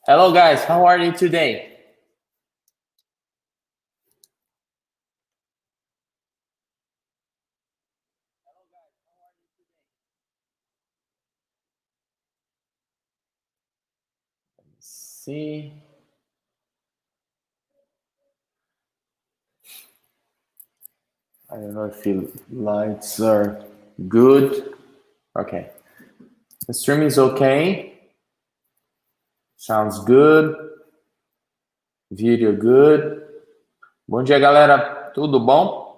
Hello guys, how are you today? Let's see. I don't know if the lights are good. Okay. The stream is okay. Sounds good. Video good. Bom dia, galera. Tudo bom?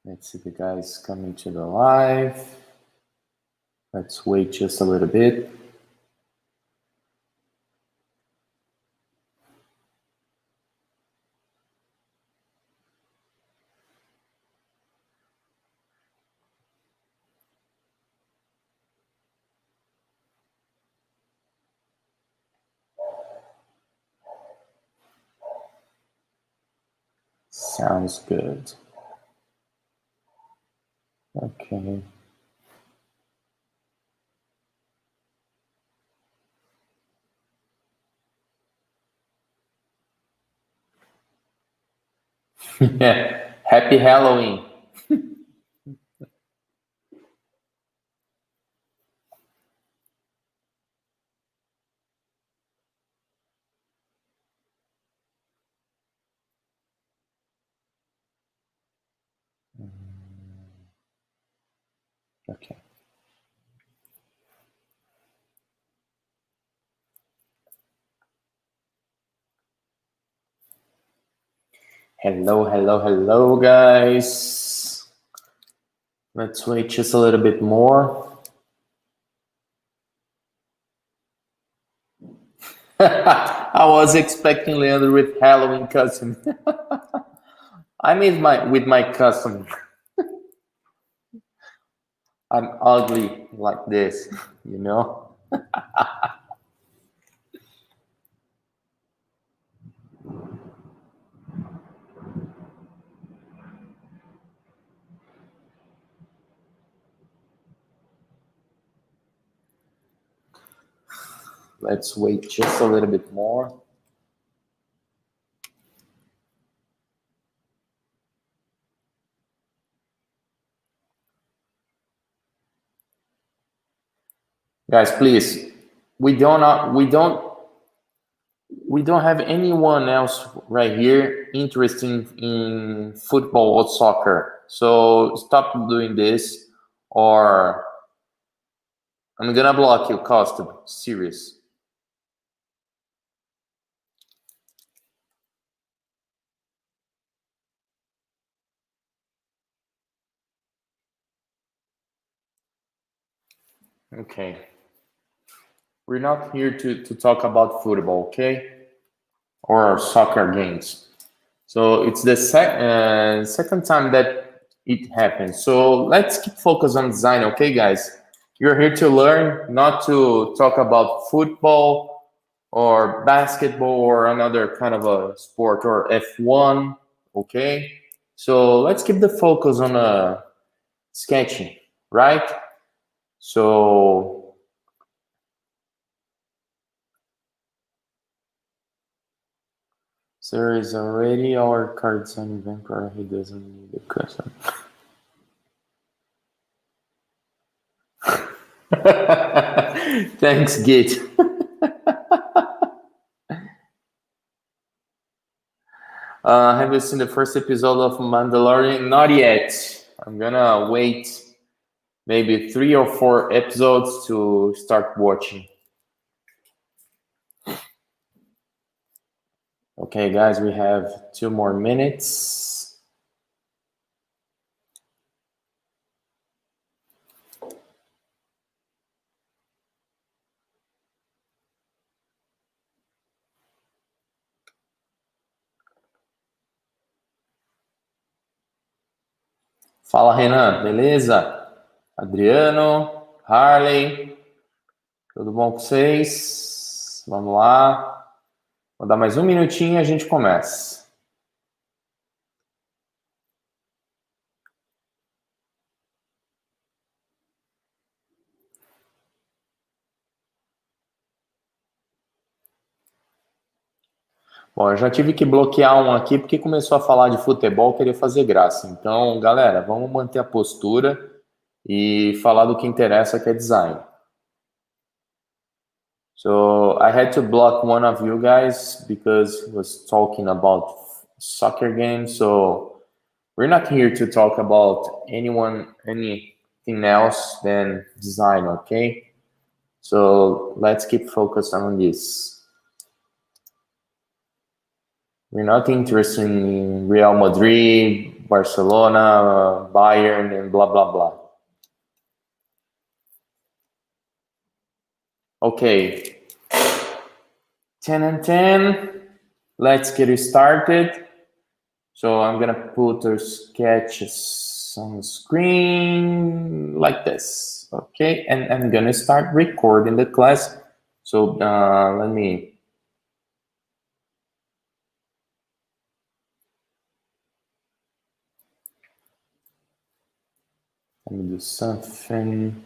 Let's see the guys coming to the live. Let's wait just a little bit. Sounds good. Okay. Happy Halloween. Okay. Hello, guys. Let's wait just a little bit more. I was expecting Leandro with Halloween costume. I made with my custom. I'm ugly like this, you know? Let's wait just a little bit more. Guys, please, we don't have anyone else right here interested in football or soccer. So stop doing this, or I'm gonna block you, custom. Serious. Okay. We're not here to talk about football, okay? Or soccer games. So it's the second time that it happens. So let's keep focused on design, okay, guys? You're here to learn, not to talk about football or basketball or another kind of a sport or F1, okay? So let's keep the focus on sketching, right? So there is already our cards on Vampire. He doesn't need a custom. Thanks, Git. Have you seen the first episode of Mandalorian? Not yet. I'm gonna wait maybe 3 or 4 episodes to start watching. Okay, guys, we have 2 more minutes. Fala, Renan, beleza? Adriano, Harley, tudo bom com vocês? guys. Vamos lá. Vou dar mais um minutinho e a gente começa. Bom, eu já tive que bloquear um aqui porque começou a falar de futebol, queria fazer graça. Então, galera, vamos manter a postura e falar do que interessa, que é design. So I had to block one of you guys because he was talking about soccer games. So we're not here to talk about anything else than design, okay? So let's keep focused on this. We're not interested in Real Madrid, Barcelona, Bayern, and blah, blah, blah. Okay. 10 and 10. Let's get it started. So I'm going to put the sketches on the screen like this. Okay. And I'm going to start recording the class. So let me do something.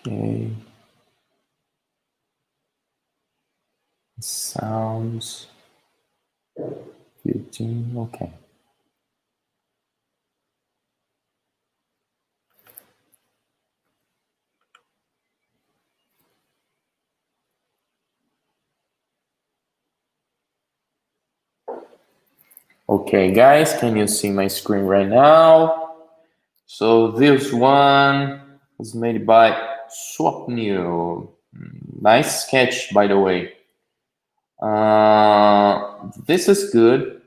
Okay. Sounds 15. Okay. Okay, guys, can you see my screen right now? So this one was made by Swapnil. Nice sketch, by the way. This is good.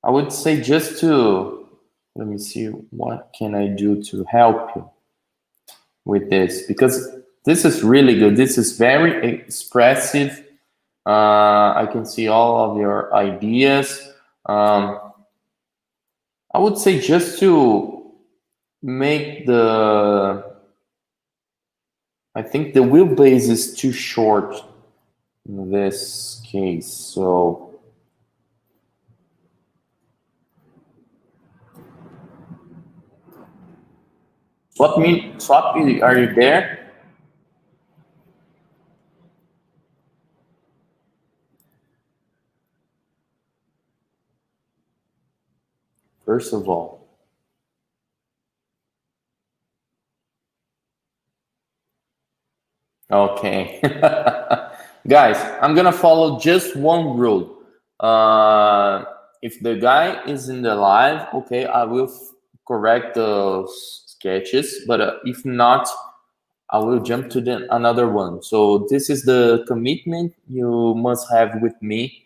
I would say just to, let me see, what can I do to help you with this? Because this is really good. This is very expressive. I can see all of your ideas. I would say just to make I think the wheelbase is too short in this case, so Swap, are you there? First of all, okay. Guys, I'm gonna follow just one rule. If the guy is in the live, okay, I will correct the sketches, but if not, I will jump to another one. So this is the commitment you must have with me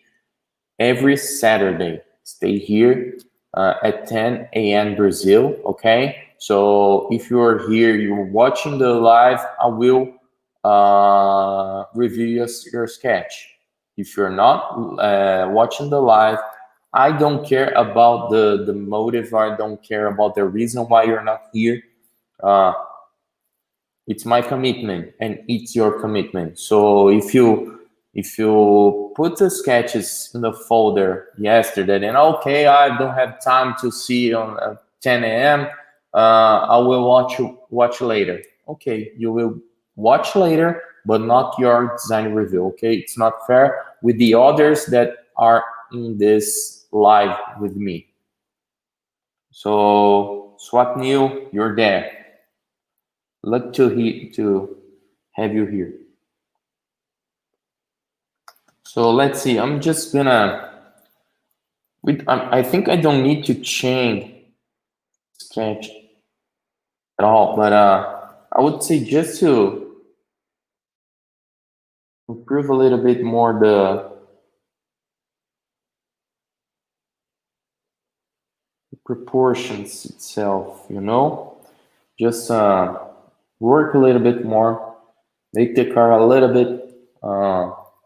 every Saturday. Stay here at 10 a.m. Brazil, okay? So if you're here, you're watching the live, I will review your sketch. If you're not watching the live, I don't care about the motive. I don't care about the reason why you're not here. It's my commitment and it's your commitment. So if you put the sketches in the folder yesterday, then okay, I don't have time to see on 10 a.m. I will watch later. Okay, you will watch later, but not your design review. Okay, it's not fair with the others that are in this live with me. So Swapnil, you're there. Luck to have you here. So let's see. I'm just gonna. I think I don't need to change sketch at all, but I would say just to improve a little bit more the proportions itself. You know, just work a little bit more, make the car a little bit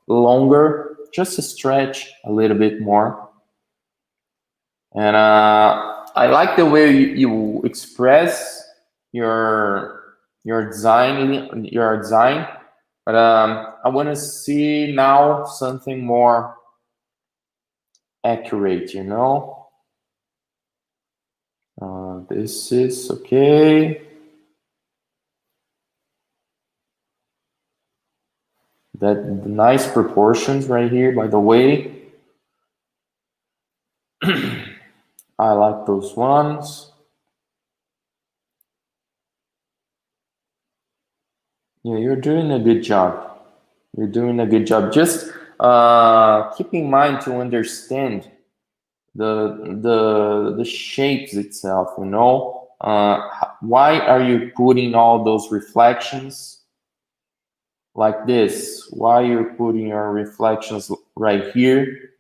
longer, just to stretch a little bit more. And I like the way you express your design, but I want to see now something more accurate, you know. This is okay. That nice proportions right here, by the way. I like those ones. Yeah, you're doing a good job. You're doing a good job. Just keep in mind to understand the shapes itself, you know. Why are you putting all those reflections like this? Why you're putting your reflections right here?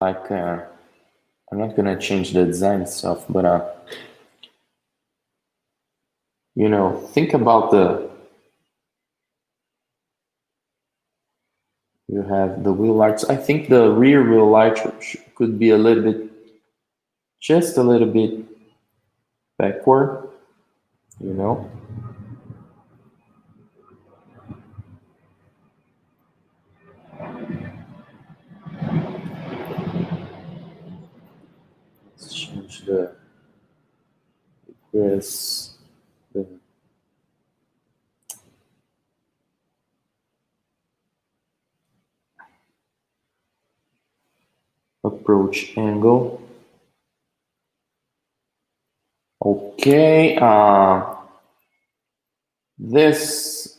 Like, I'm not gonna change the design itself, but you know, think about you have the wheel lights. I think the rear wheel light could be a little bit, just a little bit backward, you know. Let's change the this the approach angle. Okay, this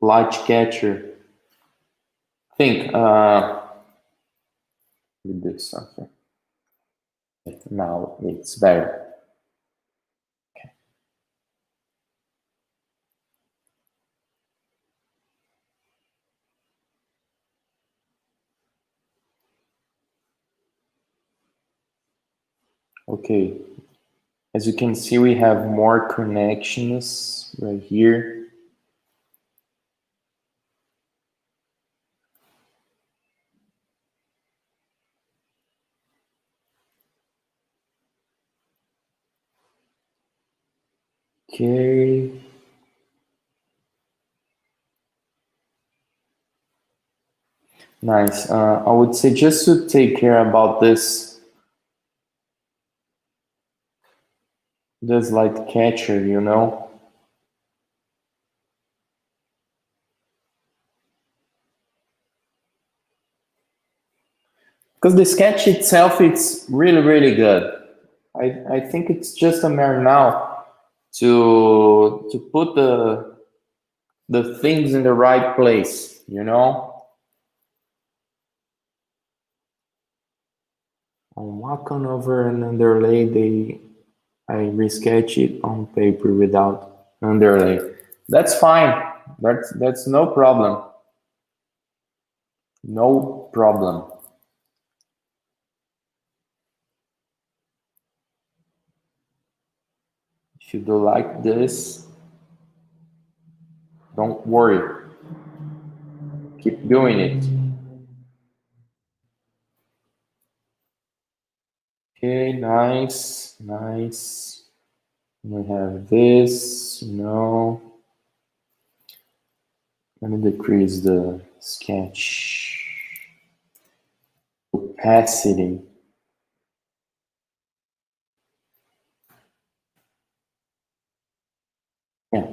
light catcher. Think we do something. Now it's better. Okay, as you can see, we have more connections right here. Okay. Nice. I would say just to take care about this light catcher, you know. Because the sketch itself, it's really good. I think it's just a matter now to put the things in the right place, you know. On Wacom over and underlay, I resketch it on paper without underlay. That's fine. That's no problem. No problem. If you do like this, don't worry. Keep doing it. Okay, nice, nice. We have this, you know. Let me decrease the sketch opacity. Yeah.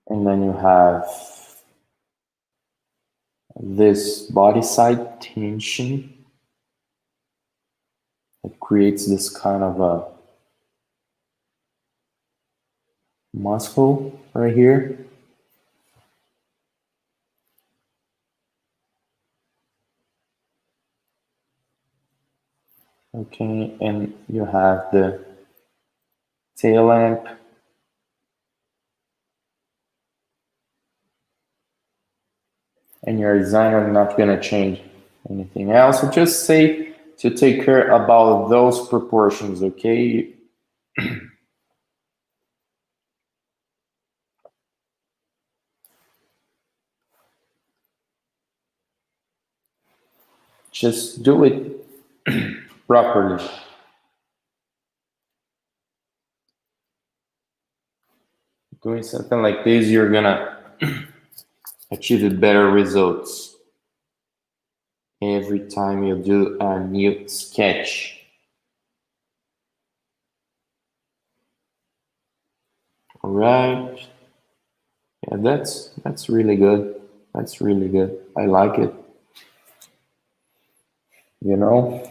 And then you have this body side tension that creates this kind of a muscle right here. Okay, and you have the tail lamp. And your designer is not gonna change anything else. So just say to take care about those proportions, okay? Just do it properly. Doing something like this, you're gonna achieve better results every time you do a new sketch. All right. Yeah, that's really good. That's really good. I like it. You know,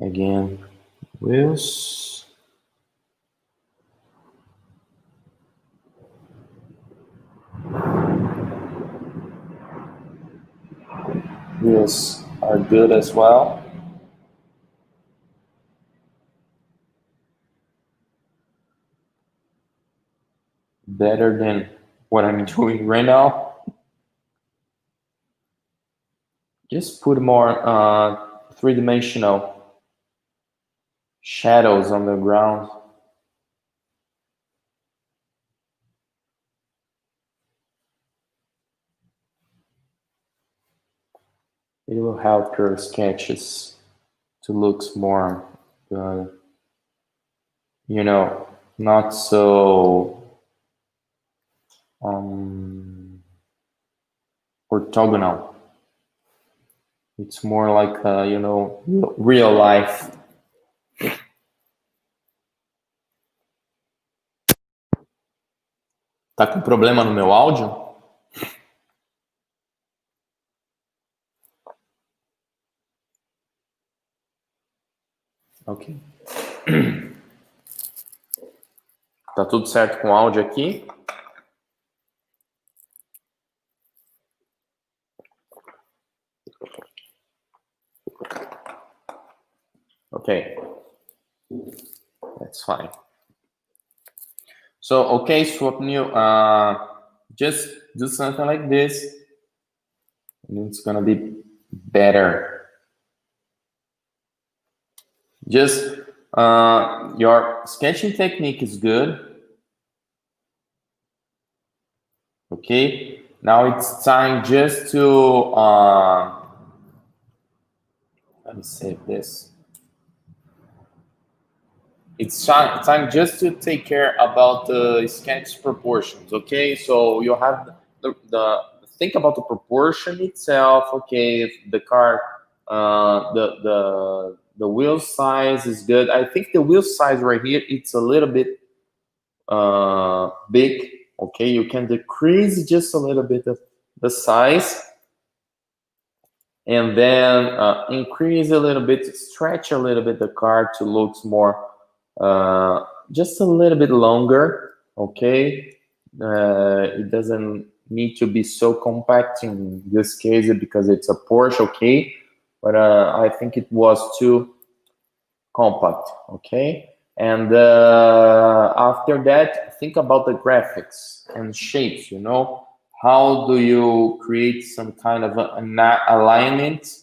again, wheels. Wheels are good as well. Better than what I'm doing right now. Just put more three-dimensional shadows on the ground. It will help your sketches to look more, you know, not so orthogonal. It's more like, you know, real life. Tá com problema no meu áudio? Ok. Tá tudo certo com o áudio aqui? Okay, that's fine. So, okay, Swap New, just do something like this, and it's gonna be better. Just your sketching technique is good. Okay, now it's time just to let me save this. It's time just to take care about the sketch proportions. Okay, so you have the think about the proportion itself. Okay, if the car, the wheel size is good. I think the wheel size right here, it's a little bit big. Okay, you can decrease just a little bit of the size, and then increase a little bit, stretch a little bit the car to look more, just a little bit longer. Okay, it doesn't need to be so compact in this case because it's a Porsche. Okay, but I think it was too compact. Okay, and after that, think about the graphics and shapes. You know, how do you create some kind of an alignment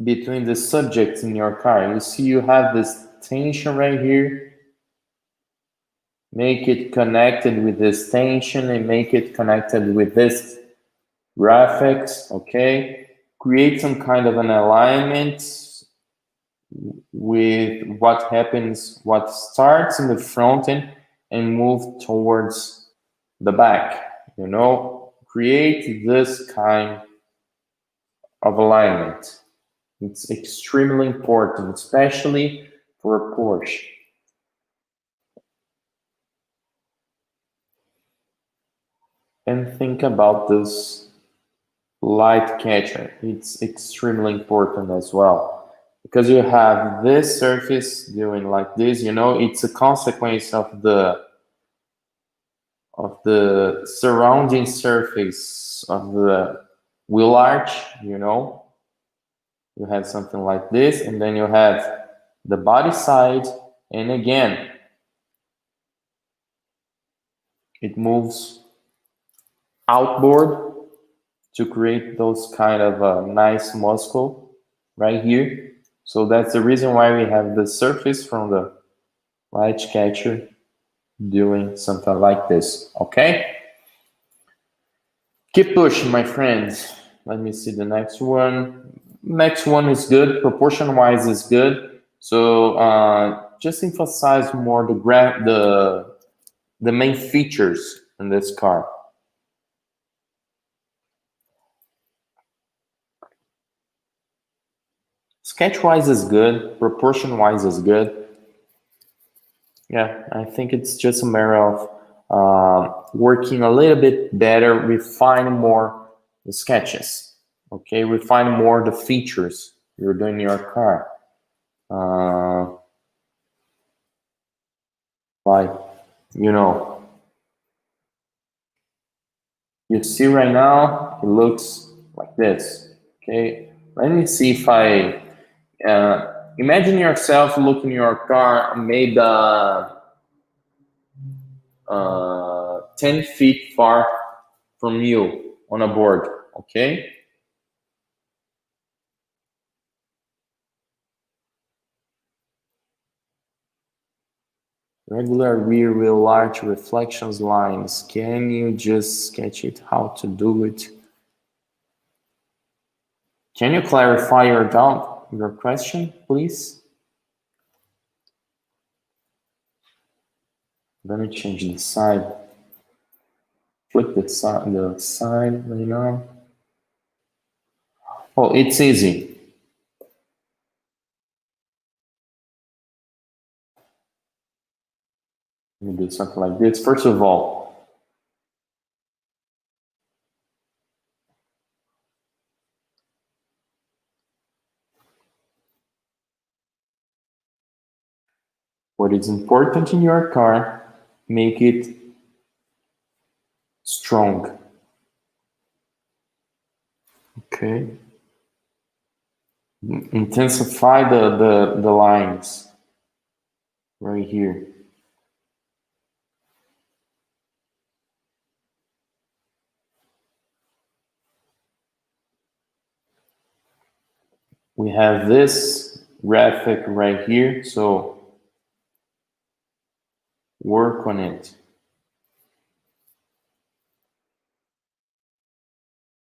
between the subjects in your car? You see, you have this tension right here. Make it connected with this tension and make it connected with this graphics. Okay, create some kind of an alignment with what happens, what starts in the front end and move towards the back. You know, create this kind of alignment. It's extremely important, especially for a Porsche. And think about this light catcher. It's extremely important as well, because you have this surface doing like this. You know, it's a consequence of the surrounding surface of the wheel arch. You know, you have something like this, and then you have the body side, and again it moves outboard to create those kind of nice muscle. right here. So that's the reason why we have the surface from the light catcher doing something like this, okay? Keep pushing, my friends. Let me see the next one. Next one is good, proportion-wise is good. So just emphasize more the main features in this car. Sketch-wise is good, proportion-wise is good. Yeah, I think it's just a matter of working a little bit better, refine more the sketches, okay? Refine more the features you're doing in your car. Like, you know, you see right now, it looks like this, okay? Let me see if I, imagine yourself looking in your car made 10 feet far from you on a board, okay? Regular rear wheel arch reflections lines. Can you just sketch it how to do it? Can you clarify your doubt, your question, please? Let me change the side. Flip the side right now. Oh, it's easy. Let me do something like this. First of all, what is important in your car, make it strong. Okay. Intensify the lines right here. We have this graphic right here, so work on it.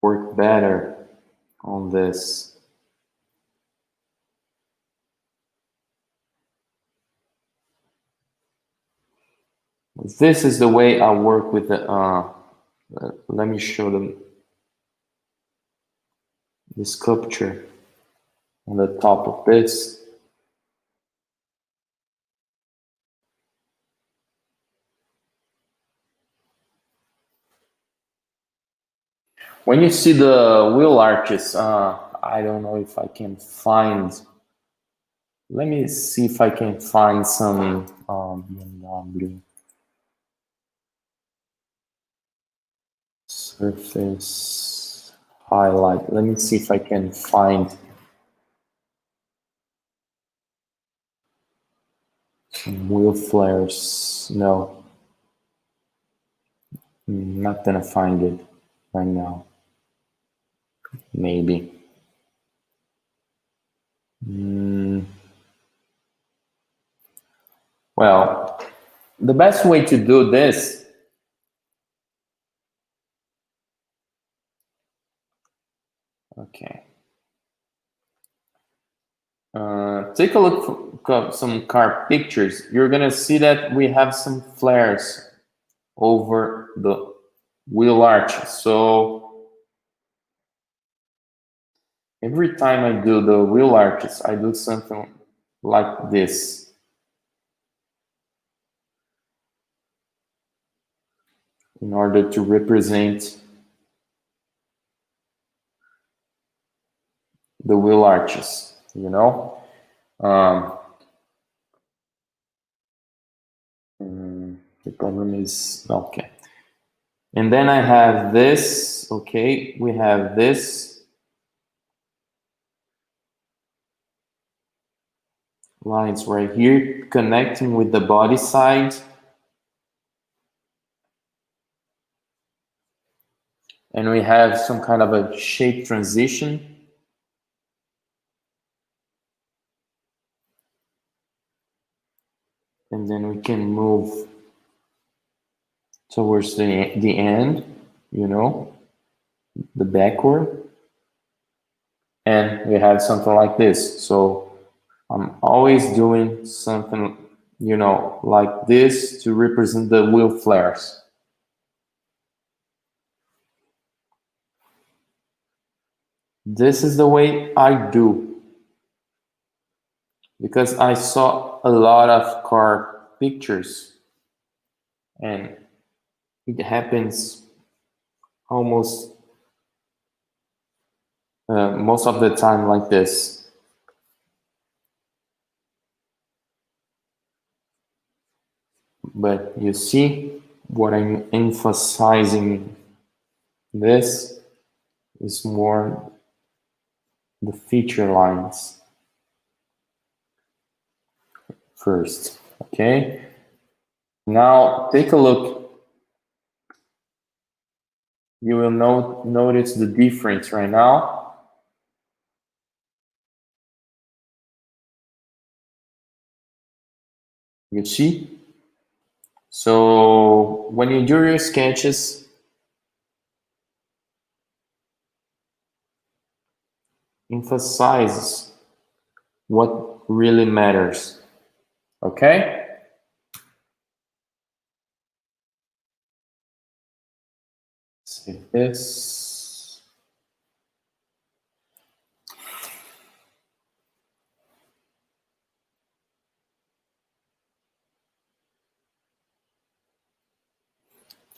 Work better on this. This is the way I work with the, let me show them the sculpture on the top of this. When you see the wheel arches, I don't know if I can find, let me see if I can find some surface highlight. Let me see if I can find some wheel flares. No, I'm not gonna find it right now. Maybe. Well, the best way to do this take a look for some car pictures. You're gonna see that we have some flares over the wheel arches. So every time I do the wheel arches, I do something like this. In order to represent the wheel arches, you know? The problem is, okay. And then I have this, okay, we have this lines right here connecting with the body side. And we have some kind of a shape transition and then we can move towards the end, you know, the backward, and we have something like this. So I'm always doing something, you know, like this to represent the wheel flares. This is the way I do, because I saw a lot of car pictures, and it happens almost most of the time like this. But you see what I'm emphasizing, this is more the feature lines first. Okay, now take a look. You will notice the difference right now. You see? So when you do your sketches, emphasize what really matters. Okay? Save this.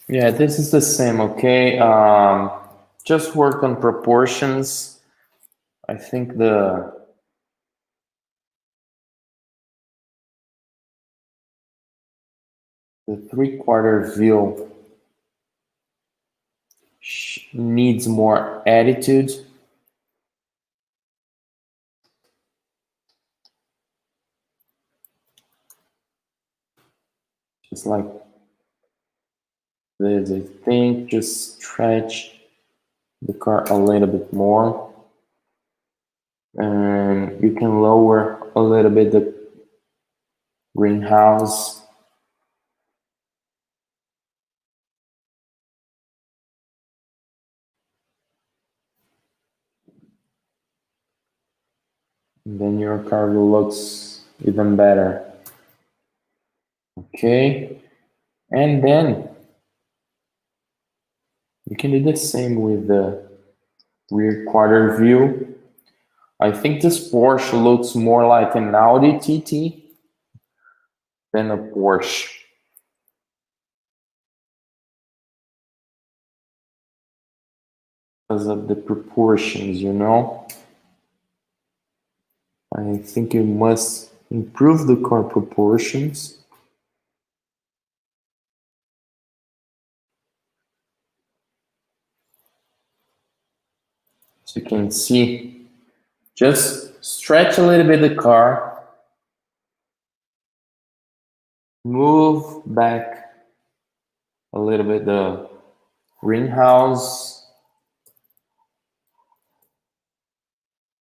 Yeah, this is the same, okay? Just work on proportions. I think the three-quarter view needs more attitude. Just like this, I think, just stretch the car a little bit more. And you can lower a little bit the greenhouse. And then your car looks even better. Okay, and then you can do the same with the rear quarter view. I think this Porsche looks more like an Audi TT than a Porsche. Because of the proportions, you know. I think you must improve the car proportions. So you can see, just stretch a little bit the car, move back a little bit the greenhouse,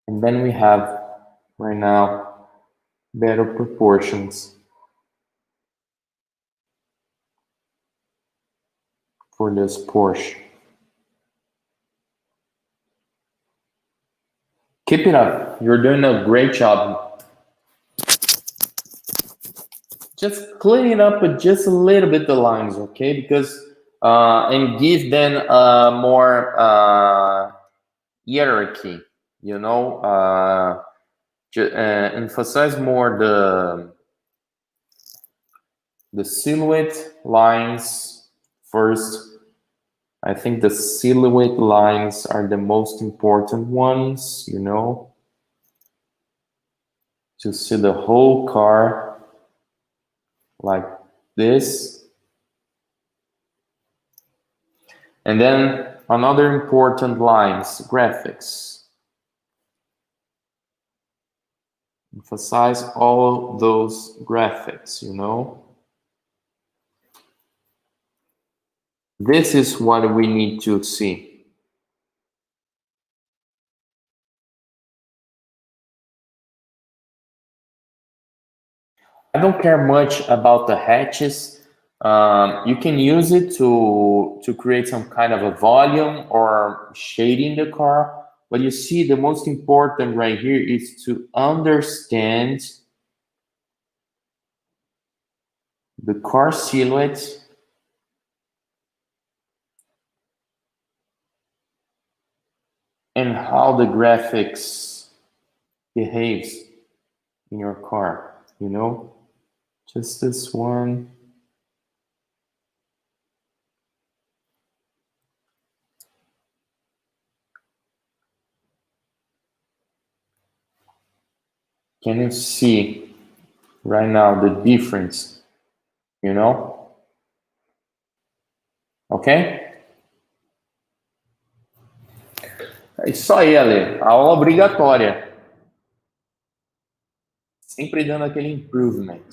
and then we have right now better proportions for this Porsche. Keep it up. You're doing a great job. Just clean it up with just a little bit the lines, okay? Because and give them more hierarchy, you know. Emphasize more the silhouette lines first. I think the silhouette lines are the most important ones, you know, to see the whole car like this. And then another important lines, graphics. Emphasize all those graphics, you know. This is what we need to see. I don't care much about the hatches. You can use it to create some kind of a volume or shading the car. But you see, the most important right here is to understand the car silhouette and how the graphics behaves in your car, you know? Just this one. Can you see right now the difference, you know? Ok? É isso aí, Ale. Aula obrigatória. Sempre dando aquele improvement.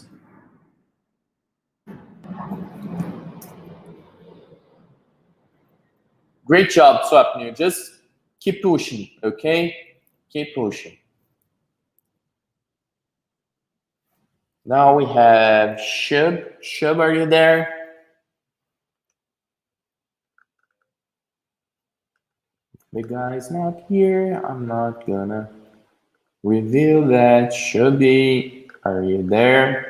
Great job, Swapnil. Just keep pushing, okay? Keep pushing. Now we have Shub. Shub, are you there? The guy's not here. I'm not gonna reveal that. Shubby, are you there?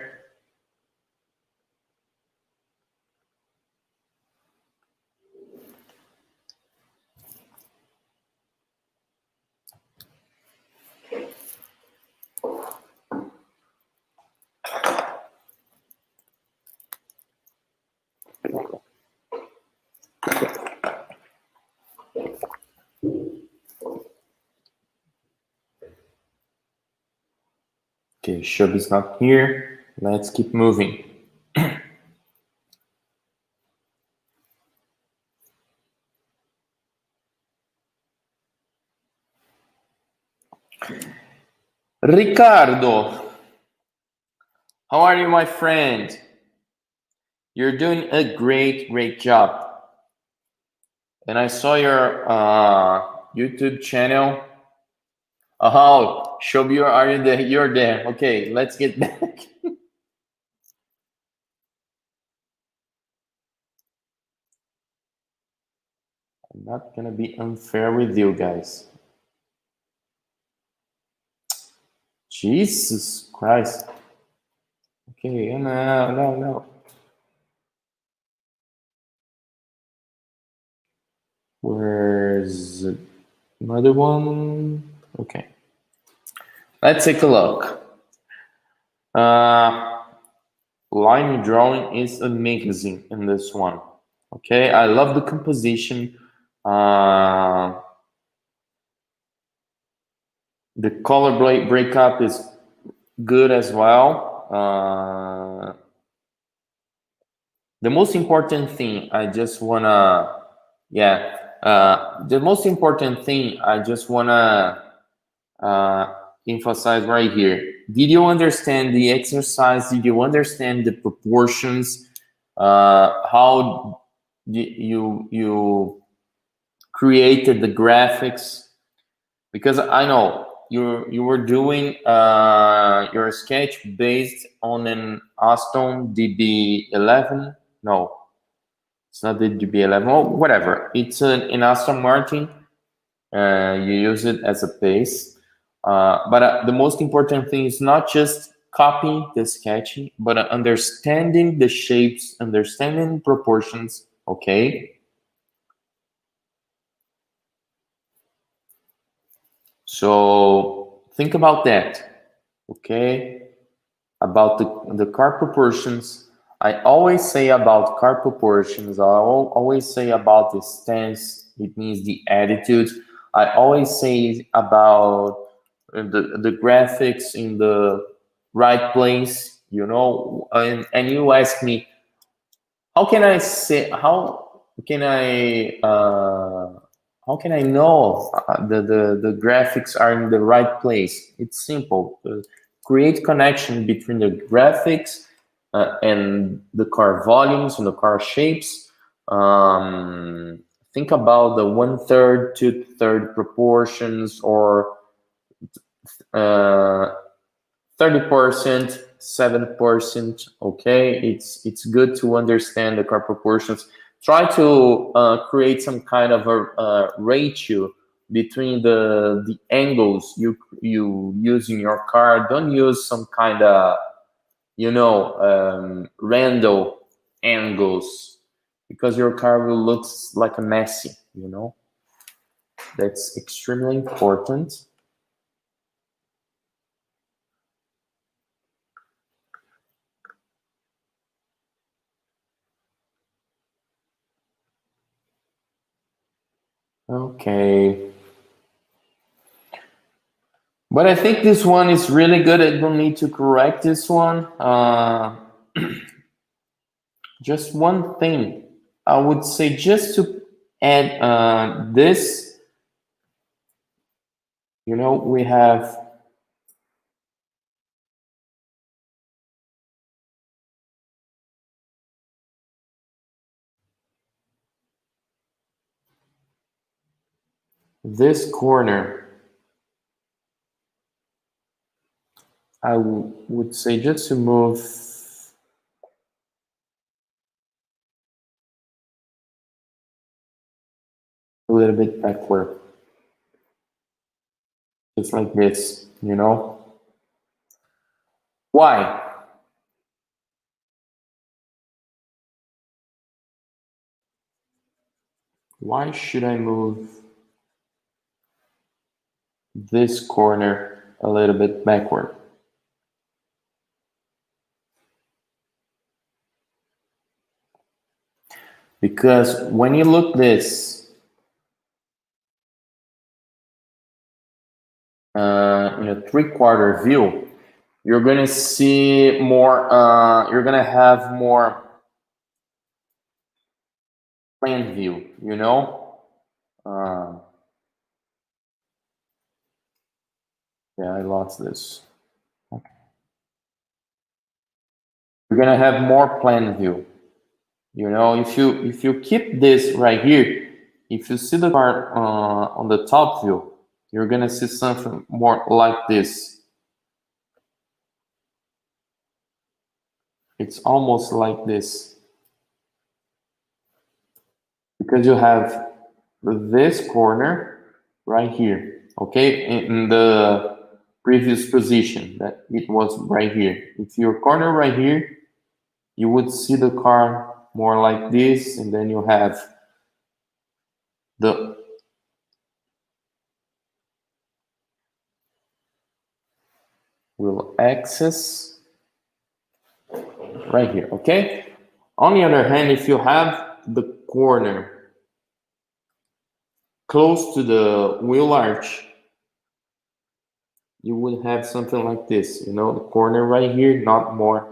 Okay, Shub is not here. Let's keep moving. Ricardo, how are you, my friend? You're doing a great job. And I saw your YouTube channel. Oh, Shobio, are you there? You're there. Okay, let's get back. I'm not gonna be unfair with you guys. Jesus Christ. Okay, no. Where's another one? Okay. Let's take a look. Line drawing is amazing in this one. Okay, I love the composition. The color breakup is good as well. The most important thing I just wanna, the most important thing I just wanna emphasize right here. Did you understand the exercise? Did you understand the proportions? How you created the graphics? Because I know you were doing your sketch based on an Aston DB11. No, it's not the DB11. Oh, whatever. It's an Aston Martin. You use it as a base. But the most important thing is not just copying the sketching, but understanding the shapes, understanding proportions. Okay. So think about that, okay? About the car proportions. I always say about car proportions, I always say about the stance, it means the attitude. I always say about the graphics in the right place, you know, and you ask me, how can I say, can I how can I know the graphics are in the right place? It's simple. Create connection between the graphics and the car volumes and the car shapes. Think about the 1/3, 2/3 proportions, or 30%, 7%. Okay, it's good to understand the car proportions. Try to create some kind of a ratio between the angles you use in your car. Don't use some kind of random angles, because your car will look like a messy. That's extremely important. Okay. But I think this one is really good. I don't need to correct this one. Just one thing. I would say just to add this, we have this corner. I would say just to move a little bit backward. Just like this, Why? Why should I move this corner a little bit backward? Because when you look this in a 3/4 view, you're gonna see more. You're gonna have more plan view. Yeah, I lost this. Okay. You're gonna have more plan view. If you keep this right here, if you see the part on the top view, you're gonna see something more like this. It's almost like this, because you have this corner right here, okay, in the previous position that it was right here. If your corner right here, you would see the car more like this, and then you have the wheel axis right here, okay? On the other hand, if you have the corner close to the wheel arch, you would have something like this, the corner right here, not more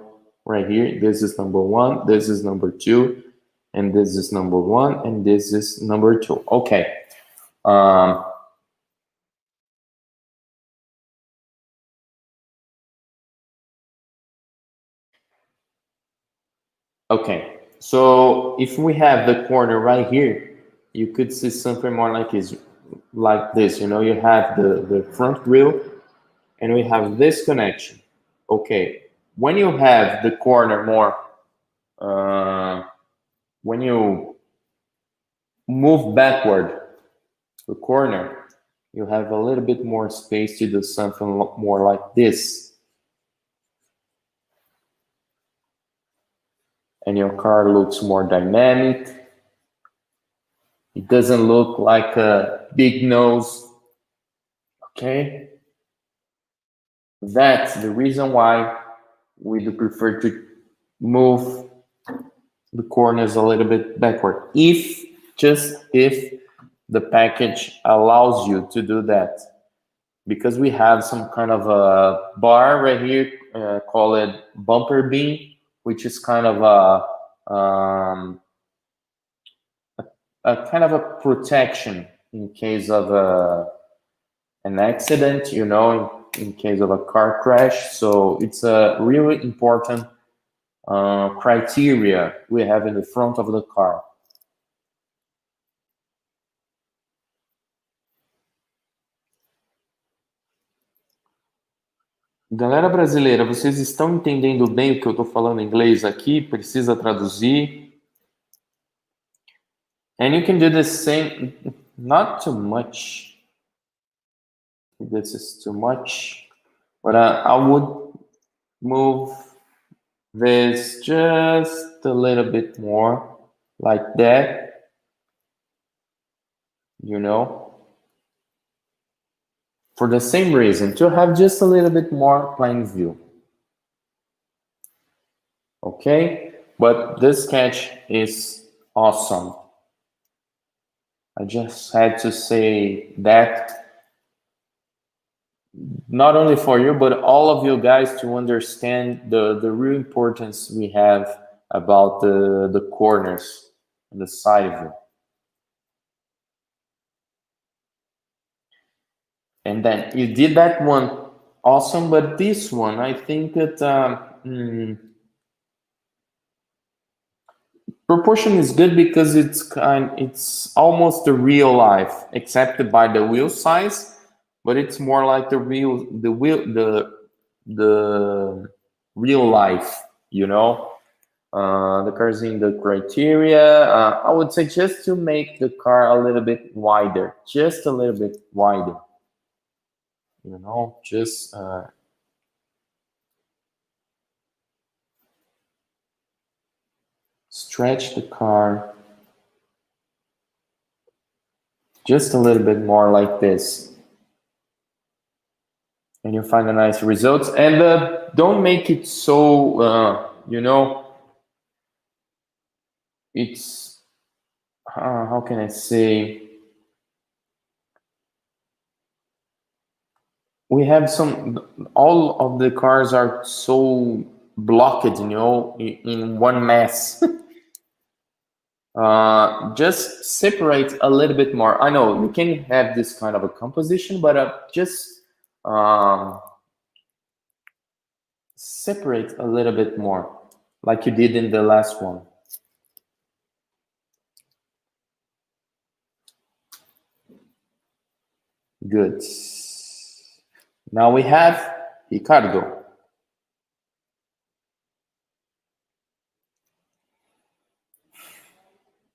right here. This is number 1, this is number 2, and this is number 1, and this is number 2. Okay. Okay, so if we have the corner right here, you could see something more like this. You have the front grille, and we have this connection. Okay, when you have the corner more, when you move backward the corner, you have a little bit more space to do something more like this. And your car looks more dynamic. It doesn't look like a big nose. Okay? That's the reason why we do prefer to move the corners a little bit backward. If the package allows you to do that. Because we have some kind of a bar right here, call it bumper beam, which is kind of a kind of a protection in case of an accident, in case of a car crash. So it's a really important criteria we have in the front of the car. Galera brasileira, vocês estão entendendo bem o que eu estou falando em inglês aqui? Precisa traduzir? And you can do the same, not too much. This is too much. But I would move this just a little bit more, like that, you know, for the same reason, to have just a little bit more plain view. Okay, but this sketch is awesome. I just had to say that, not only for you, but all of you guys to understand the real importance we have about the corners and the side view. And then you did that one awesome, but this one, I think that proportion is good because it's almost the real life, except by the wheel size, but it's more like the real life, you know. The car's in the criteria. I would say just to make the car a little bit wider, just a little bit wider, you know, just stretch the car just a little bit more like this, and you find a nice results. And don't make it so you know, it's how can I say, we have all of the cars are so blocked, you know, in one mess. Just separate a little bit more. I know you can have this kind of a composition, but just separate a little bit more, like you did in the last one. Good. Now we have Ricardo.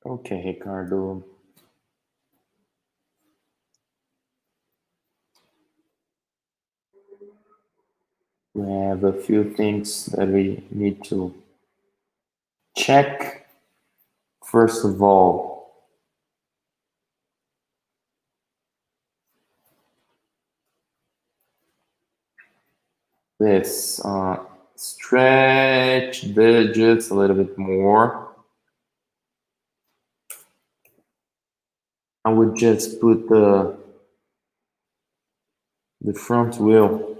Okay, Ricardo. We have a few things that we need to check. First of all, this stretch the just a little bit more. I would just put the front wheel.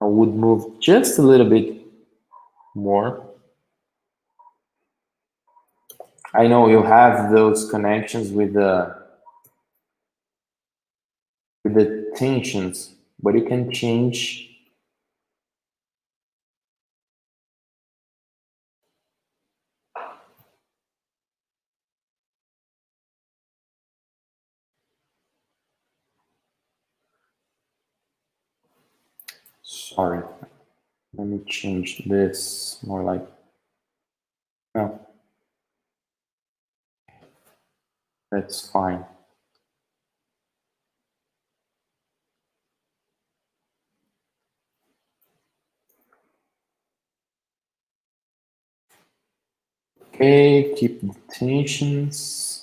I would move just a little bit more. I know you have those connections with the tensions, but you can change. Sorry, let me change this more like, no, that's fine. Okay, keep the tensions.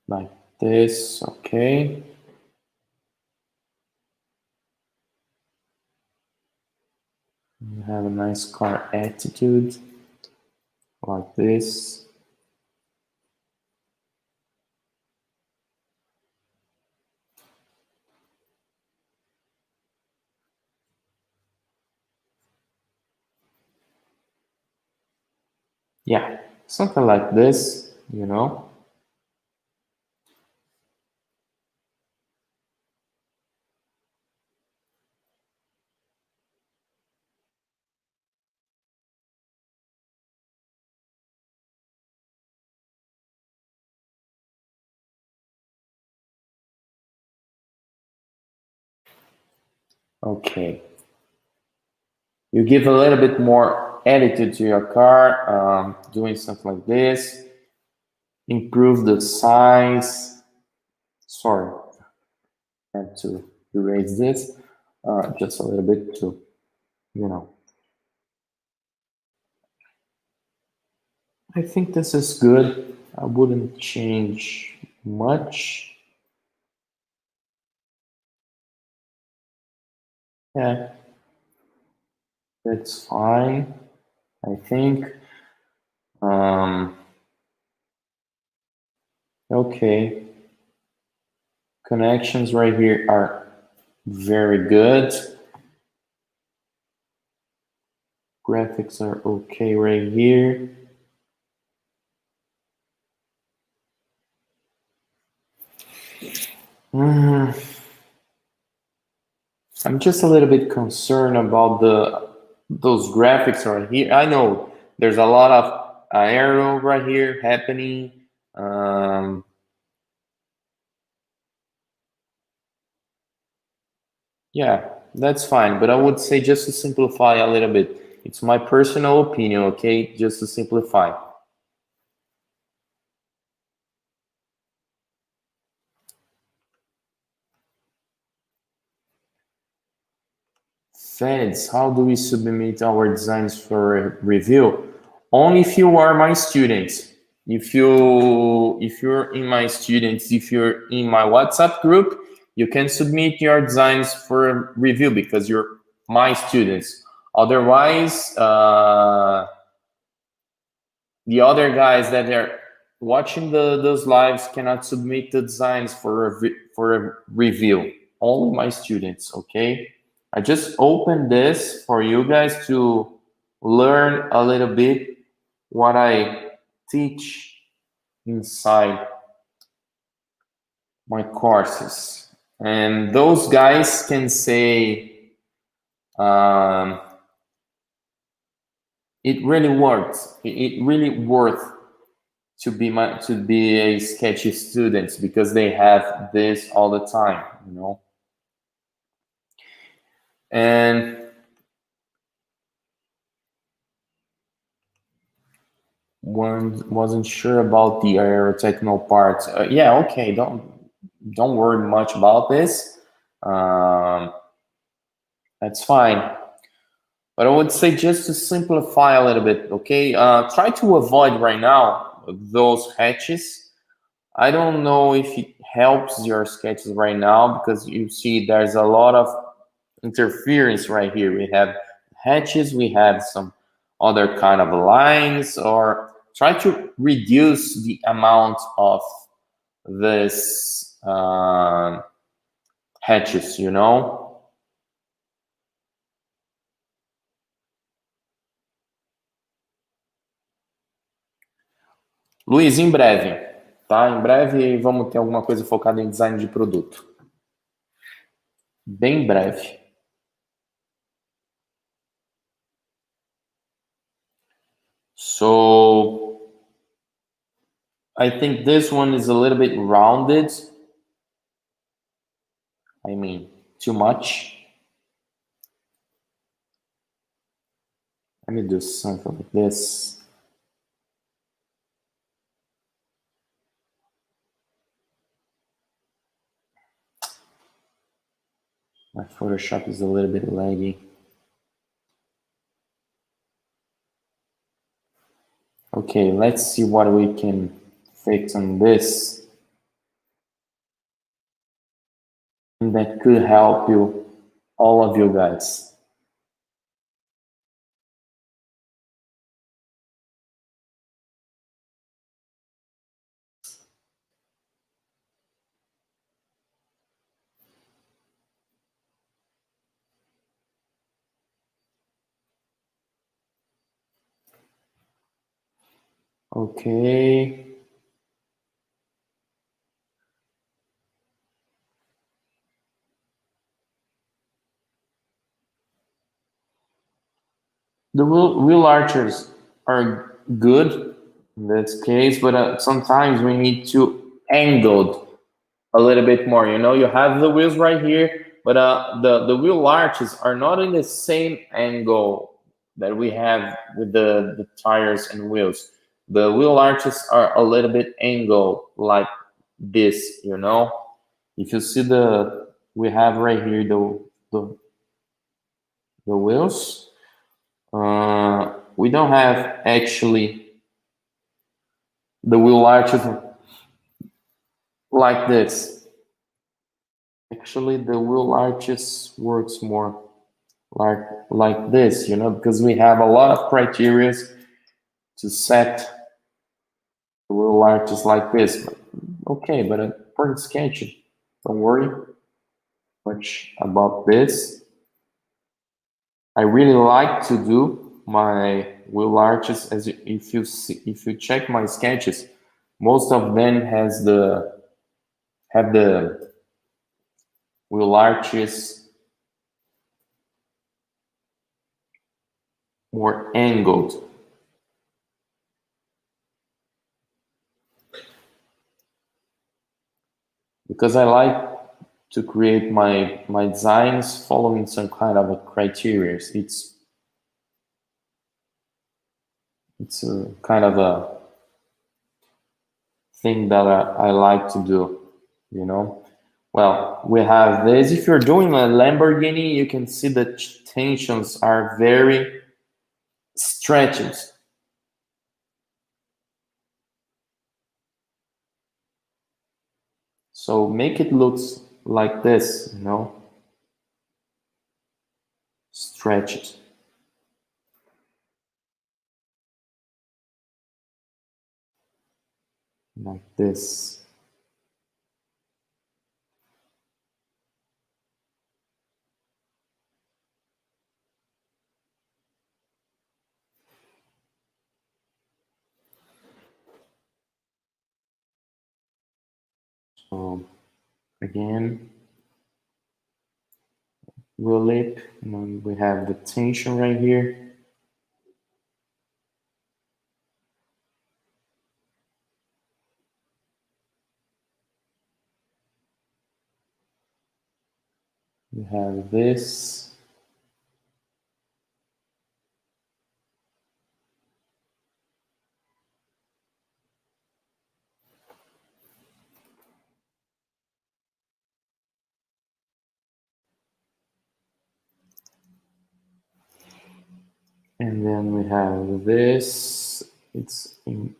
Like this, okay. You have a nice car attitude, like this. Yeah, something like this, you know. Okay. You give a little bit more attitude to your car, doing something like this. Improve the size. Sorry, I have to erase this just a little bit to, you know. I think this is good. I wouldn't change much. Yeah, that's fine, I think. Okay. Connections right here are very good. Graphics are okay right here. I'm just a little bit concerned about those graphics right here. I know there's a lot of aero right here happening. Yeah, that's fine, but I would say just to simplify a little bit. It's my personal opinion, okay? Just to simplify. Feds, how do we submit our designs for review? Only if you are my students. If you're in my students, if you're in my WhatsApp group, you can submit your designs for review because you're my students. Otherwise, the other guys that are watching those lives cannot submit the designs for a review. Only my students, okay? I just opened this for you guys to learn a little bit what I teach inside my courses. And those guys can say, it really works. It really worth to be a sketchy student because they have this all the time, you know. And one wasn't sure about the aerotechnical parts. Yeah, okay, don't worry much about this. That's fine. But I would say just to simplify a little bit, okay? Try to avoid right now those hatches. I don't know if it helps your sketches right now because you see there's a lot of interference right here. We have hatches, we have some other kind of lines, or try to reduce the amount of this hatches, you know? Luiz, em breve, tá? Em breve vamos ter alguma coisa focada em design de produto. Bem breve. So I think this one is a little bit rounded. I mean, too much. Let me do something like this. My Photoshop is a little bit laggy. Okay, let's see what we can fix on this. And that could help you, all of you guys. Okay. The wheel archers are good in this case, but sometimes we need to angle a little bit more. You know, you have the wheels right here, But the wheel arches are not in the same angle that we have with the tires and wheels. The wheel arches are a little bit angled like this, you know. If you see we have right here the wheels. We don't have actually the wheel arches like this. Actually, the wheel arches works more like this, you know, because we have a lot of criteria to set the wheel arches like this. But, okay, but for sketching, don't worry much about this. I really like to do my wheel arches as if you check my sketches, most of them have the wheel arches more angled. Because I like to create my designs following some kind of a criteria. It's a kind of a thing that I like to do, you know. Well, we have this. If you're doing a Lamborghini, you can see the tensions are very stretched. So make it look like this, you know, stretched. Like this. So again, wheel lip, and then we have the tension right here. We have this. And then we have this. It's in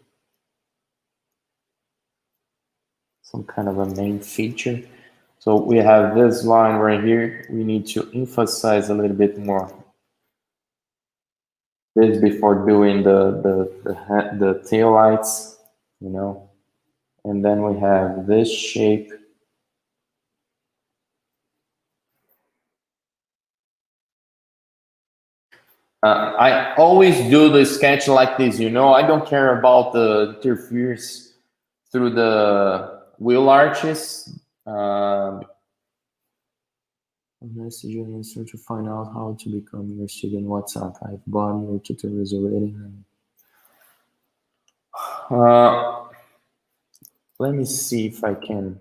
some kind of a main feature. So we have this line right here. We need to emphasize a little bit more this before doing the tail lights, you know. And then we have this shape. I always do the sketch like this, you know. I don't care about the interference through the wheel arches. Message you answer to find out how to become your student WhatsApp. I've bought your tutorials already. Let me see if I can.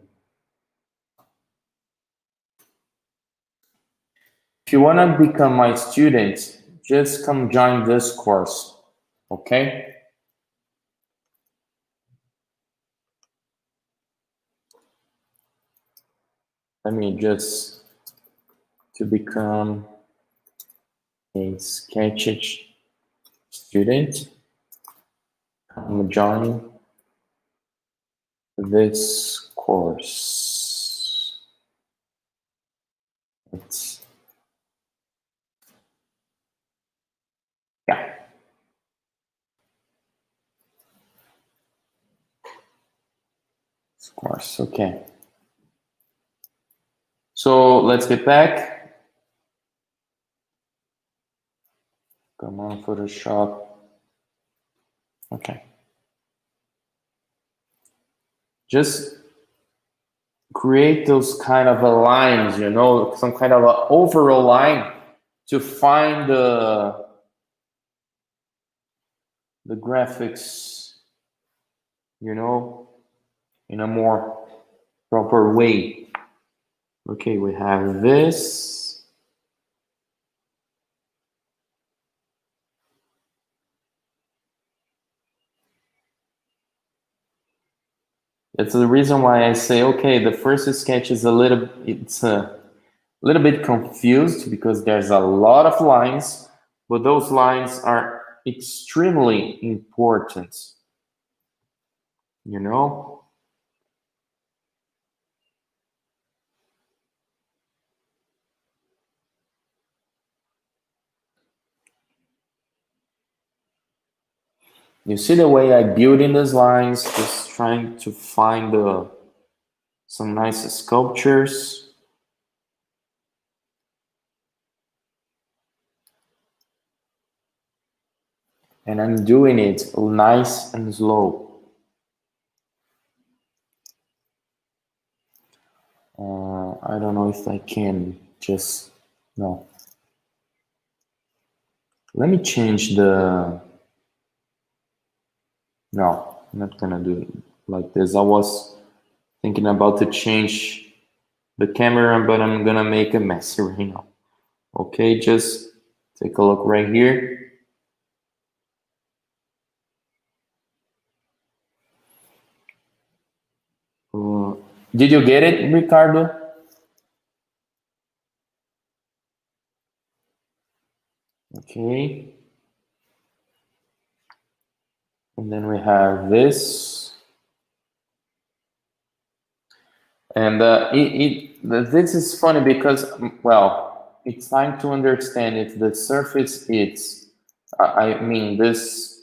If you want to become my student, just come join this course, okay? Let me just to become a Sketch student. Come join this course. Yeah. Of course, okay. So let's get back. Come on, Photoshop. Okay. Just create those kind of lines, you know, some kind of an overall line to find the graphics, you know, in a more proper way. Okay, we have this. It's the reason why I say, okay, the first sketch is a little bit confused because there's a lot of lines, but those lines are extremely important, you know? You see the way I build in these lines, just trying to find some nice sculptures. And I'm doing it nice and slow. I don't know if I can just, no. Let me change no, I'm not gonna do it like this. I was thinking about to change the camera, but I'm gonna make a mess right now. Okay, just take a look right here. Did you get it, Ricardo? Okay. And then we have this. And this is funny because, well, it's time to understand if the surface is, I mean, this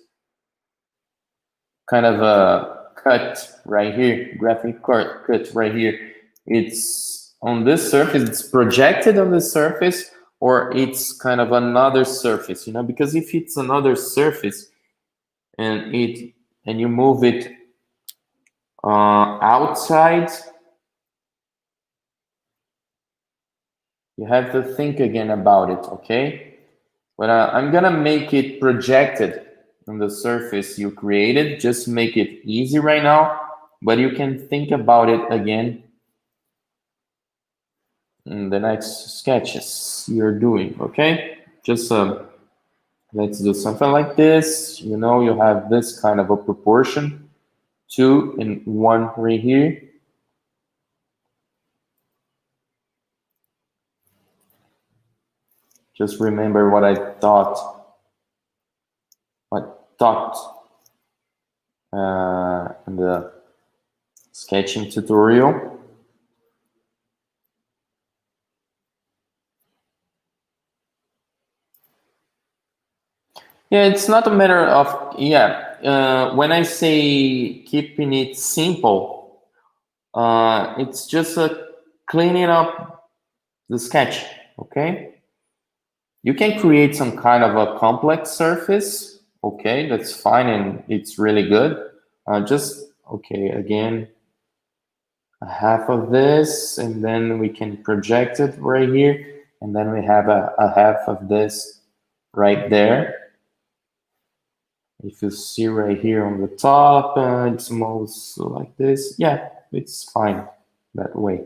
kind of a cut right here, graphic cut right here, it's on this surface, it's projected on the surface, or it's kind of another surface, you know, because if it's another surface and you move it outside, you have to think again about it, okay? But I'm gonna make it projected on the surface you created, just to make it easy right now, but you can think about it again in the next sketches you're doing, okay? Just let's do something like this. You know, you have this kind of a proportion, 2 and 1 right here. Just remember what I thought in the sketching tutorial. Yeah, it's not a matter of, when I say keeping it simple, it's just cleaning up the sketch, okay? You can create some kind of a complex surface, okay, that's fine and it's really good. Okay, again, a half of this, and then we can project it right here, and then we have a half of this right there. If you see right here on the top, it's most like this. Yeah, it's fine that way.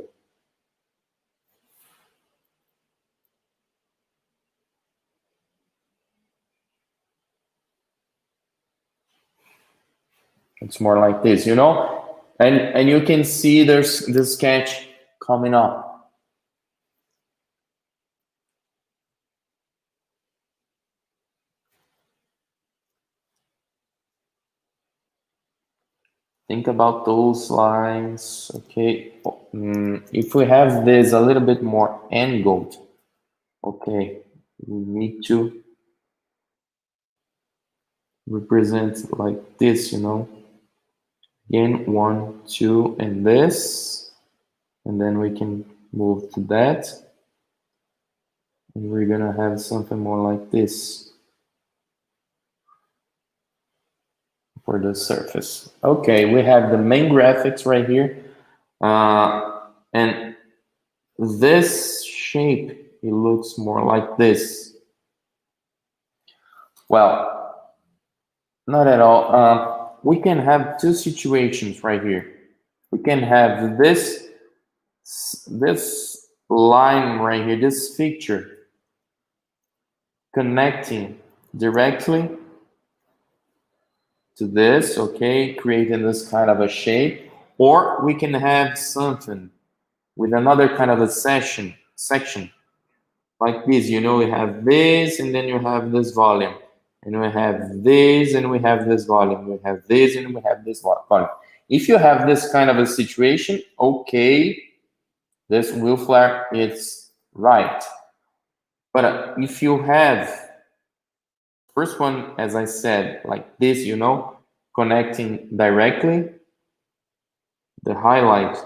It's more like this, you know? And you can see there's the sketch coming up. Think about those lines, okay? If we have this a little bit more angled, okay, we need to represent like this, you know? Again, 1, 2, and this, and then we can move to that, and we're gonna have something more like this for the surface. Okay, we have the main graphics right here, and this shape, it looks more like this. Well, not at all. We can have two situations right here. We can have this line right here, this feature connecting directly to this, okay, creating this kind of a shape, or we can have something with another kind of a section like this. You know, we have this, and then you have this volume, and we have this, and we have this volume, we have this, and we have this volume. If you have this kind of a situation, okay, this wheel flare is right. But if you have first one, as I said, like this, you know, connecting directly, the highlight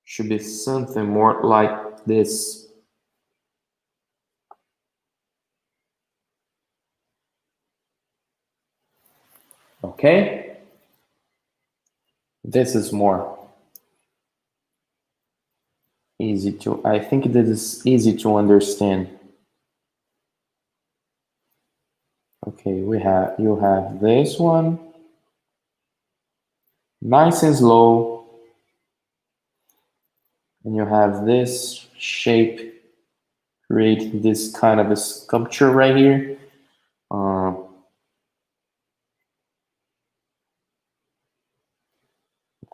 should be something more like this. Okay? This is more easy to, I think this is easy to understand. Okay, you have this one, nice and slow, and you have this shape, create this kind of a sculpture right here.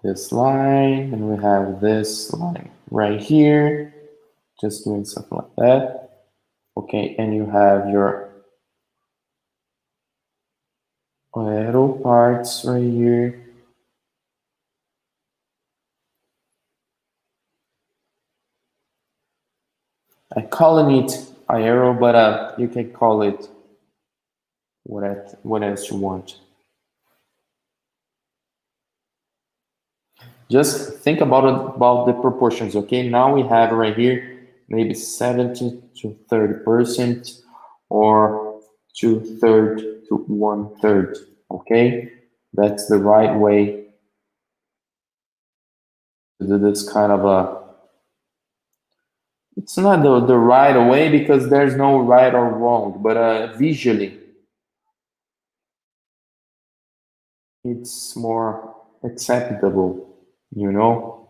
This line, and we have this line right here, just doing something like that. Okay, and you have your aero parts right here. I calling it aero, but you can call it what else you want. Just think about the proportions. Okay, now we have right here maybe 70 to 30%, or 2/3 to 1/3. Okay, that's the right way to do this kind of a. It's not the right way because there's no right or wrong, but visually it's more acceptable, you know.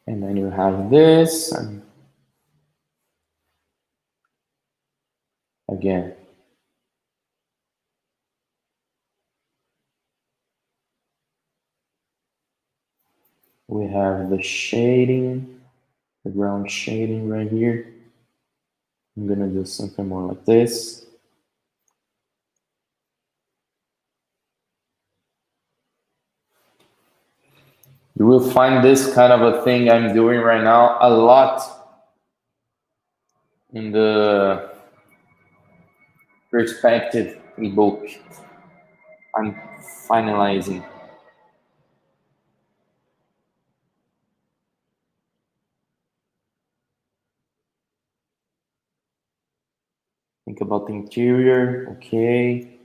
And then you have this, and again, we have the shading, the ground shading right here. I'm gonna do something more like this. You will find this kind of a thing I'm doing right now a lot in the perspective ebook I'm finalizing. Think about the interior, okay.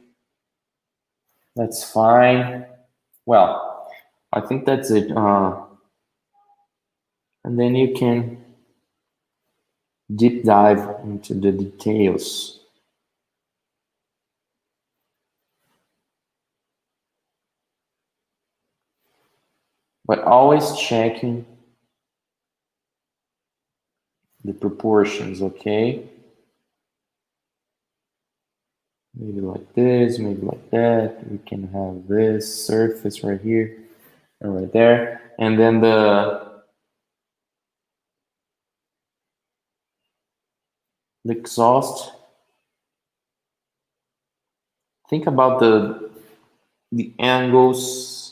That's fine. Well, I think that's it. And then you can deep dive into the details. But always checking the proportions, okay? Maybe like this, maybe like that. We can have this surface right here and right there. And then the exhaust. Think about the angles.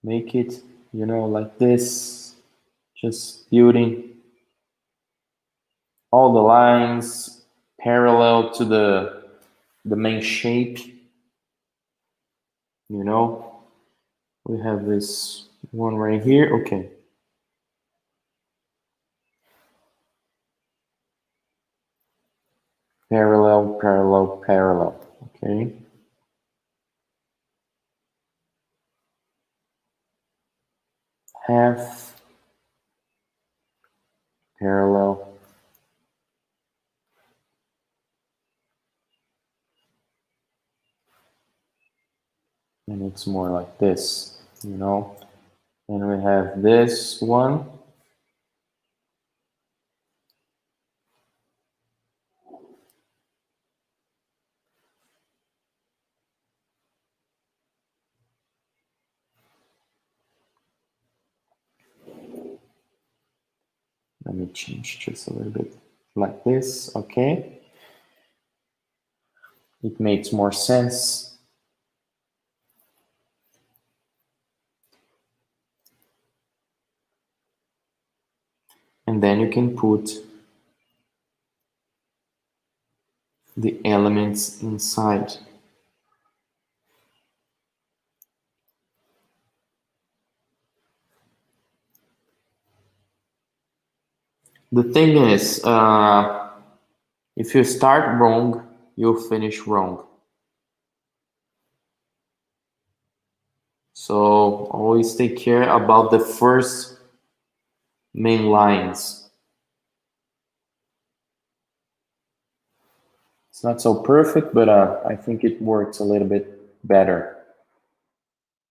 Make it, you know, like this. Just building all the lines parallel to the main shape. You know, we have this one right here. Okay. Parallel, parallel, parallel. Okay. half parallel. And it's more like this, you know. And we have this one. Let me change just a little bit like this, okay. It makes more sense. And then you can put the elements inside. The thing is, if you start wrong, you'll finish wrong. So always take care about the first main lines. It's not so perfect, but I think it works a little bit better.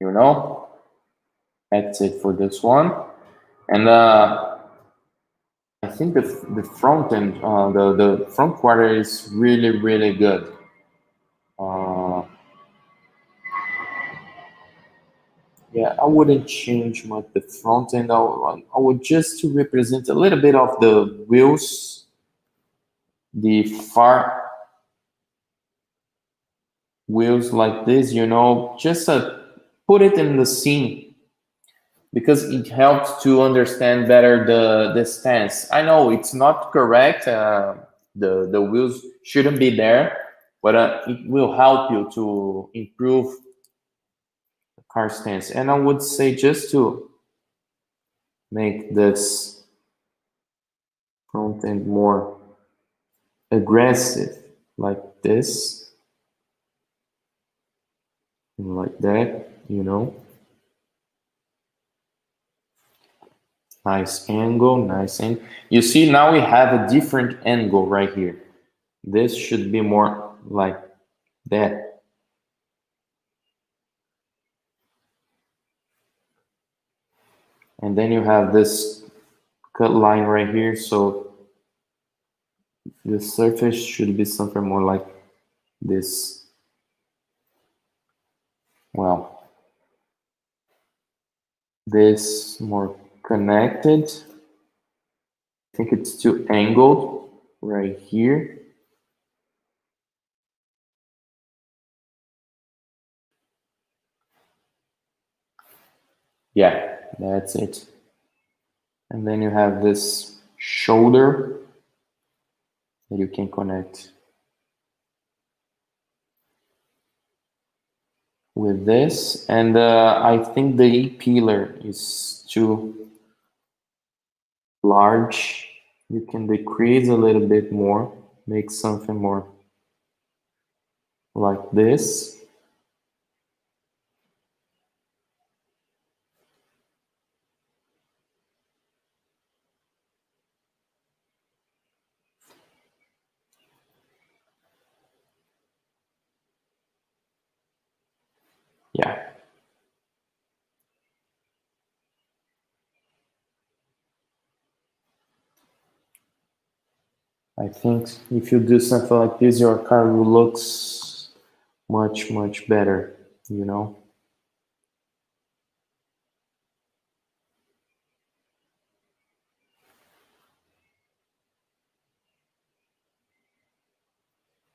You know? That's it for this one. And I think the front end, the front quarter is really good. Yeah, I wouldn't change much the front end. I would just to represent a little bit of the wheels, the far wheels like this, you know, just put it in the scene because it helps to understand better the stance. I know it's not correct. The wheels shouldn't be there, but it will help you to improve the car stance. And I would say just to make this front end more aggressive, like this, and like that, you know. Nice angle, nice angle. You see, now we have a different angle right here. This should be more like that. And then you have this cut line right here, so the surface should be something more like this. Well, this more connected. I think it's too angled right here. Yeah, that's it. And then you have this shoulder that you can connect with this. And I think the E-pillar is too large. You can decrease a little bit more, make something more like this. Yeah. I think if you do something like this, your car looks much better, you know?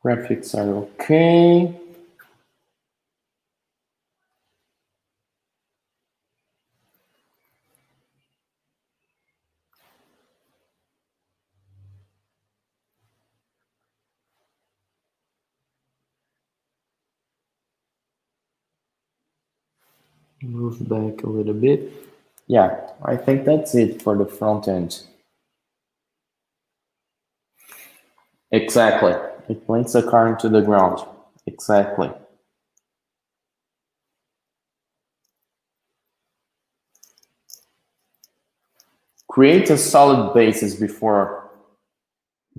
Graphics are okay. Move back a little bit. Yeah, I think that's it for the front end. Exactly. It links the car into the ground. Exactly. create a solid basis before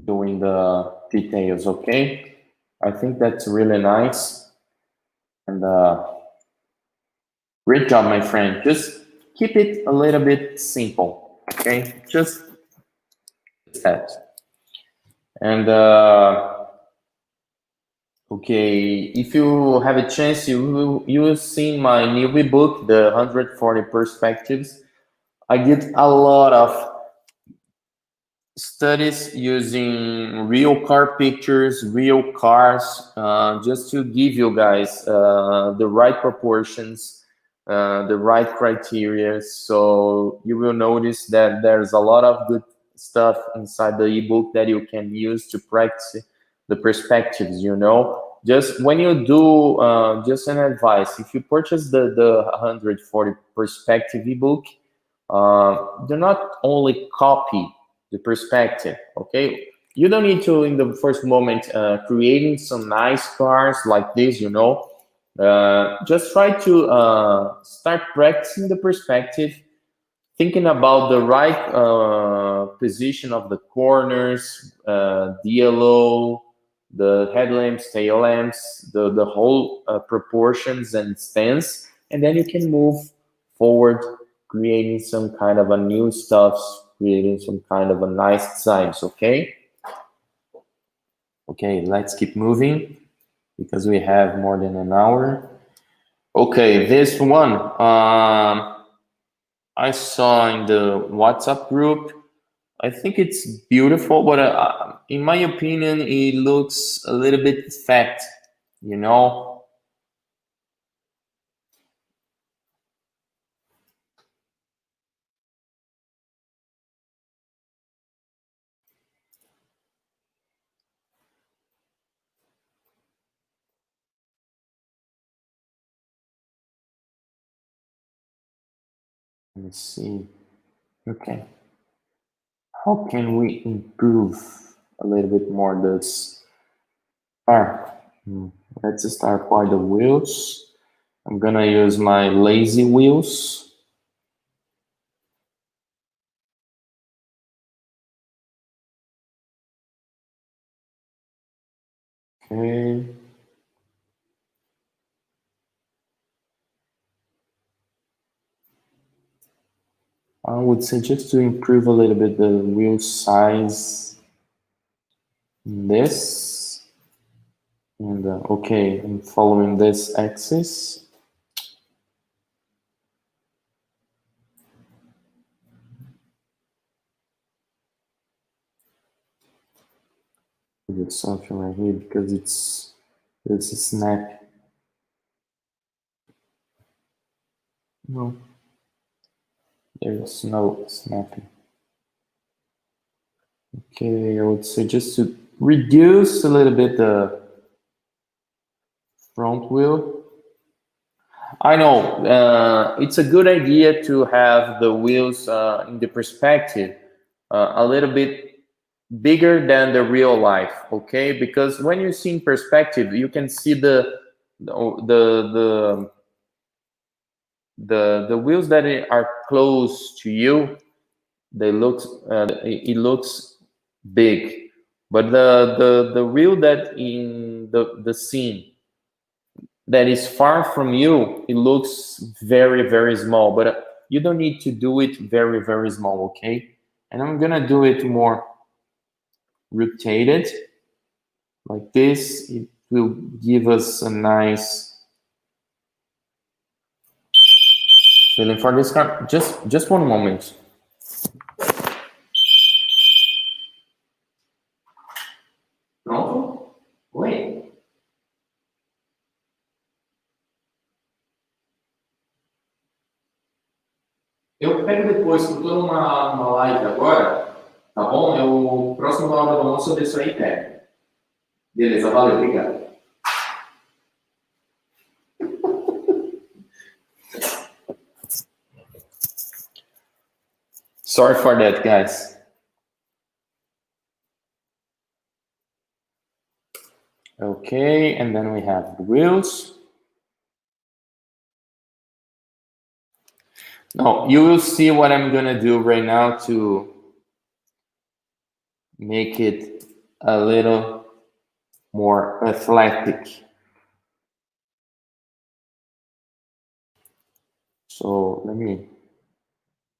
doing the details, okay? I think that's really nice. And great job, my friend. Just keep it a little bit simple, okay? Just that. And okay, if you have a chance, you will see my new ebook, the 140 Perspectives. I did a lot of studies using real car pictures, real cars, just to give you guys the right proportions, the right criteria. So you will notice that there's a lot of good stuff inside the ebook that you can use to practice the perspectives, you know. Just when you do, just an advice, if you purchase the 140 Perspective ebook, do not only copy the perspective, okay? You don't need to, in the first moment, creating some nice cars like this, you know. Just try to start practicing the perspective, thinking about the right position of the corners, DLO, the headlamps, tail lamps, the whole proportions and stance, and then you can move forward, creating some kind of a new stuff, creating some kind of a nice designs, okay? Okay, let's keep moving because we have more than an hour. Okay, this one I saw in the WhatsApp group. I think it's beautiful, but in my opinion, it looks a little bit fat, you know? Let me see. Okay. How can we improve a little bit more this part? Let's start by the wheels. I'm gonna use my lazy wheels. Okay. I would say just to improve a little bit the wheel size. This. And okay, I'm following this axis. Put something right here because it's a snap. No, there's no snapping. Okay, I would say just to reduce a little bit the front wheel. I know it's a good idea to have the wheels in the perspective a little bit bigger than the real life, okay? Because when you see in perspective, you can see the wheels that are close to you. They look it looks big, but the wheel that in the scene that is far from you, it looks very, very small, but you don't need to do it very, very small, okay? And I'm gonna do it more rotated like this. It will give us a nice feeling for this car. Just one moment. Pronto? Oi? Eu pego depois, que eu tô numa live agora, tá bom? Eu, próximo da hora do almoço, eu desço aí e pego. Beleza, valeu, obrigado. Sorry for that, guys. Okay, and then we have the wheels. No, you will see what I'm gonna do right now to make it a little more athletic. So let me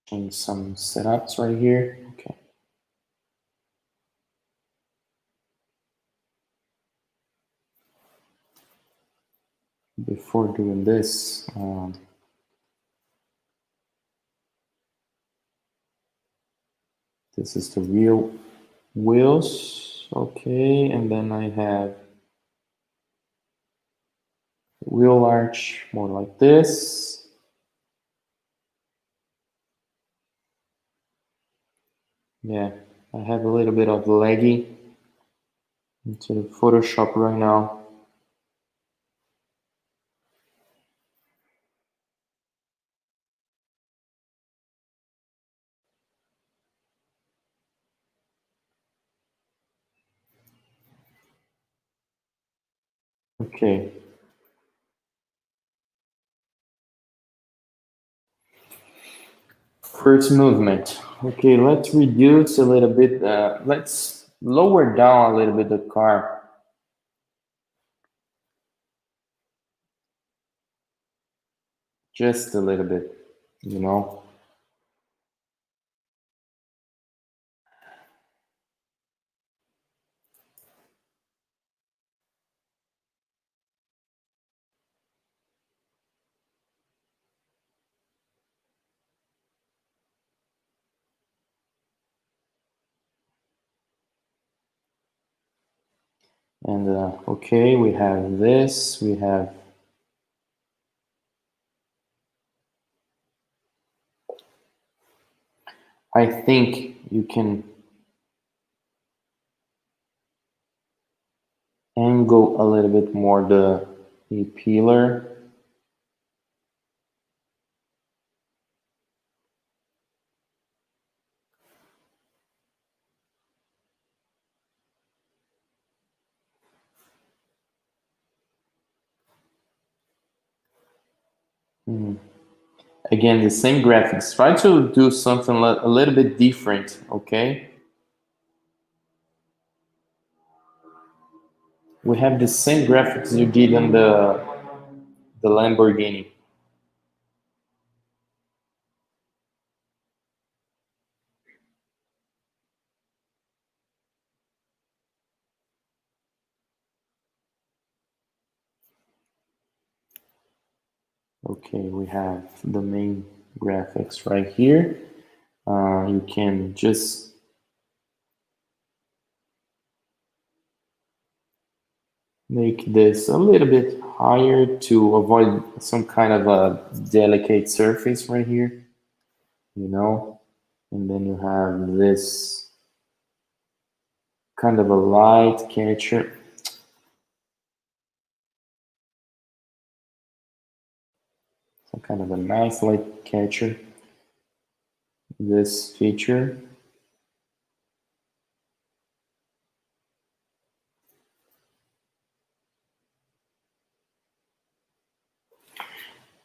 change some setups right here. Okay. Before doing this, this is the real wheels. Okay, and then I have wheel arch more like this. Yeah, I have a little bit of laggy into the Photoshop right now. Okay. First movement. Okay, let's reduce a little bit. Let's lower down a little bit the car. Just a little bit, you know. And okay, we have this. We have I think you can angle a little bit more the pillar. Again, the same graphics. Try to do something a little bit different, okay? We have the same graphics you did on the Lamborghini. Okay, we have the main graphics right here. You can just make this a little bit higher to avoid some kind of a delicate surface right here, you know? And then you have this kind of a light catcher. Some kind of a nice light catcher. This feature.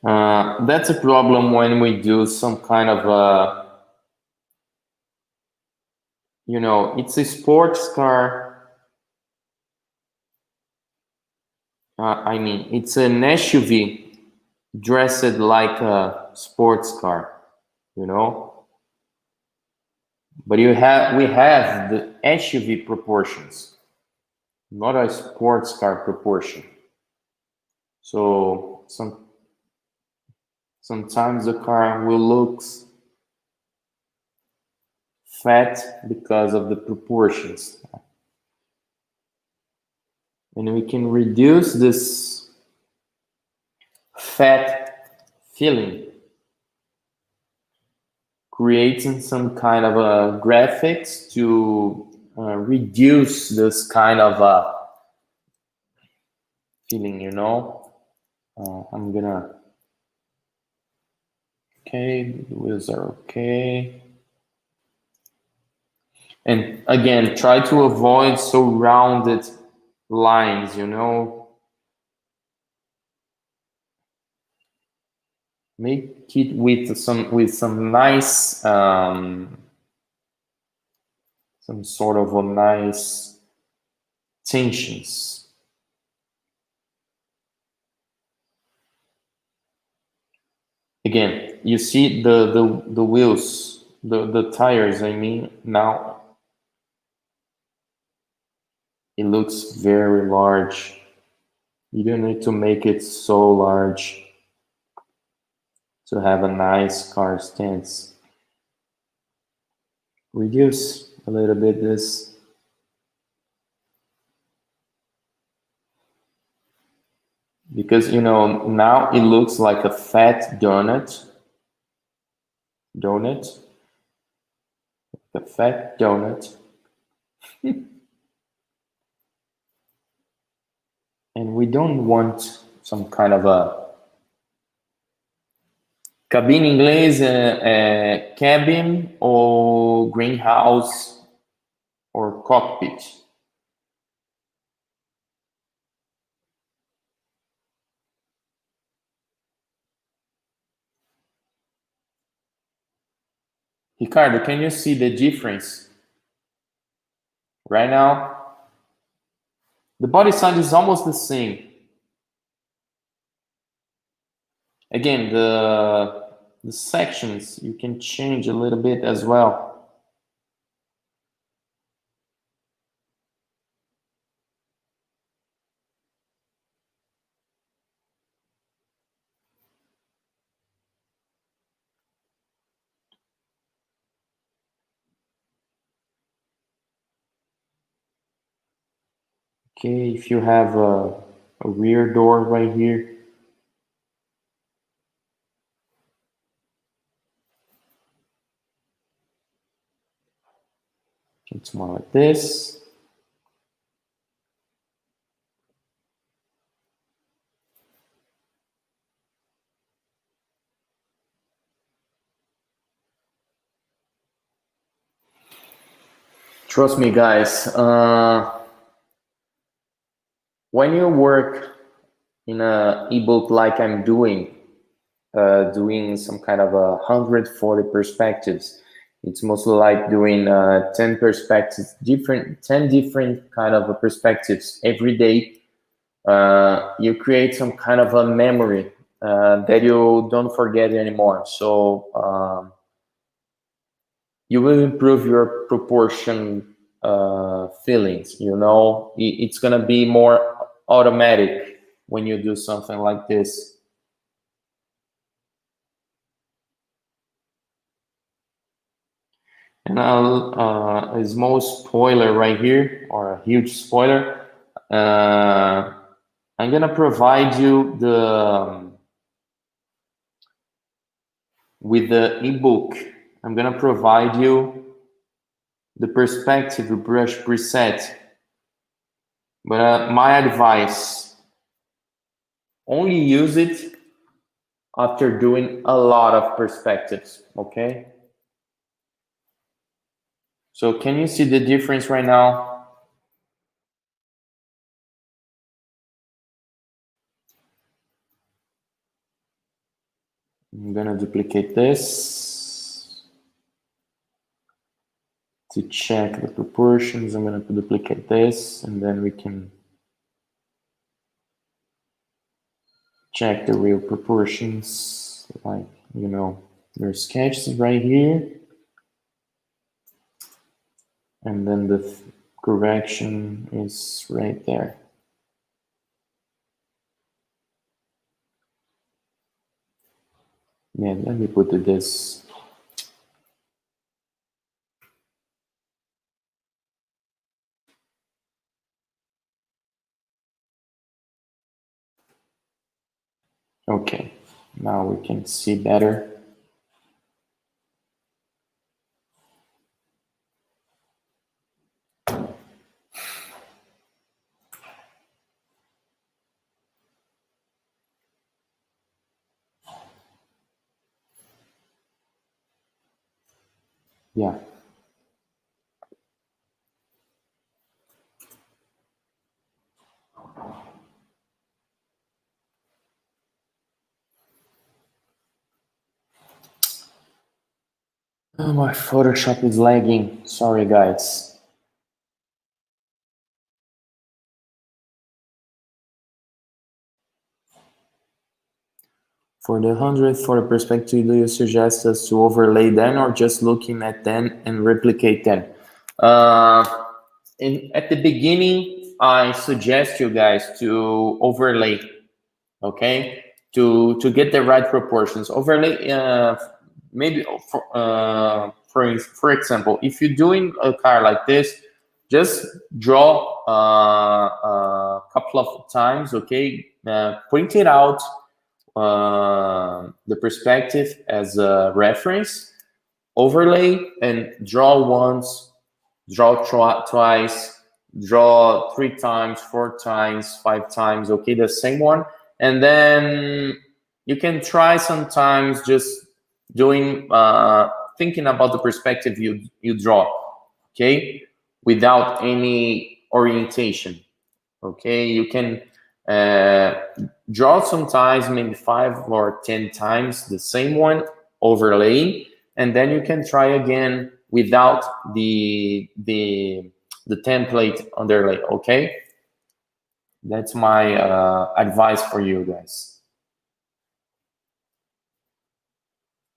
That's a problem when we do some kind of a, you know, it's a sports car. I mean, it's an SUV dressed like a sports car, you know. But we have the SUV proportions, not a sports car proportion. So sometimes the car will look fat because of the proportions. And we can reduce this fat feeling, creating some kind of a graphics to reduce this kind of feeling, you know. I'm gonna, okay, the wheels are okay. And again, try to avoid so rounded lines, you know. make it with some nice some sort of a nice tensions. Again, you see the wheels, the tires, I mean, now it looks very large. You don't need to make it so large to have a nice car stance. Reduce a little bit this. Because, you know, now it looks like a fat donut. A fat donut. And we don't want some kind of a cabine inglês, cabin or greenhouse or cockpit. Ricardo, can you see the difference? Right now, the body size is almost the same. Again, the sections you can change a little bit as well. Okay, if you have a rear door right here, it's more like this. Trust me, guys, when you work in a ebook like I'm doing some kind of 140 perspectives, it's mostly like doing 10 perspectives, 10 different kind of perspectives every day. You create some kind of a memory that you don't forget anymore. So you will improve your proportion feelings. You know, it's gonna be more automatic when you do something like this. And a small spoiler right here, or a huge spoiler. I'm gonna provide you with the ebook. I'm gonna provide you the perspective brush preset. But my advice, only use it after doing a lot of perspectives, okay? So can you see the difference right now? I'm gonna duplicate this to check the proportions. I'm gonna duplicate this, and then we can check the real proportions. Like, you know, your sketch is right here, and then the correction is right there. Yeah, let me put this. Okay, now we can see better. Yeah. My Photoshop is lagging. Sorry, guys. For the 100 for the perspective, do you suggest us to overlay them or just looking at them and replicate them? At the beginning, I suggest you guys to overlay, okay, to get the right proportions. Overlay, maybe for example, if you're doing a car like this, just draw a couple of times, okay, print it out, the perspective as a reference, overlay, and draw once, draw twice, draw 3 times, 4 times, 5 times, okay, the same one. And then you can try sometimes just doing, thinking about the perspective you draw, okay, without any orientation, okay. You can draw sometimes, maybe 5 or 10 times the same one, overlay, and then you can try again without the template underlay, okay. That's my advice for you guys.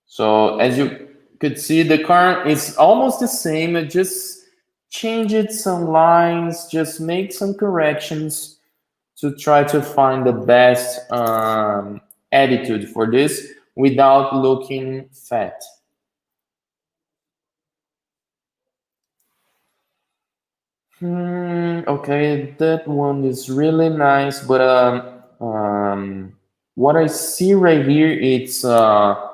So as you could see, the car is almost the same. I just changed some lines, just make some corrections to try to find the best attitude for this without looking fat. Okay, that one is really nice, but what I see right here, it's 500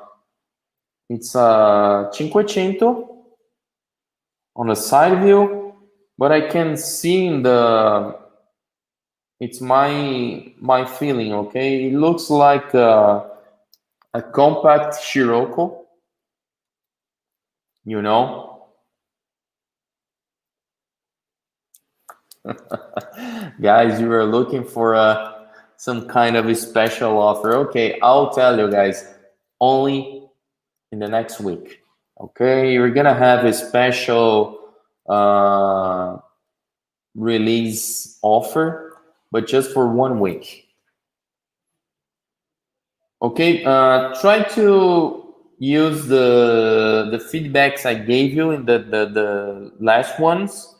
on the side view, but I can see in the, it's my feeling, okay. It looks like a compact Scirocco, you know. Guys, you are looking for some kind of a special offer. Okay, I'll tell you guys, only in the next week. Okay, you're gonna have a special release offer, but just for 1 week. Okay, try to use the feedbacks I gave you in the last ones,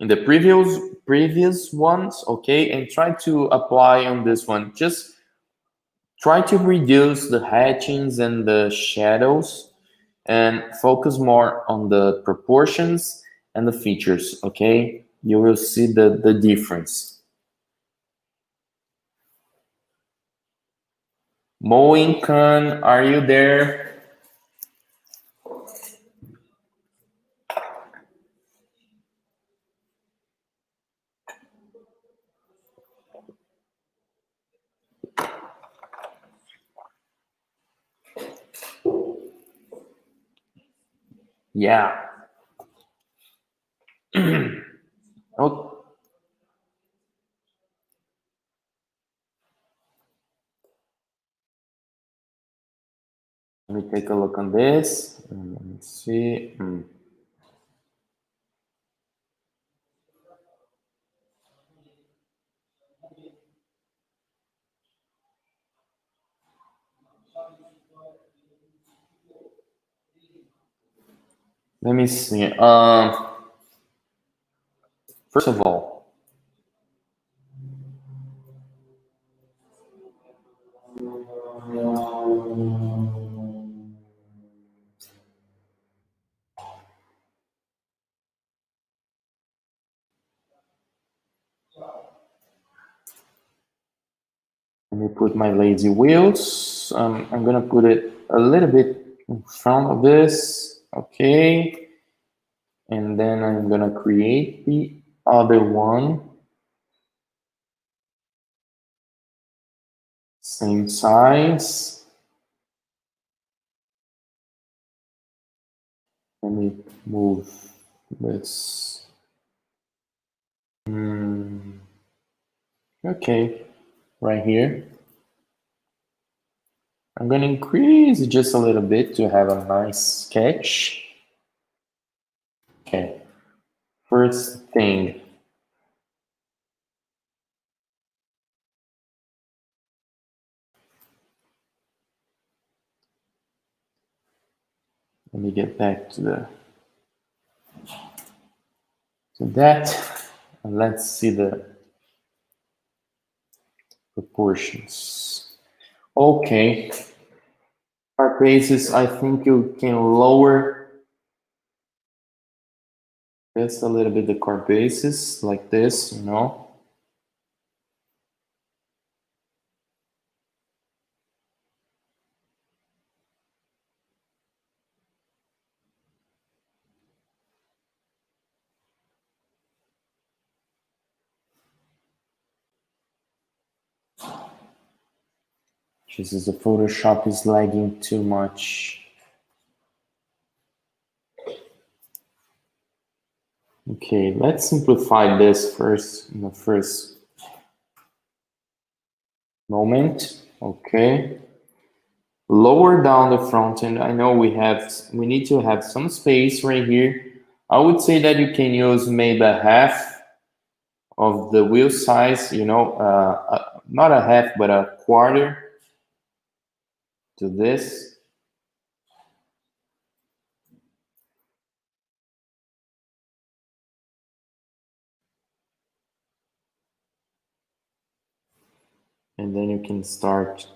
in the previous ones, okay, and try to apply on this one. Just try to reduce the hatchings and the shadows and focus more on the proportions and the features, okay. You will see the difference. Mowing Khan, are you there? Yeah. Oh, let me take a look on this. Let me see. Let me see. First of all, let me put my lazy wheels. I'm gonna put it a little bit in front of this, okay, and then I'm gonna create the other one, same size. Let me move this. Okay, right here. I'm gonna increase it just a little bit to have a nice sketch. first thing. Let me get back to that, and let's see the proportions. Okay, our basis, I think you can lower just a little bit the core basis, like this, you know. Jesus, the Photoshop is lagging too much. Okay, let's simplify this first in the first moment. Okay. Lower down the front end. I know we need to have some space right here. I would say that you can use maybe a half of the wheel size, you know, not a half, but a quarter to this. And then you can start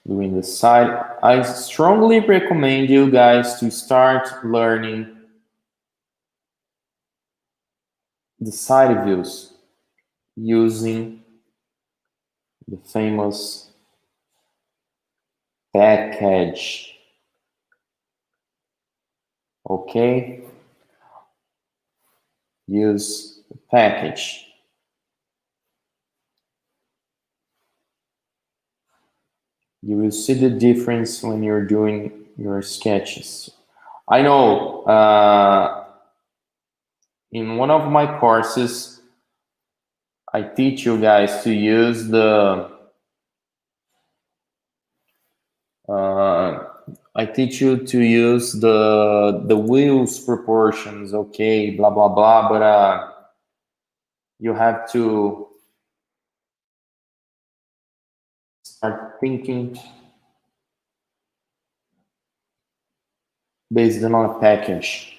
doing the side. I strongly recommend you guys to start learning the side views using the famous package. Okay, use the package. You will see the difference when you're doing your sketches. I know in one of my courses, I teach you guys to use the wheels proportions, okay, blah blah blah, but you have to start thinking based on a package.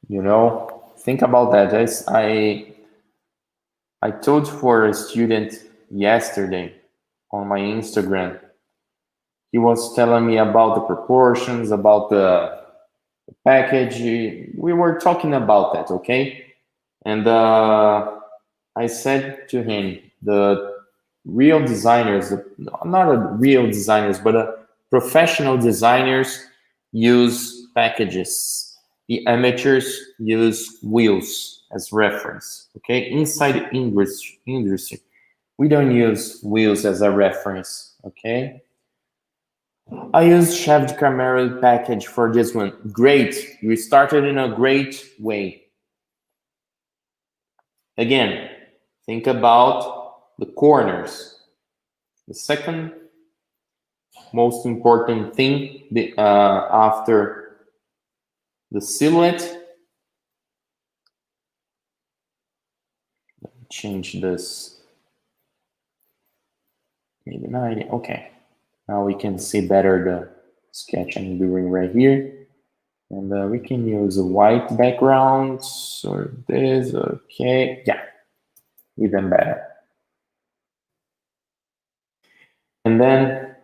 You know, think about that. I told for a student yesterday on my Instagram. He was telling me about the proportions, about the package. We were talking about that, okay? And I said to him, the real designers, not real designers, but professional designers use packages. The amateurs use wheels as reference, okay? Inside industry, we don't use wheels as a reference, okay? I use Chef Camera package for this one. Great, you started in a great way. Again, think about the corners. The second most important thing after the silhouette. Let me change this. Maybe 90. Okay. Now we can see better the sketch I'm doing right here. And we can use a white background or this. Okay. Yeah. Even better. And then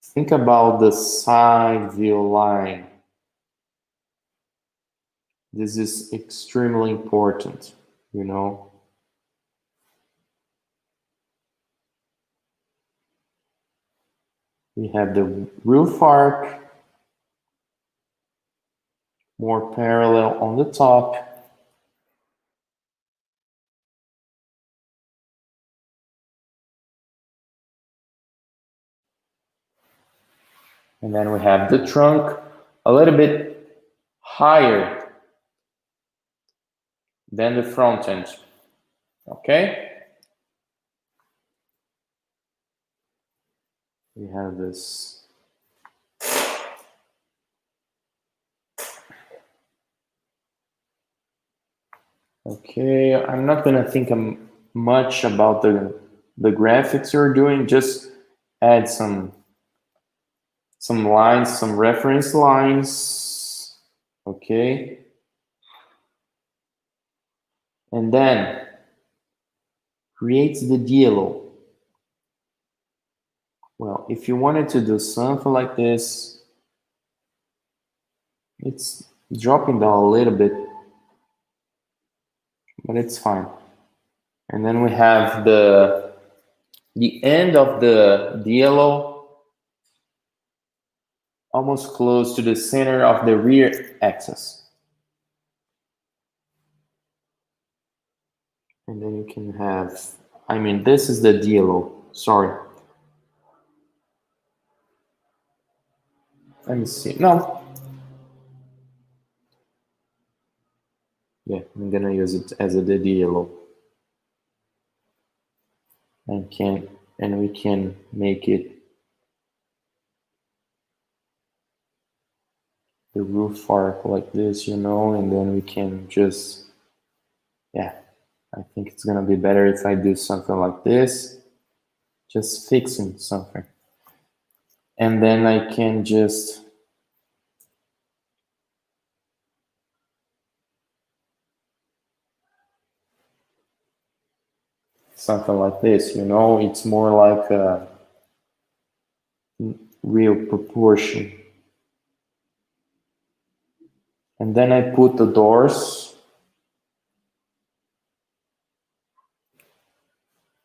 think about the side view line. This is extremely important, you know. We have the roof arc, more parallel on the top. And then we have the trunk a little bit higher than the front end, okay? have this. Okay, I'm not gonna think much about the graphics you're doing. Just add some lines, some reference lines. Okay, and then create the dialog. Well, if you wanted to do something like this, it's dropping down a little bit, but it's fine. And then we have the end of the dialog almost close to the center of the rear axis. And then you can have, I mean, this is the dialog, sorry. Let me see, no. Yeah, I'm gonna use it as a dialog. And we can make it the roof arc like this, you know, and then we can just, yeah, I think it's gonna be better if I do something like this, just fixing something. And then I can just something like this, you know, it's more like a real proportion. And then I put the doors.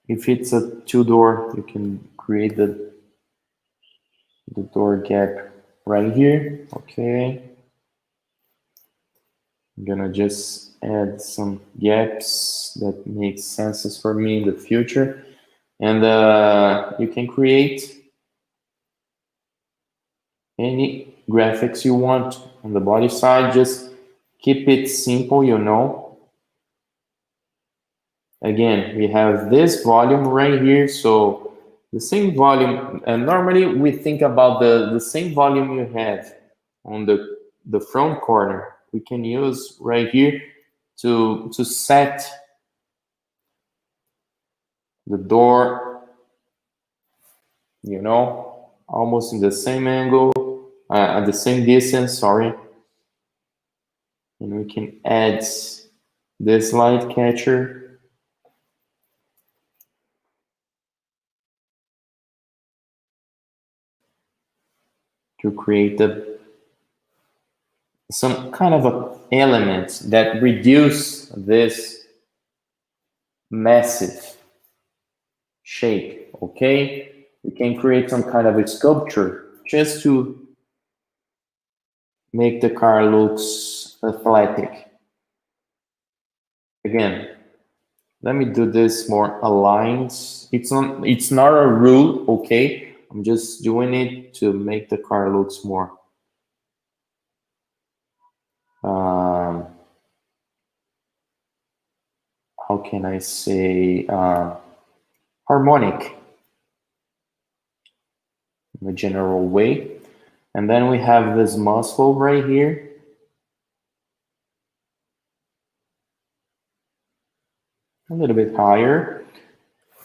If it's a two-door, you can create the door gap right here. Okay. I'm gonna just add some gaps that make sense for me in the future. And you can create any graphics you want on the body side. Just keep it simple, you know. Again, we have this volume right here, so the same volume, and normally we think about the same volume you have on the front corner. We can use right here to set the door, you know, almost in the same angle, at the same distance, sorry. And we can add this light catcher. To create some kind of a element that reduce this massive shape, okay? We can create some kind of a sculpture just to make the car looks athletic. Again, let me do this more aligned. It's not a rule, okay? I'm just doing it to make the car looks more how can I say harmonic in a general way. And then we have this muscle right here. A little bit higher.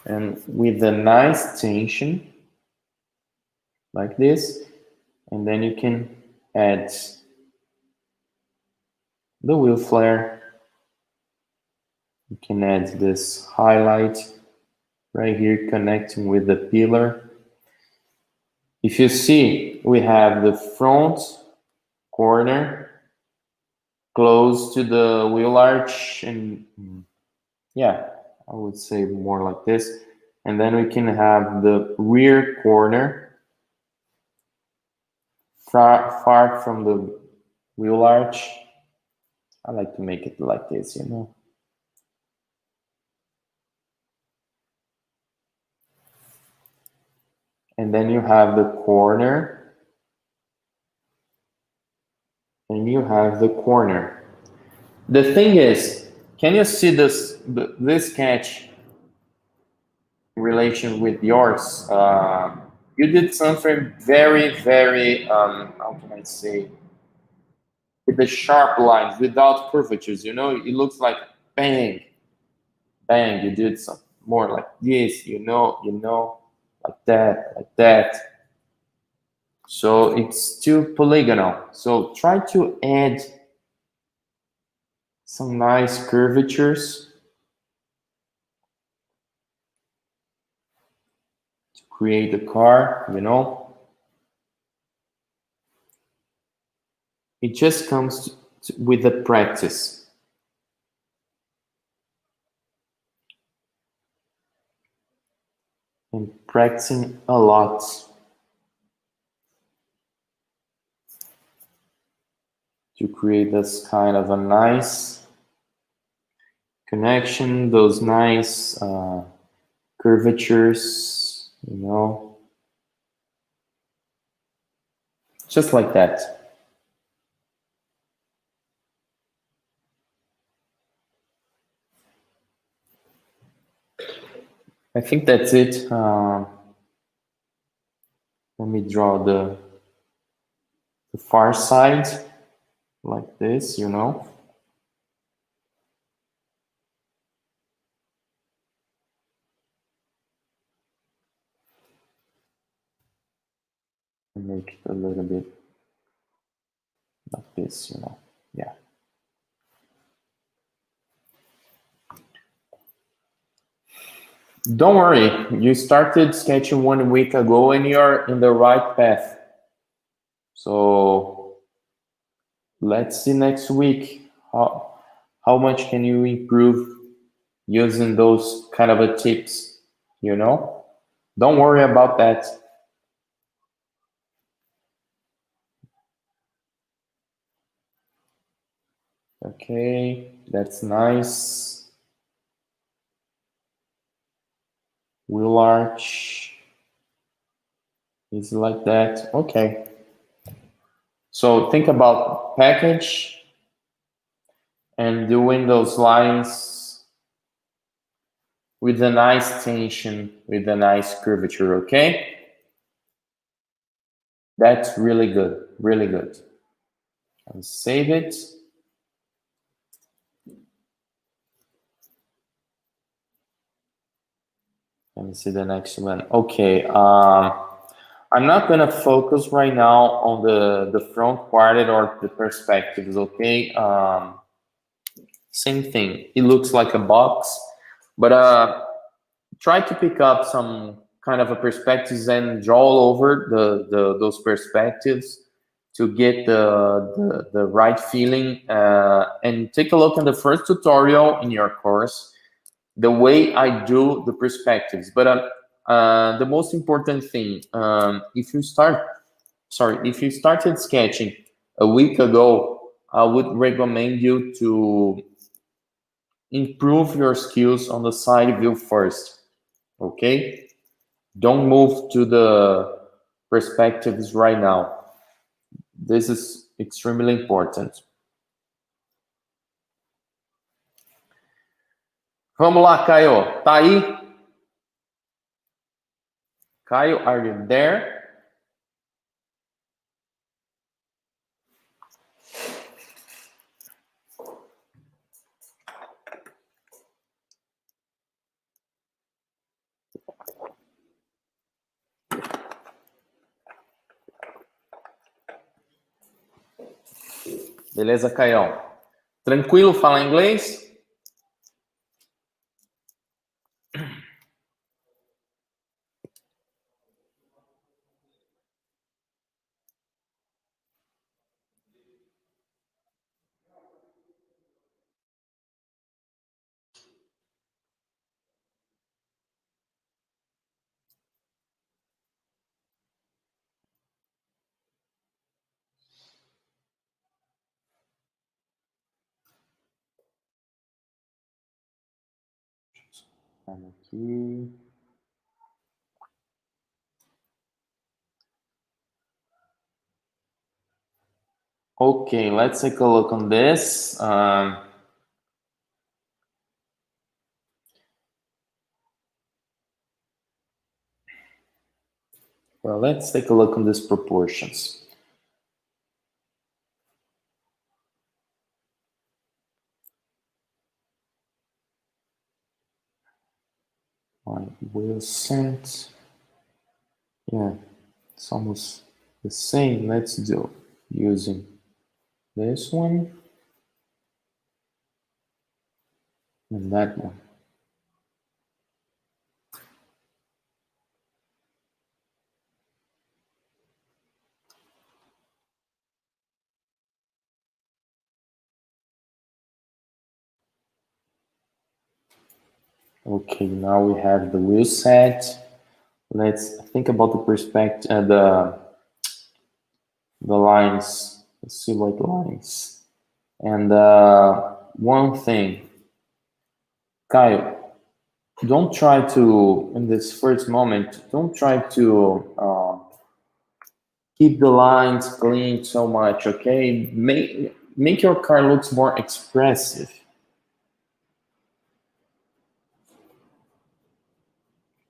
And with a nice tension, like this. And then you can add the wheel flare. You can add this highlight right here connecting with the pillar. If you see, we have the front corner close to the wheel arch, and yeah, I would say more like this. And then we can have the rear corner far from the wheel arch. I like to make it like this, you know. And then you have the corner, and you have the corner. The thing is, can you see this sketch in relation with yours? You did something very, very, how can I say, with the sharp lines, without curvatures, you know, it looks like bang, bang, you did some more like this, you know, like that. So it's too polygonal. So try to add some nice curvatures to create the car, you know. It just comes with the practice. And practicing a lot. To create this kind of a nice connection, those nice curvatures, you know, just like that. I think that's it. Let me draw the far side like this, you know. And make it a little bit like this, you know. Yeah. Don't worry, you started sketching 1 week ago and you're in the right path. So let's see next week how much can you improve using those kind of a tips, you know? Don't worry about that. Okay, that's nice. Wheel arch is like that. Okay. So think about package and doing those lines with a nice tension, with a nice curvature, okay? That's really good, really good. I'll save it. Let me see the next one. Okay, I'm not gonna focus right now on the front quadrant or the perspectives, okay? Same thing, it looks like a box, but try to pick up some kind of a perspectives and draw all over those perspectives to get the right feeling, and take a look at the first tutorial in your course, the way I do the perspectives. But the most important thing, if you started sketching a week ago, I would recommend you to improve your skills on the side view first, okay? Don't move to the perspectives right now. This is extremely important. Vamos lá, Caio. Tá aí? Caio, are you there? Beleza, Caião? Tranquilo falar inglês? Aqui. Okay, let's take a look on this. Well, let's take a look on these proportions. I will send. Yeah, it's almost the same. Let's do using this one and that one. Okay, now we have the wheel set. Let's think about the perspective, the lines, the silhouette lines. And one thing, Kyle, don't try to, in this first moment, don't try to keep the lines clean so much, okay? Make your car looks more expressive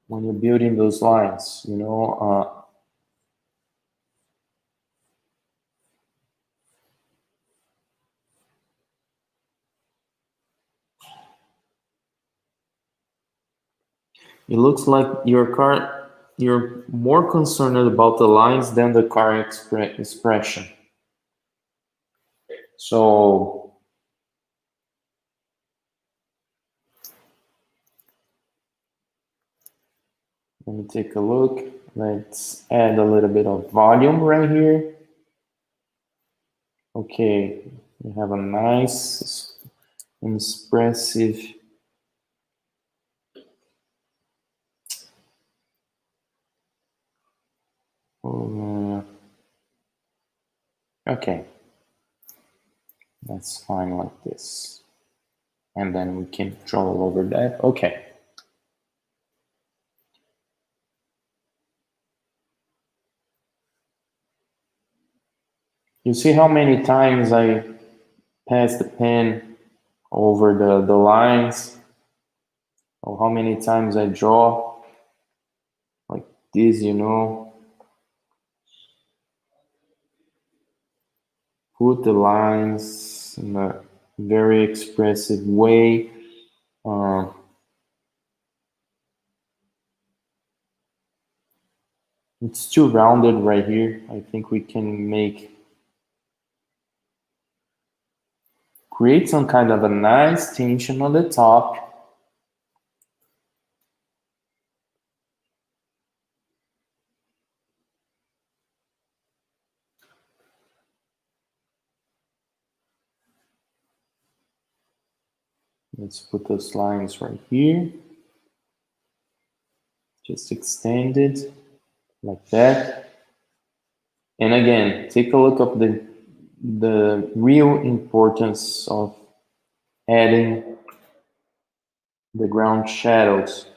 when you're building those lines, you know. It looks like you're more concerned about the lines than the car expression. So let me take a look. Let's add a little bit of volume right here. Okay, we have a nice expressive okay, that's fine like this. And then we can draw over that. Okay. You see how many times I pass the pen over the lines, or how many times I draw like this, you know. Put the lines in a very expressive way. It's too rounded right here. I think we can create some kind of a nice tension on the top. Let's put those lines right here. Just extend it like that. And again, take a look at the real importance of adding the ground shadows.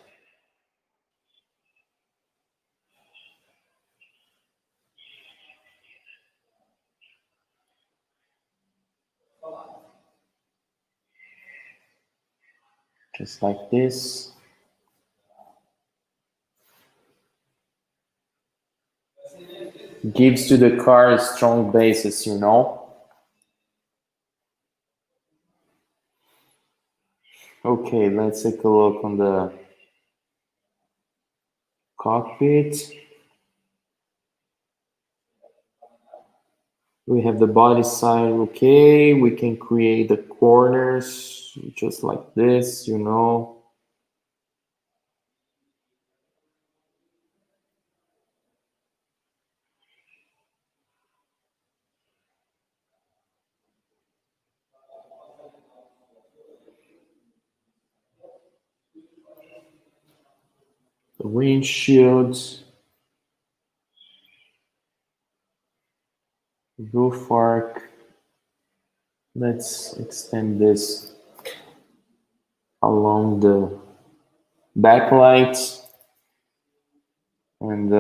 Just like this. Gives to the car a strong basis, you know. Okay, let's take a look on the cockpit. We have the body side, okay. We can create the corners just like this, you know. The windshields, roof arc. Let's extend this along the backlights and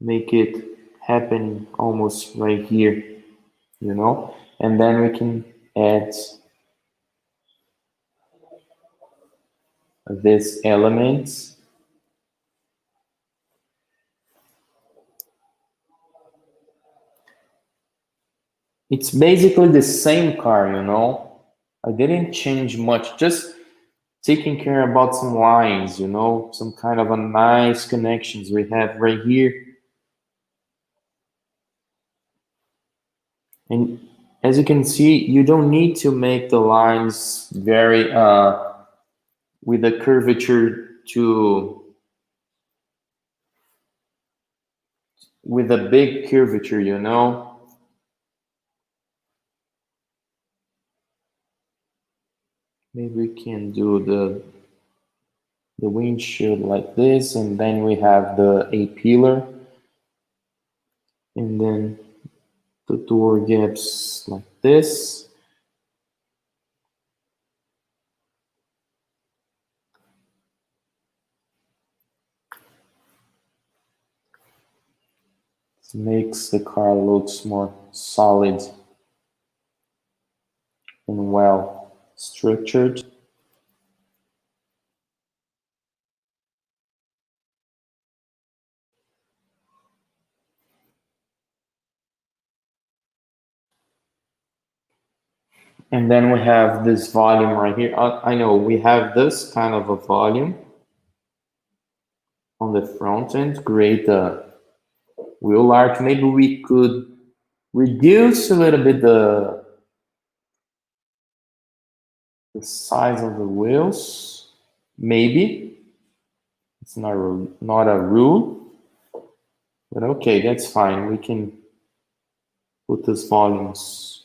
make it happen almost right here, you know. And then we can add this elements It's basically the same car, you know. I didn't change much, just taking care about some lines, you know, some kind of a nice connections we have right here. And as you can see, you don't need to make the lines very with a curvature to with a big curvature, you know. Maybe we can do the windshield like this, and then we have the A pillar, and then the door gaps like this. It makes the car looks more solid and well structured. And then we have this volume right here. I know we have this kind of a volume on the front end, create a wheel arch. Maybe we could reduce a little bit the size of the wheels. Maybe it's not a rule, but okay, that's fine. We can put these volumes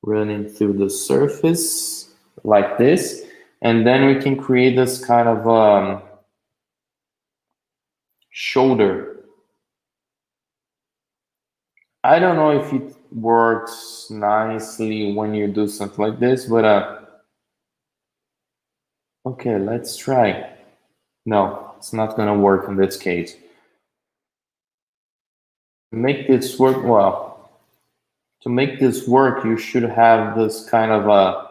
running through the surface like this, and then we can create this kind of shoulder. I don't know if it works nicely when you do something like this, but okay, let's try. No, it's not gonna work in this case. To make this work, well, to make this work, you should have this kind of a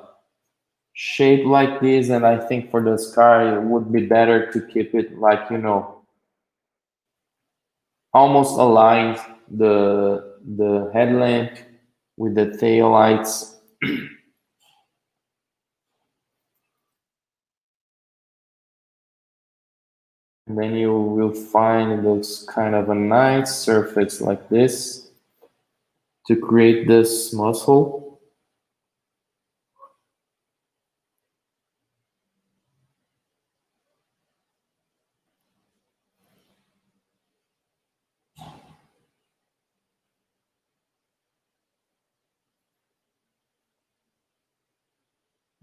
shape like this, and I think for this car, it would be better to keep it like, you know, almost aligned the headlamp with the tail lights. And then you will find those kind of a nice surface like this to create this muscle.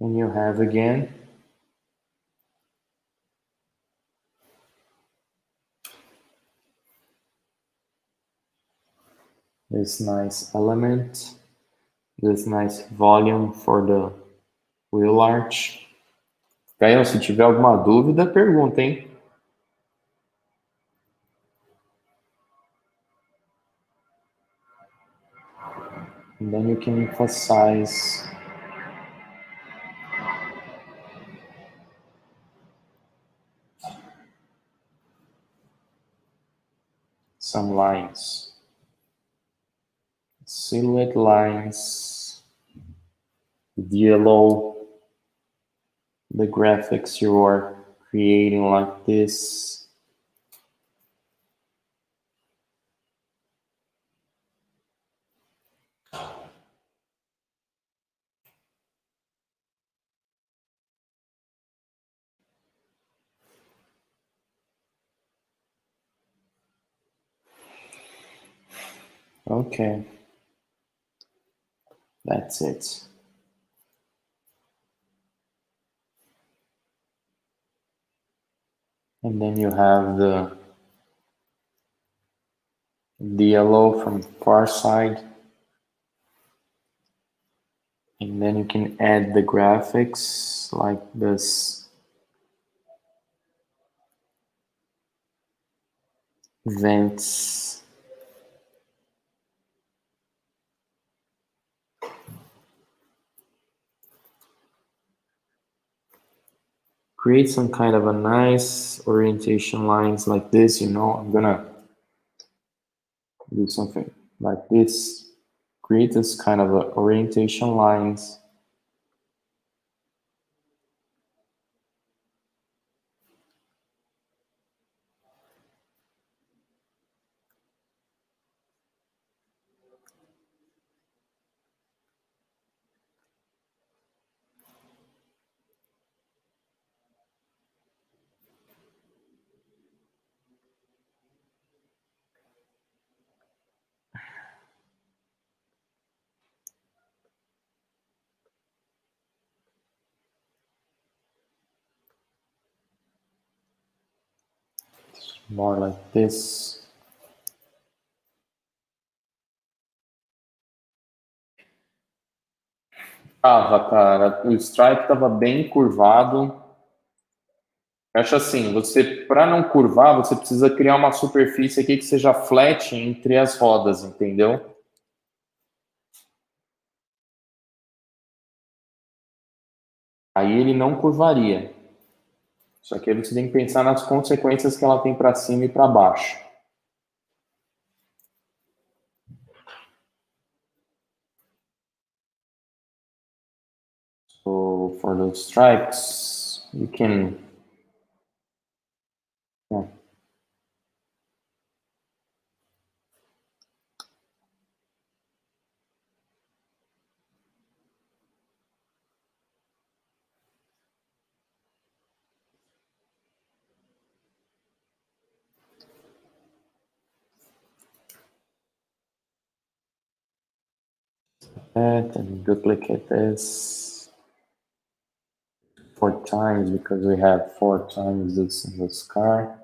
And you have again this nice element, this nice volume for the wheel arch. Gael, se tiver alguma dúvida, pergunta, hein? And then you can emphasize some lines, silhouette lines, the yellow, the graphics you are creating like this. Okay, that's it. And then you have the yellow from the far side. And then you can add the graphics like this vents. Create some kind of a nice orientation lines like this, you know. I'm gonna do something like this, create this kind of orientation lines. More like this. Cara, o stripe estava bem curvado. Eu acho assim, para não curvar, você precisa criar uma superfície aqui que seja flat entre as rodas, entendeu? Aí ele não curvaria. Só que aí você tem que pensar nas consequências que ela tem para cima e para baixo. So for those stripes, you can... Yeah. That and duplicate this 4 times because we have 4 times this in this car.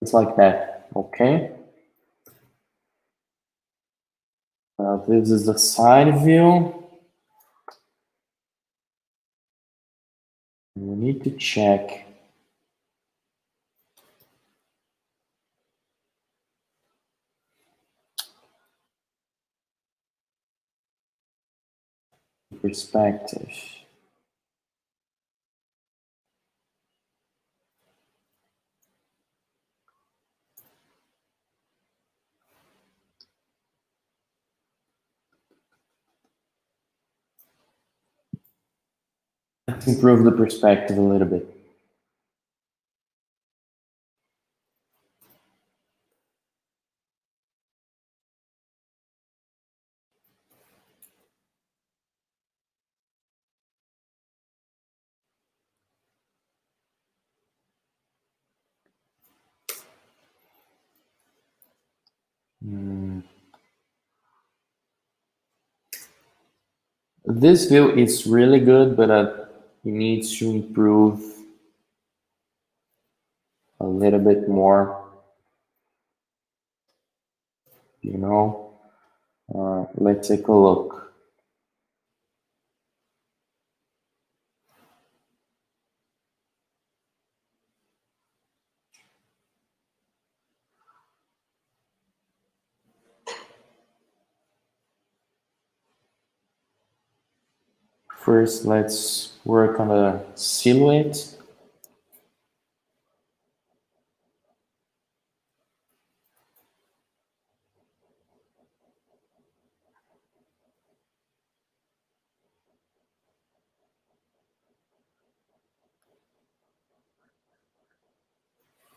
It's like that, okay? This is the side view. We need to check perspective. Let's improve the perspective a little bit. This view is really good, but it needs to improve a little bit more, you know. Let's take a look. First, let's work on the silhouette.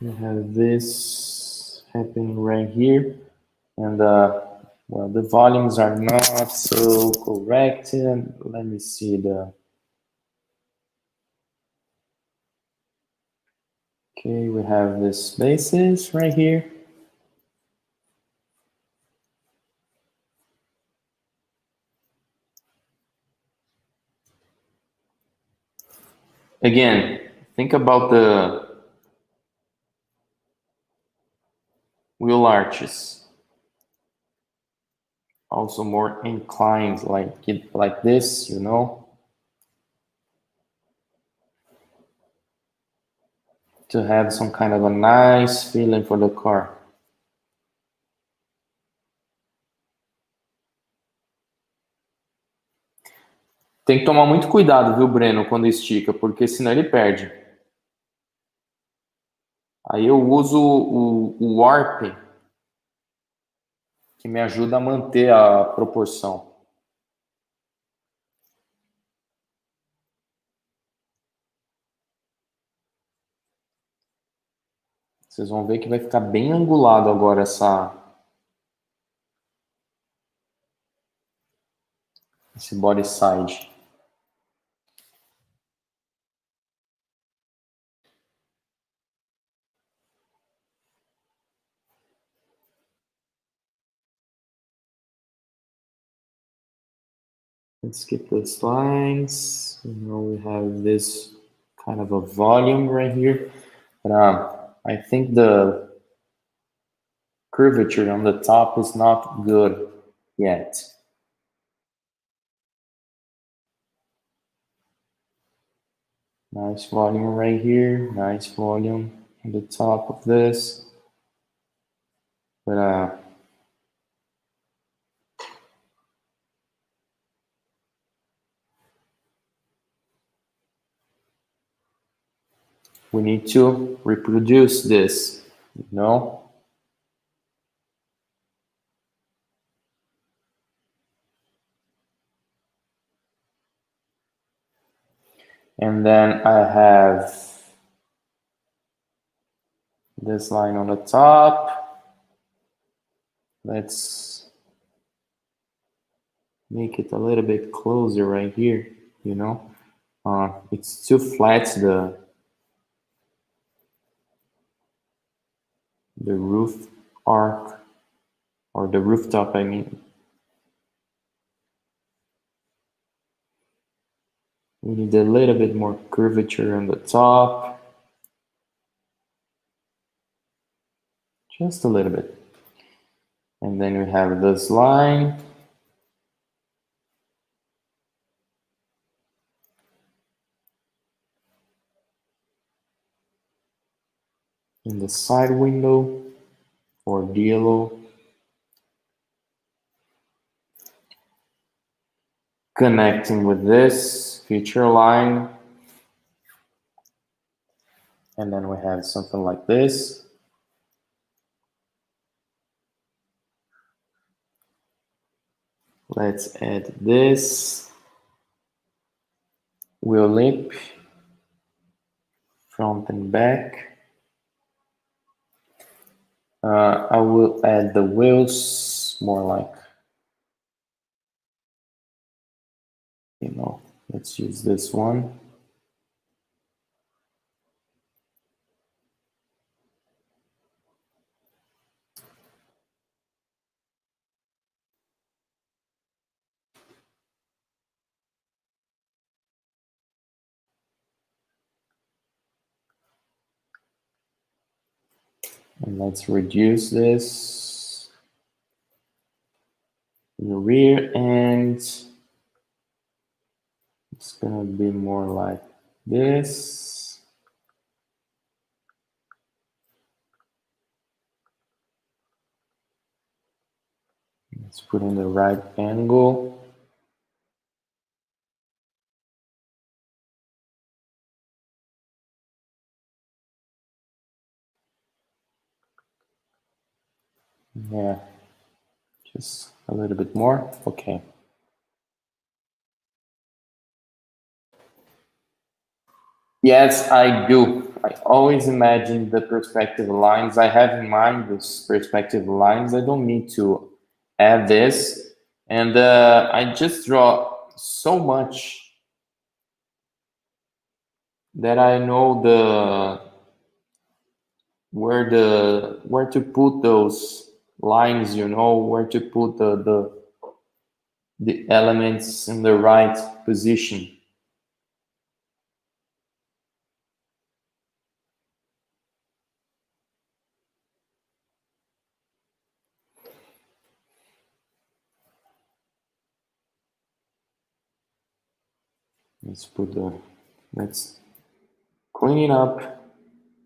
We have this happening right here, and well, the volumes are not so correct. And let me see the... Okay, we have this basis right here. Again, think about the wheel arches. Also more inclined, like this, you know, to have some kind of a nice feeling for the car. Tem que tomar muito cuidado, viu, Breno, quando estica, porque senão ele perde. Aí eu uso o Warp, que me ajuda a manter a proporção. Vocês vão ver que vai ficar bem angulado agora esse body side. Let's skip those lines. Now we have this kind of a volume right here. But I think the curvature on the top is not good yet. Nice volume right here. Nice volume on the top of this. But we need to reproduce this, you know? And then I have this line on the top. Let's make it a little bit closer right here, you know? It's too flat, the roof arc, or the rooftop, I mean. We need a little bit more curvature on the top. Just a little bit. And then we have this line. In the side window or DLO. Connecting with this feature line. And then we have something like this. Let's add this wheel lip, front and back. I will add the wheels more like, you know, let's use this one. And let's reduce this. The rear end, it's gonna be more like this. Let's put in the right angle. Yeah, just a little bit more. Okay. Yes, I do. I always imagine the perspective lines. I have in mind those perspective lines. I don't need to add this. And I just draw so much that I know where to put those lines, you know, where to put the elements in the right position. Let's clean up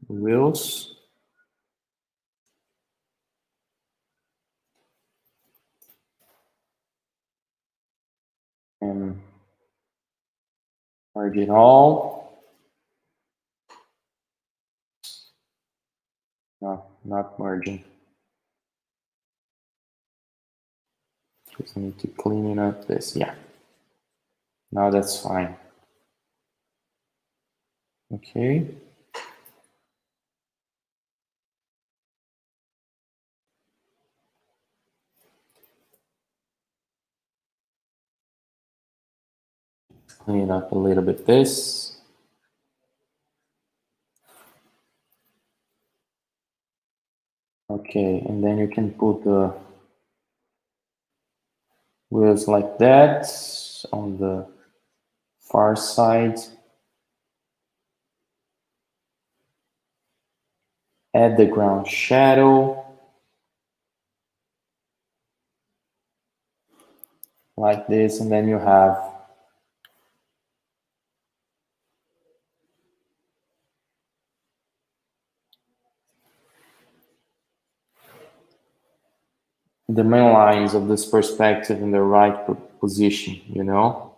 the wheels. And Merge it all. No, not merging. Just need to clean it up this. Yeah. Now that's fine. Okay. Clean up a little bit this. Okay, and then you can put the wheels like that on the far side. Add the ground shadow. Like this, and then you have the main lines of this perspective in the right position, you know?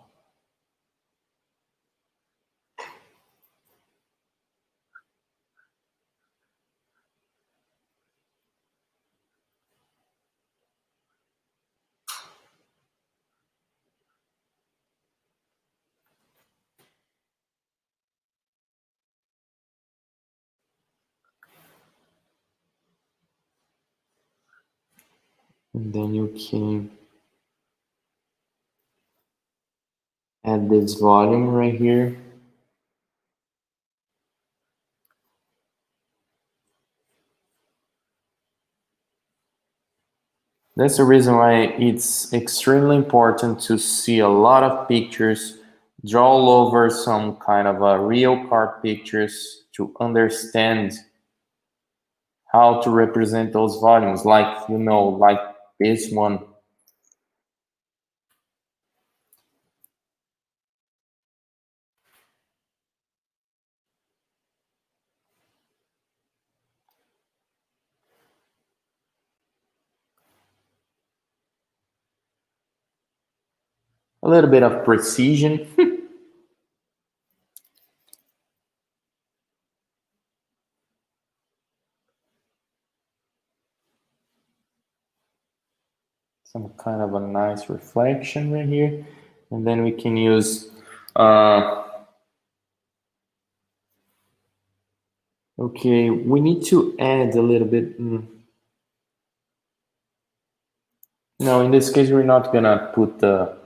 And then you can add this volume right here. That's the reason why it's extremely important to see a lot of pictures, draw all over some kind of a real car pictures to understand how to represent those volumes, like, you know, like this one. A little bit of precision. Some kind of a nice reflection right here. And then we can use, okay, we need to add a little bit. No, in this case, we're not gonna put the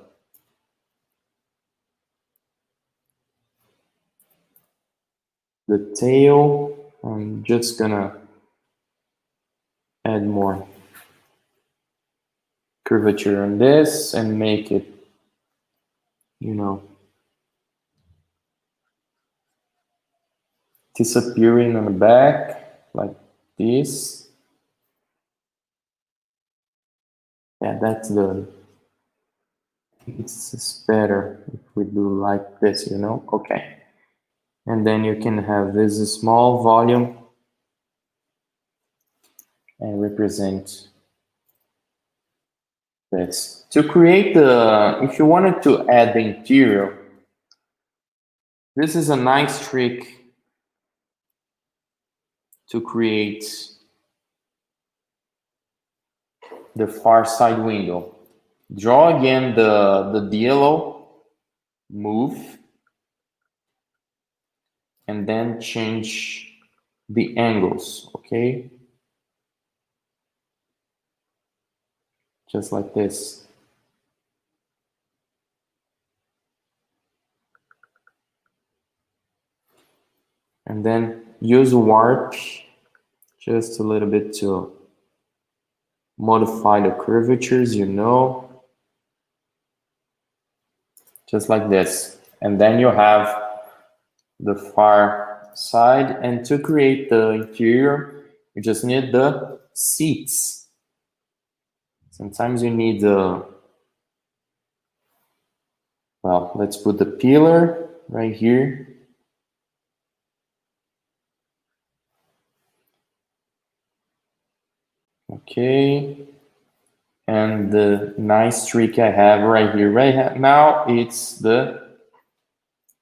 tail. I'm just gonna add more curvature on this and make it, you know, disappearing on the back like this. Yeah, that's the, it's better if we do like this, you know. Okay, and then you can have this small volume and represent this. To create the, if you wanted to add the interior, this is a nice trick to create the far side window. Draw again the yellow, move, and then change the angles, okay? Just like this. And then use warp just a little bit to modify the curvatures, you know, just like this. And then you have the far side. And to create the interior, you just need the seats. Sometimes you need the, well, let's put the pillar right here. Okay. And the nice trick I have right here, right now, it's the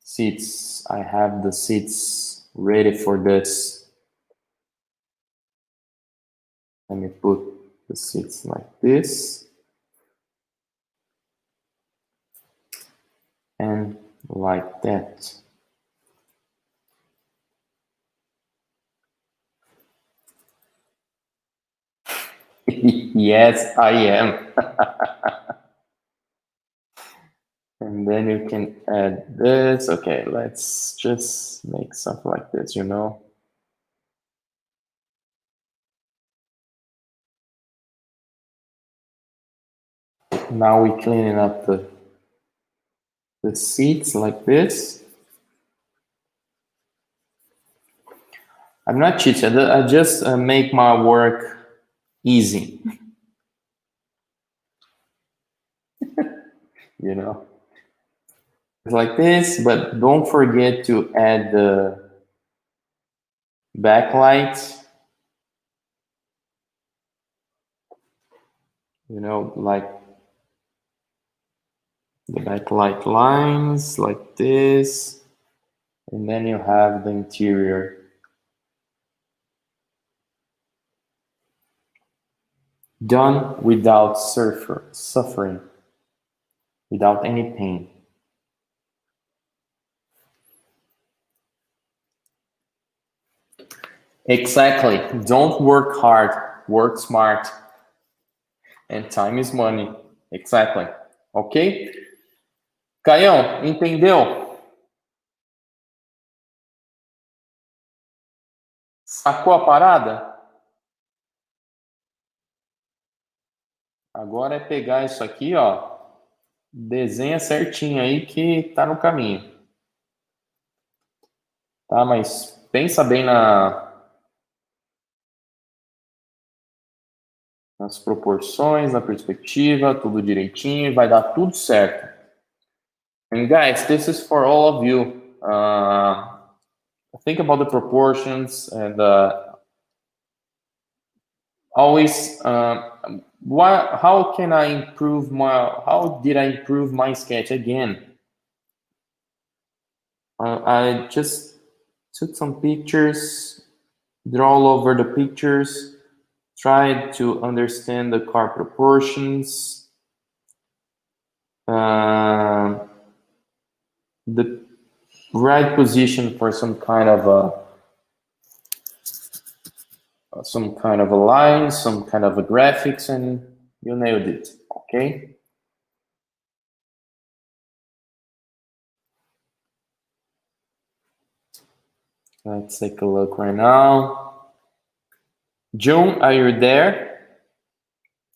seats. I have the seats ready for this. Let me put the seats like this. And like that. Yes, I am. And then you can add this. Okay, let's just make something like this, you know. Now we're cleaning up the seats like this. I'm not cheating. I just make my work easy. You know, it's like this, but don't forget to add the backlight. You know, like the backlight lines like this, and then you have the interior. Done without suffering, without any pain. Exactly. Don't work hard, work smart. And time is money. Exactly. Ok? Caião, entendeu? Sacou a parada? Agora é pegar isso aqui, ó. Desenha certinho aí que tá no caminho. Tá, mas pensa bem nas proporções, na perspectiva, tudo direitinho, vai dar tudo certo. And guys, this is for all of you. Think about the proportions and always how can I improve how did I improve my sketch again? I just took some pictures, draw all over the pictures, tried to understand the car proportions, the right position for some kind of a line, some kind of a graphics, and you nailed it. Okay. Let's take a look right now. June, are you there?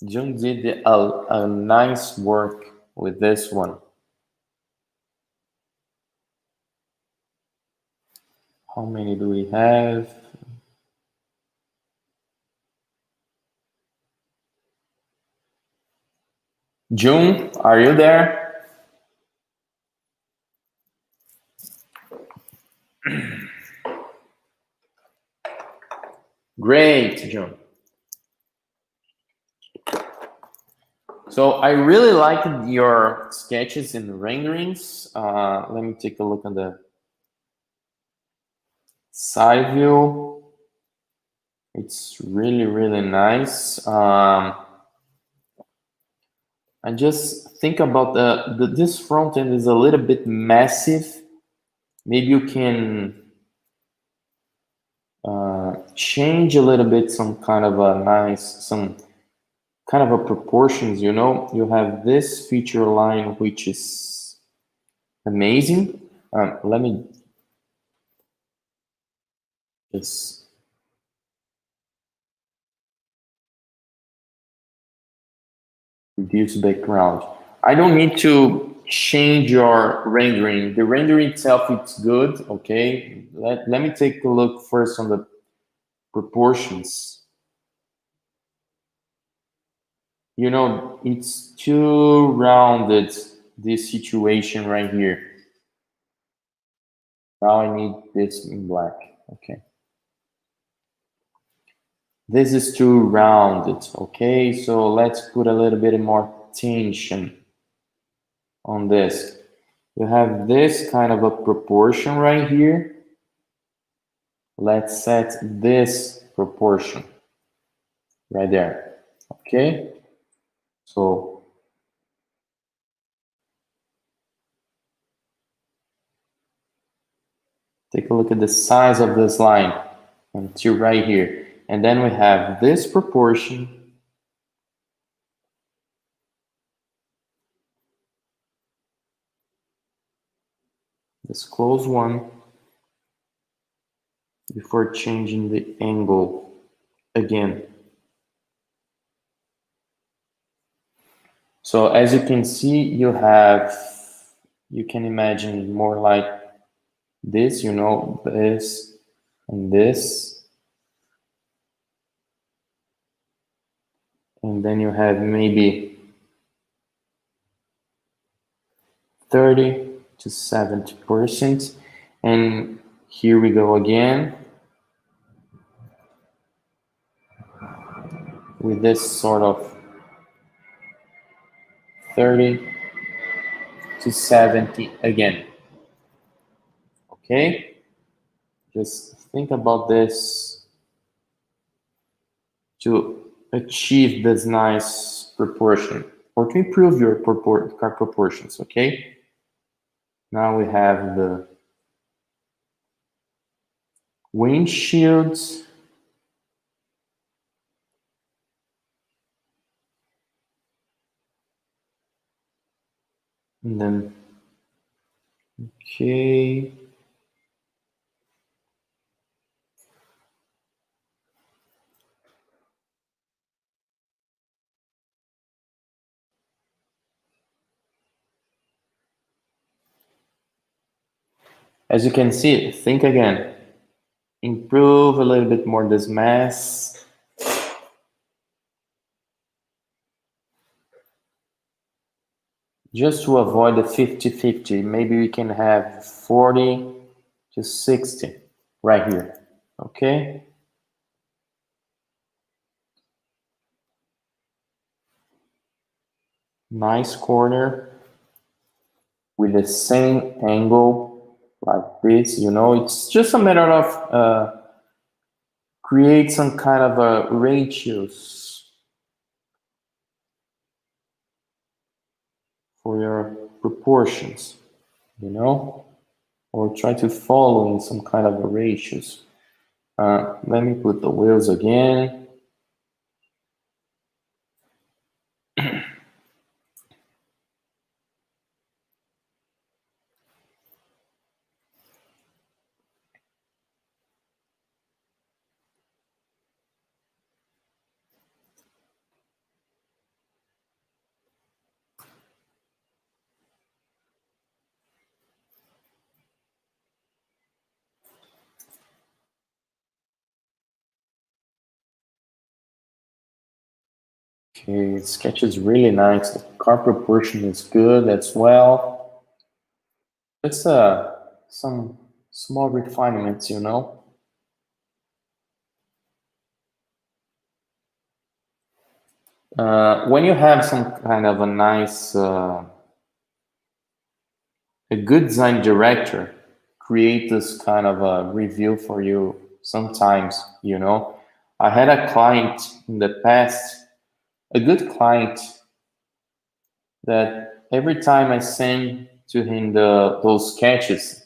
June did a nice work with this one. How many do we have? June, are you there? Great, June. So I really like your sketches and renderings. Let me take a look on the side view. It's really, really nice. I just think about this front end is a little bit massive. Maybe you can change a little bit, some kind of a proportions, you know. You have this feature line, which is amazing. Let me just reduce background. I don't need to change your rendering. The rendering itself, it's good, okay? Let me take a look first on the proportions. You know, it's too rounded, this situation right here. Now I need this in black, okay. This is too rounded, okay? So let's put a little bit more tension on this. You have this kind of a proportion right here. Let's set this proportion right there. Okay, so take a look at the size of this line until right here. And then we have this proportion. This close one before changing the angle again. So as you can see, you can imagine more like this, you know, this and this. And then you have maybe 30 to 70%. And here we go again with this sort of 30 to 70 again. Okay? Just think about this to achieve this nice proportion or to improve your car proportions, okay? Now we have the windshields. And then, okay. As you can see, think again. Improve a little bit more this mass. Just to avoid the 50-50, maybe we can have 40 to 60 right here, okay? Nice corner with the same angle like this, you know, it's just a matter of create some kind of a ratios for your proportions, you know, or try to follow in some kind of a ratios. Let me put the wheels again. Okay, sketch is really nice. The car proportion is good as well. It's some small refinements, you know. When you have some kind of a nice, a good design director create this kind of a review for you sometimes, you know. I had a client in the past, a good client, that every time I send to him those sketches,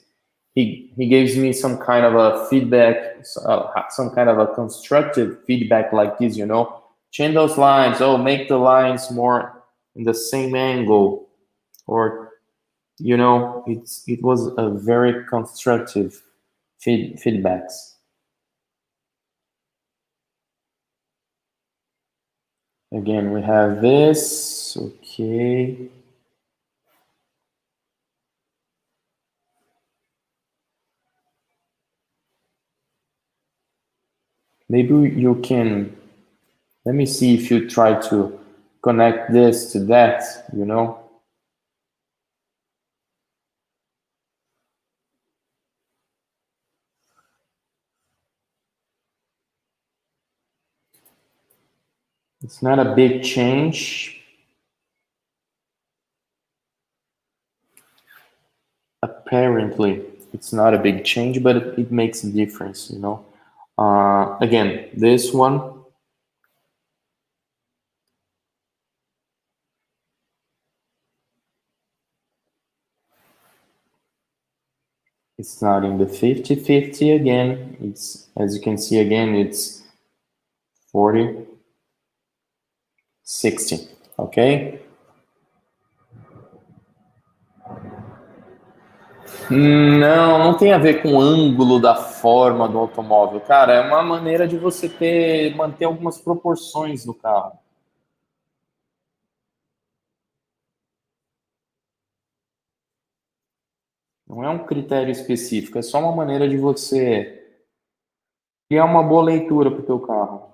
he gives me some kind of a feedback, some kind of a constructive feedback like this, you know, change those lines, oh, make the lines more in the same angle, or, you know, it was a very constructive feedbacks. Again, we have this, okay. Maybe you can, let me see if you try to connect this to that, you know. It's not a big change. apparently it's not a big change, but it makes a difference, you know. Again, this one, it's not in the 50-50 again. It's, as you can see again, it's 40-60, okay? Não, não tem a ver com o ângulo da forma do automóvel, cara. É uma maneira de você manter algumas proporções no carro. Não é um critério específico, é só uma maneira de você criar uma boa leitura para o teu carro.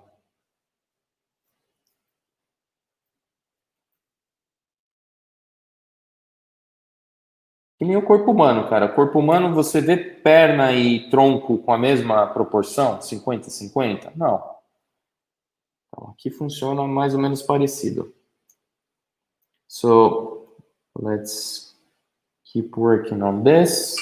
Que nem o corpo humano, cara. Corpo humano, você vê perna e tronco com a mesma proporção, 50-50? Não. Então, aqui funciona mais ou menos parecido. So, let's keep working on this.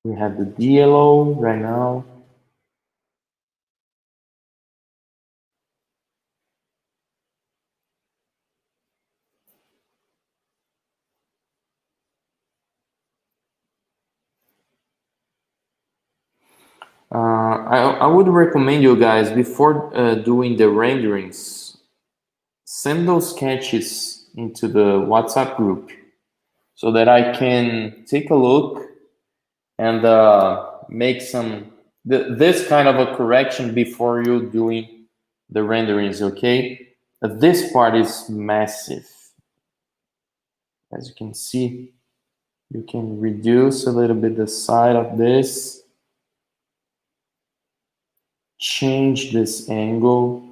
We have the DLO right now. I would recommend you guys, before doing the renderings, send those sketches into the WhatsApp group so that I can take a look and make this kind of a correction before you doing the renderings, okay? This part is massive. As you can see, you can reduce a little bit the side of this, change this angle,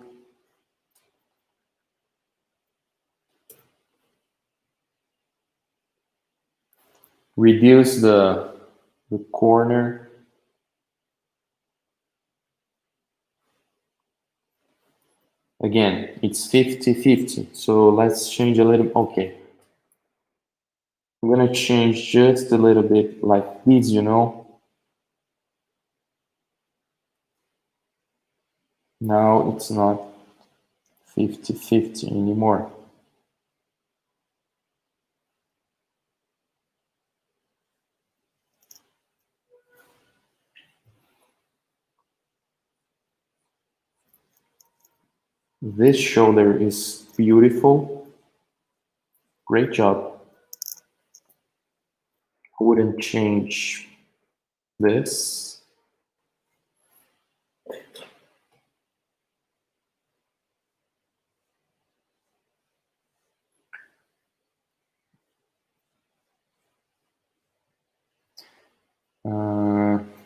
reduce the corner. Again, it's 50-50, so let's change a little. Okay, I'm gonna change just a little bit like this, you know. Now it's not 50-50 anymore. This shoulder is beautiful. Great job. I wouldn't change this.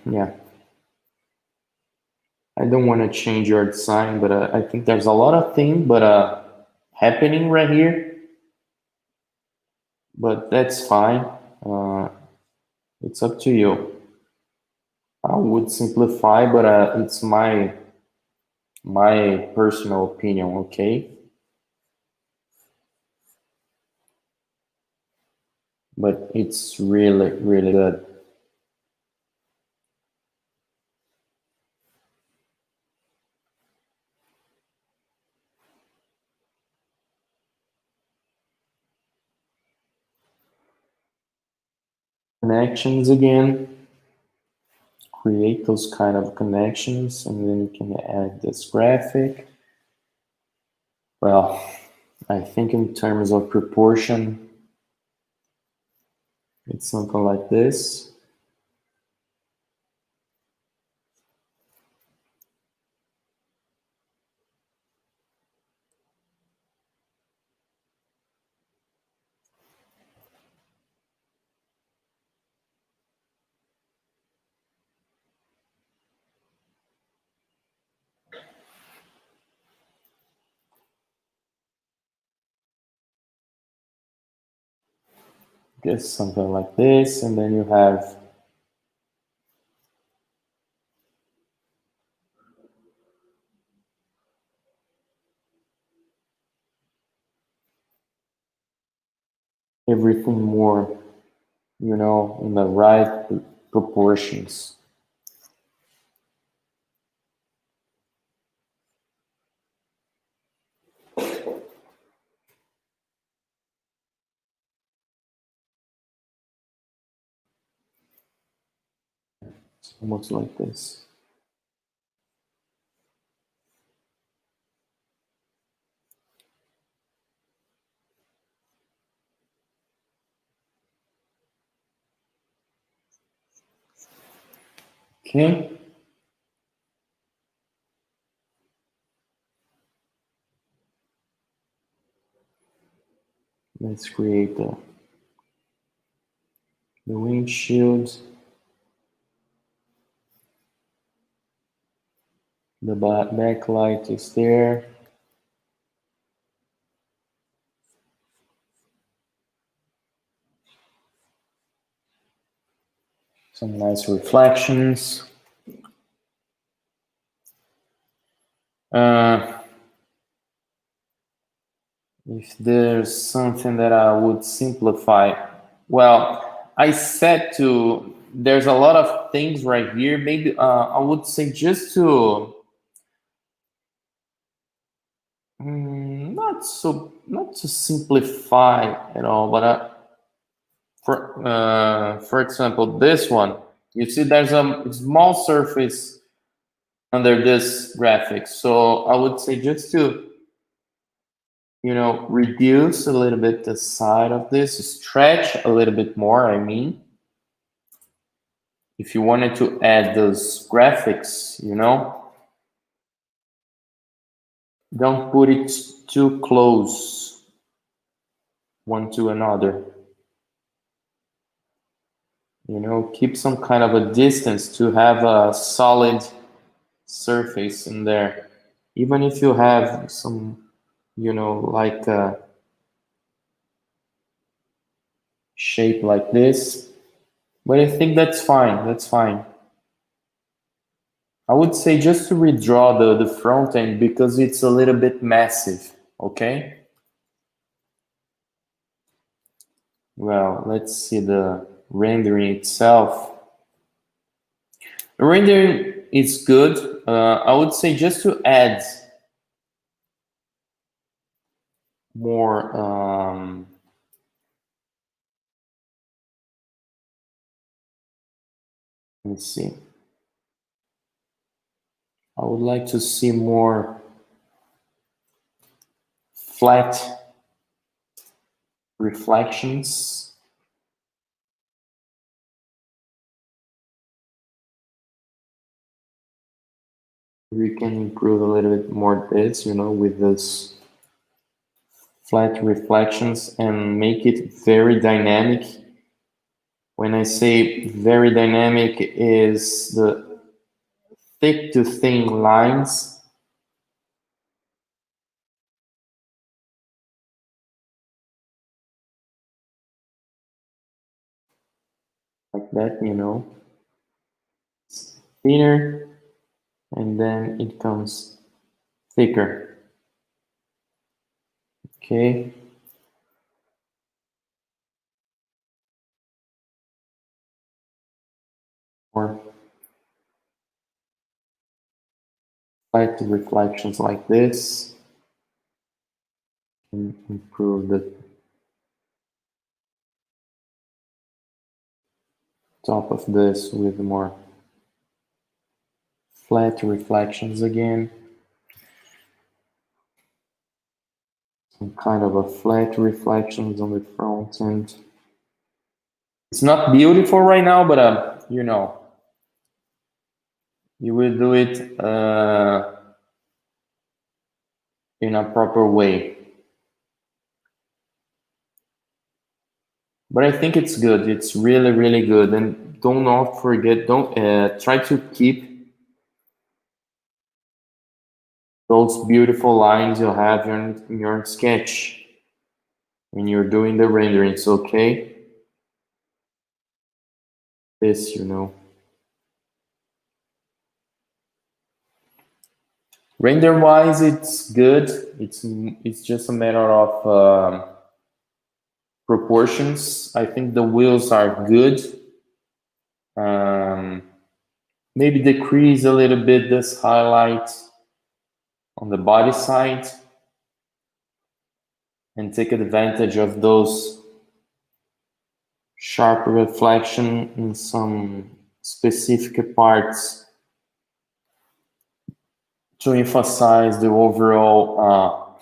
Yeah. I don't want to change your design, but I think there's a lot of things happening right here. But that's fine. It's up to you. I would simplify, but it's my personal opinion, okay? But it's really, really good. Connections again. Create those kind of connections, and then you can add this graphic. Well, I think in terms of proportion, it's something like this. Just something like this, and then you have everything more, you know, in the right proportions. It's almost like this. Okay. Let's create the windshield. The backlight is there. Some nice reflections. If there's something that I would simplify, well, I said there's a lot of things right here. Maybe I would say just to not to simplify at all, but for example, this one, you see there's a small surface under this graphic. So I would say just to, you know, reduce a little bit the side of this, stretch a little bit more, I mean. If you wanted to add those graphics, you know, don't put it too close one to another. You know, keep some kind of a distance to have a solid surface in there. Even if you have some, you know, like a shape like this, but I think that's fine, that's fine. I would say just to redraw the front end because it's a little bit massive, okay? Well, let's see the rendering itself. The rendering is good. I would say just to add more let me see. I would like to see more flat reflections. We can improve a little bit more this, you know, with this flat reflections and make it very dynamic. When I say very dynamic is the thick to thin lines. Like that, you know. It's thinner and then it comes thicker. Okay. Or flat reflections like this. And improve the top of this with more flat reflections again. Some kind of a flat reflections on the front end. It's not beautiful right now, but you know, you will do it in a proper way. But I think it's good. It's really, really good. And do not forget, don't try to keep those beautiful lines you have in your sketch when you're doing the renderings, okay? This, you know. Render-wise, it's good. It's just a matter of proportions. I think the wheels are good. Maybe decrease a little bit this highlight on the body side and take advantage of those sharp reflection in some specific parts to emphasize the overall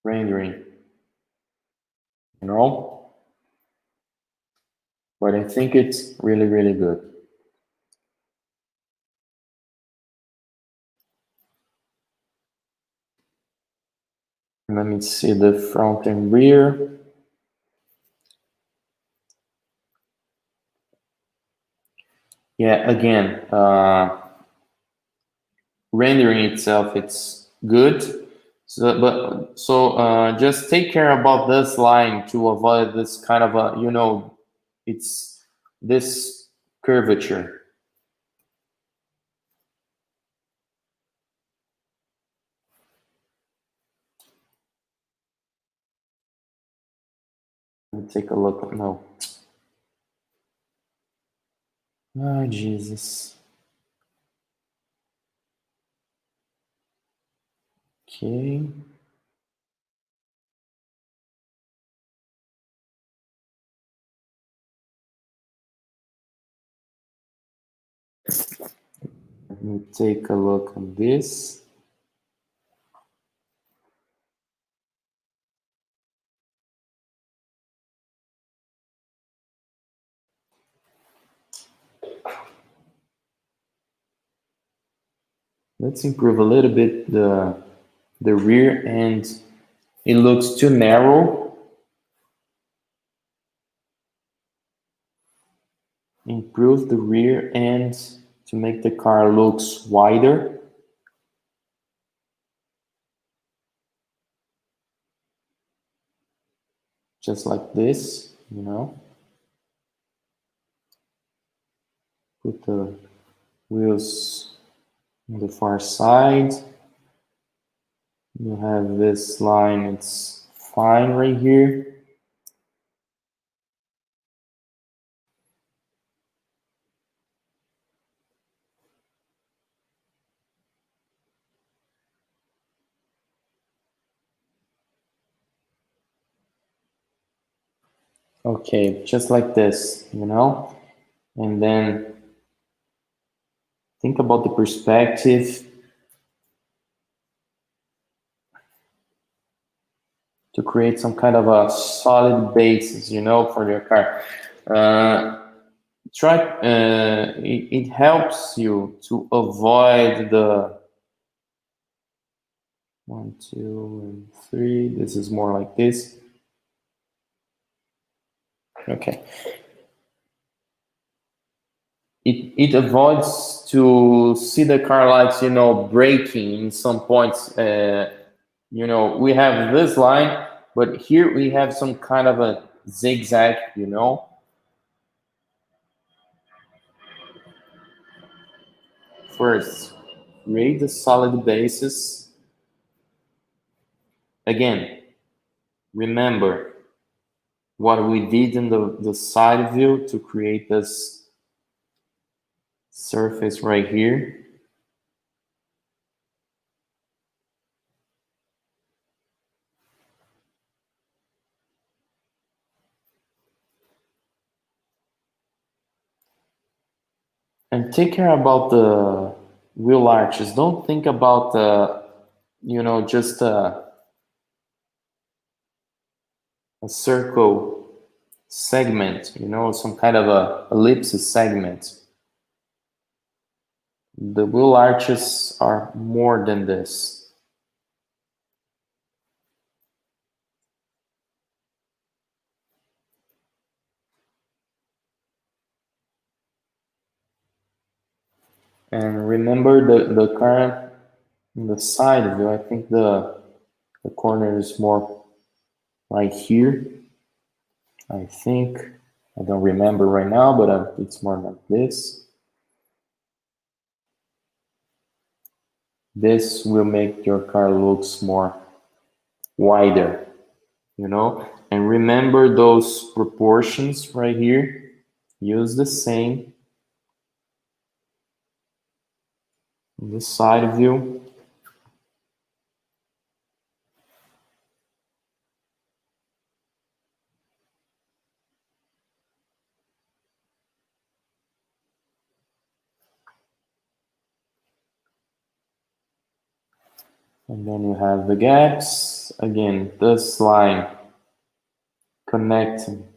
rendering, you know? But I think it's really, really good. Let me see the front and rear. Yeah, again, rendering itself, it's good. So, just take care about this line to avoid this kind of a, you know, it's this curvature. Let me take a look. No. Oh, Jesus. Okay. Let me take a look at this. Let's improve a little bit the rear end. It looks too narrow. Improve the rear end to make the car looks wider. Just like this, you know. Put the wheels on the far side. You have this line, it's fine right here. Okay, just like this, you know? And then think about the perspective to create some kind of a solid basis, you know, for your car. It helps you to avoid the 1, 2, and 3. This is more like this. Okay. It avoids to see the car lights, you know, braking in some points. You know, we have this line, but here we have some kind of a zigzag, you know. First, create the solid basis. Again, remember what we did in the side view to create this surface right here. And take care about the wheel arches. Don't think about you know, just a circle segment, you know, some kind of a ellipsis segment. The wheel arches are more than this. And remember the car in the side view, I think the corner is more right here. I think, I don't remember right now, but it's more like this. This will make your car looks more wider, you know? And remember those proportions right here. Use the same on this side view. And then you have the gaps. Again, this line connecting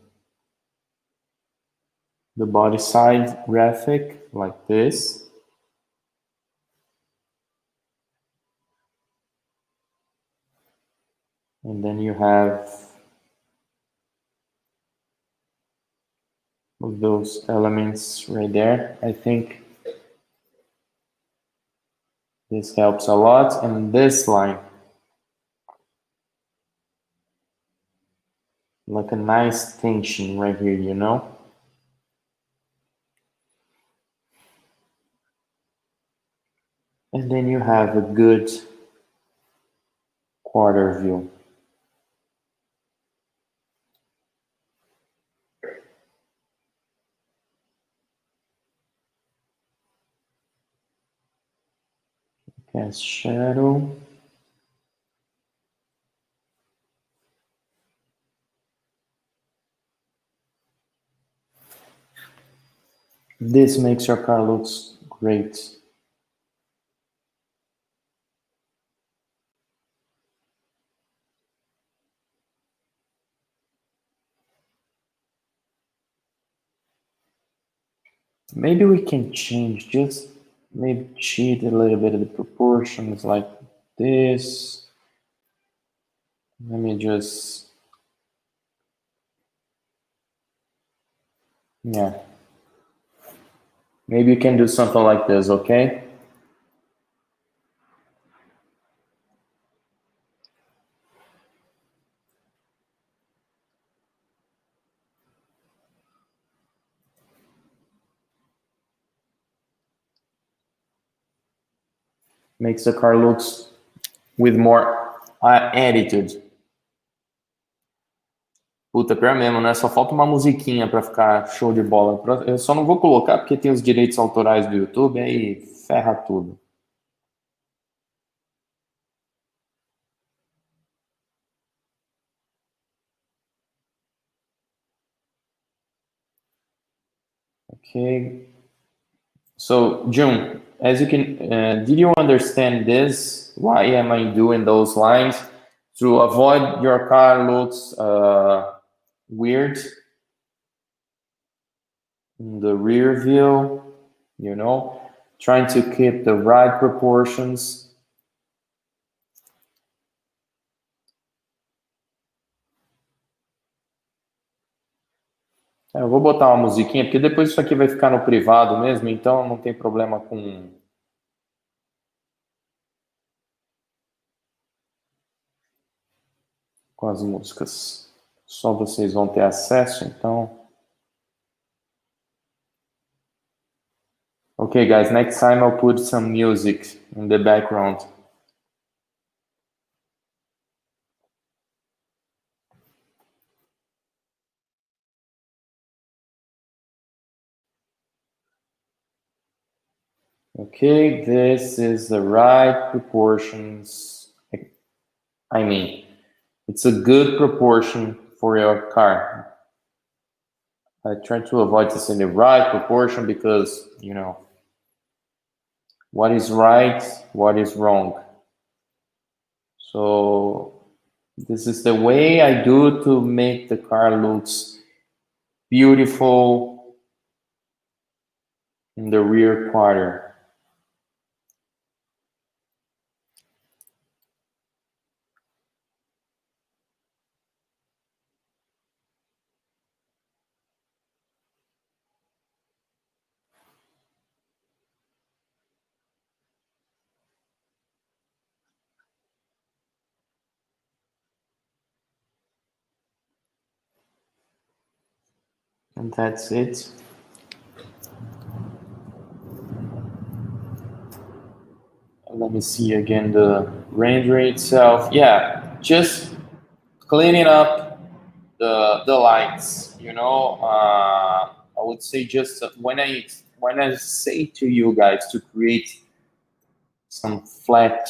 the body side graphic like this. And then you have those elements right there. I think this helps a lot. And this line, like a nice tension right here, you know? And then you have a good quarter view. Cast shadow. This makes your car looks great. Maybe we can change, just maybe cheat a little bit of the proportions like this. Let me just, yeah. Maybe you can do something like this, okay? Makes the car looks with more attitude. Puta, pior mesmo, né? Só falta uma musiquinha pra ficar show de bola. Eu só não vou colocar porque tem os direitos autorais do YouTube, aí ferra tudo. Okay. So, June, as you can, did you understand this? Why am I doing those lines? To avoid your car looks weird in the rear view, you know, trying to keep the right proportions. Eu vou botar uma musiquinha, porque depois isso aqui vai ficar no privado mesmo, então não tem problema com as músicas. Só vocês vão ter acesso, então. Okay, guys, next time I'll put some music in the background. Okay, this is the right proportions. I mean, it's a good proportion for your car. I try to avoid to say the right proportion because, you know, what is right, what is wrong. So this is the way I do to make the car looks beautiful in the rear quarter. And that's it. Let me see again the rendering itself. Yeah, just cleaning up the lights, you know. I would say just when I say to you guys to create some flat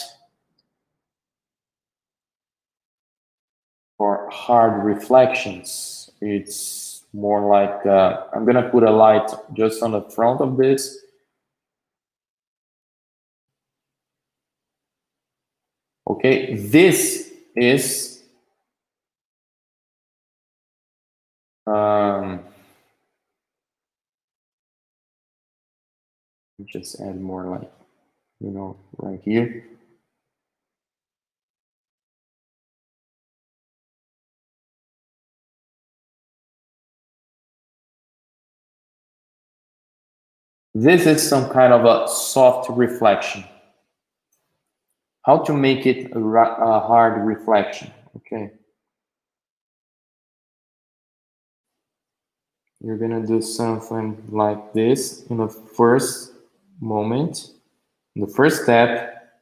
or hard reflections, it's more like I'm gonna put a light just on the front of this. Okay, this is just add more light, you know, right here. This is some kind of a soft reflection. How to make it a hard reflection? Okay. You're gonna do something like this in the first moment. In the first step,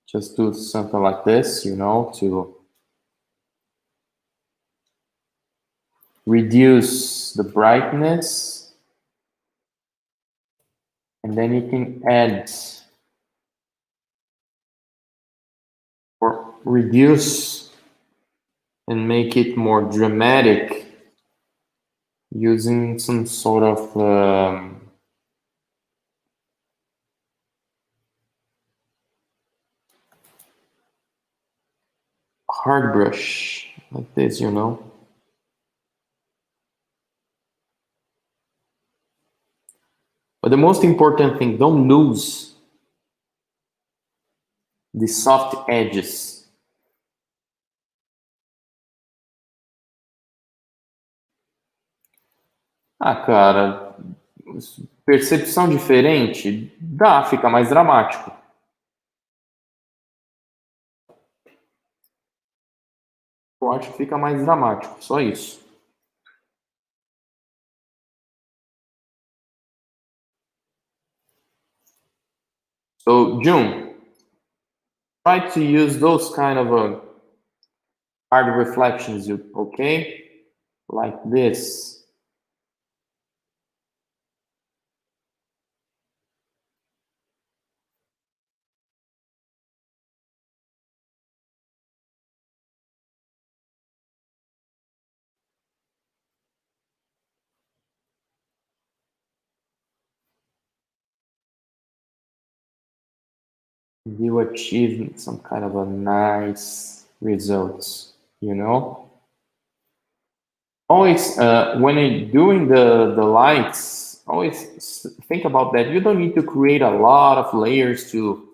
just do something like this, you know, to reduce the brightness. And then you can add or reduce and make it more dramatic using some sort of hard brush like this, you know. But the most important thing, don't lose the soft edges. Ah, cara, percepção diferente? Dá, fica mais dramático. Eu acho que fica mais dramático, só isso. So, June, try to use those kind of hard reflections, okay? Like this. You achieve some kind of a nice results, you know. Always when you're doing the lights, always think about that. You don't need to create a lot of layers to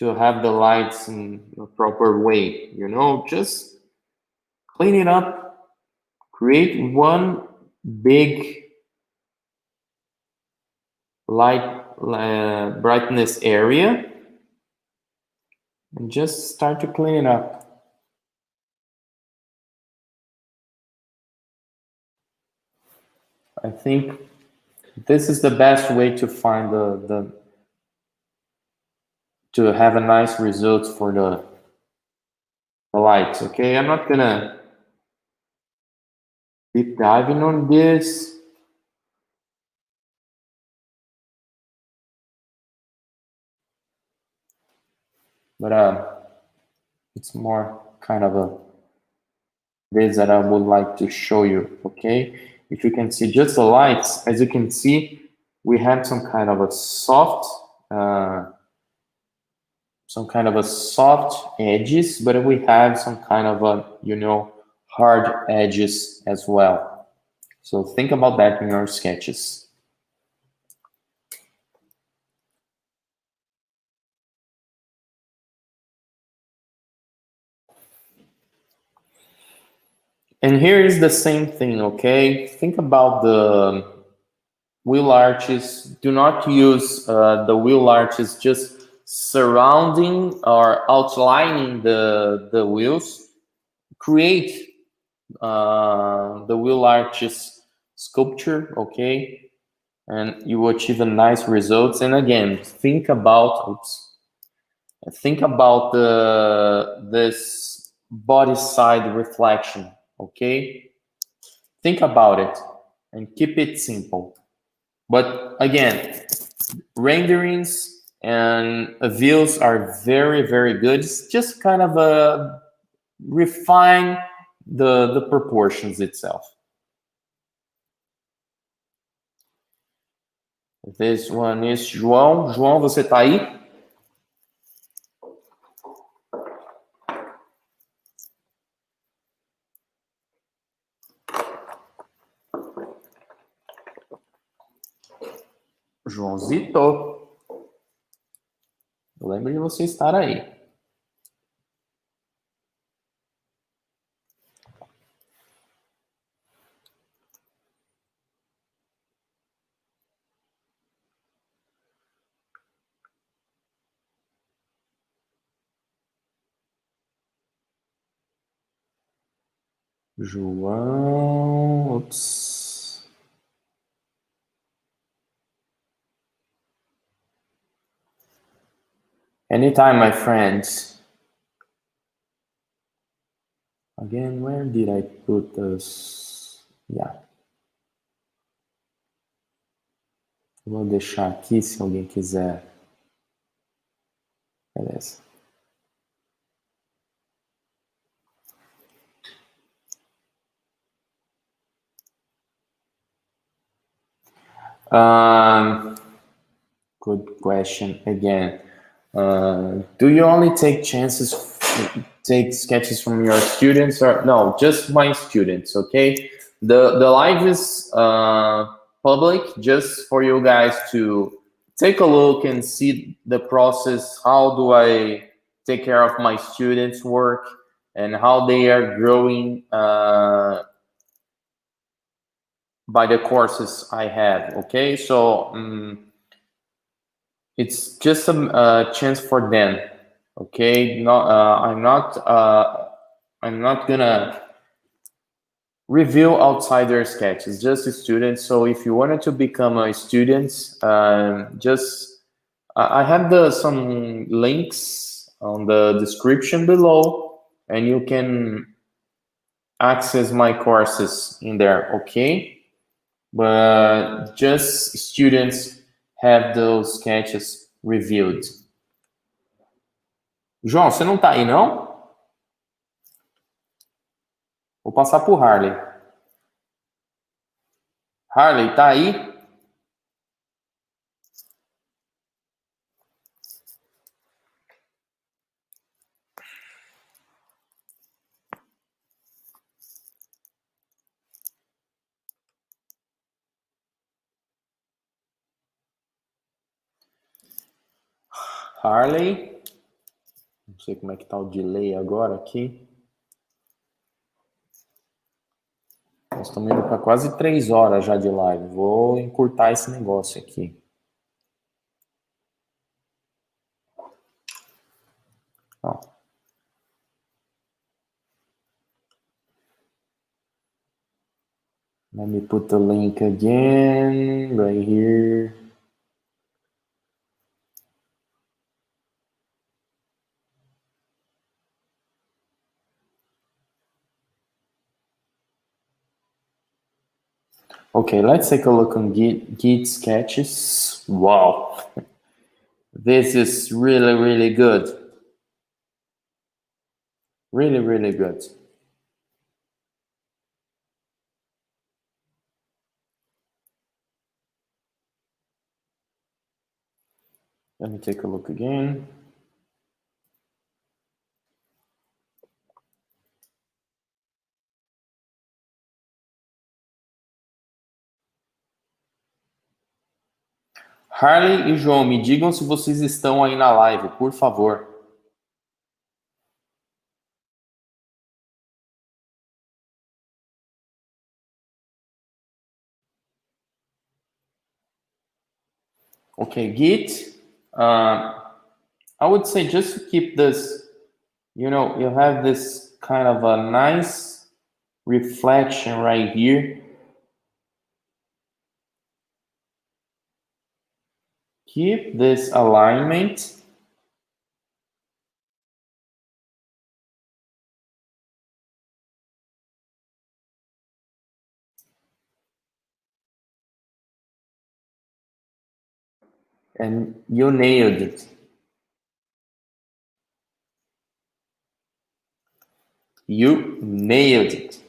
have the lights in the proper way, you know. Just clean it up, create one big light brightness area, and just start to clean it up. I think this is the best way to find to have a nice result for the lights. Okay, I'm not gonna deep diving on this. But it's more kind of this that I would like to show you. Okay, if you can see just the lights, as you can see, we have some kind of a soft edges, but we have some kind of a, you know, hard edges as well. So think about that in your sketches. And here is the same thing, okay? Think about the wheel arches. Do not use the wheel arches just surrounding or outlining the wheels. Create the wheel arches sculpture, okay? And you will achieve a nice results. And again, think about this body side reflection, okay? Think about it and keep it simple. But again, renderings and views are very, very good. It's just kind of a refine the proportions itself. This one is João. João, você tá aí? Joãozito. Eu lembro de você estar aí. João. Oops. Anytime, my friends. Again, where did I put this? Yeah. Vou deixar aqui se alguém quiser. Beleza. Good question again. Do you only take sketches from your students, or no? Just my students, okay? The live is public, just for you guys to take a look and see the process. How do I take care of my students' work and how they are growing by the courses I have? Okay, so. It's just a chance for them, okay? I'm not gonna review outside their sketches, just students. So if you wanted to become a student, I have some links on the description below, and you can access my courses in there, okay? But just students have those sketches reviewed. João, você não tá aí, não? Vou passar pro Harley. Harley, tá aí? Harley. Não sei como é que tá o delay agora aqui. Nós estamos indo para quase 3 horas já de live. Vou encurtar esse negócio aqui. Ó. Let me put the link again, right here. Okay, let's take a look on Git sketches. Wow. This is really, really good. Really, really good. Let me take a look again. Harley e João, me digam se vocês estão aí na live, por favor. Okay, Git. I would say just to keep this, you have this kind of a nice reflection right here. Keep this alignment. And you nailed it. You nailed it.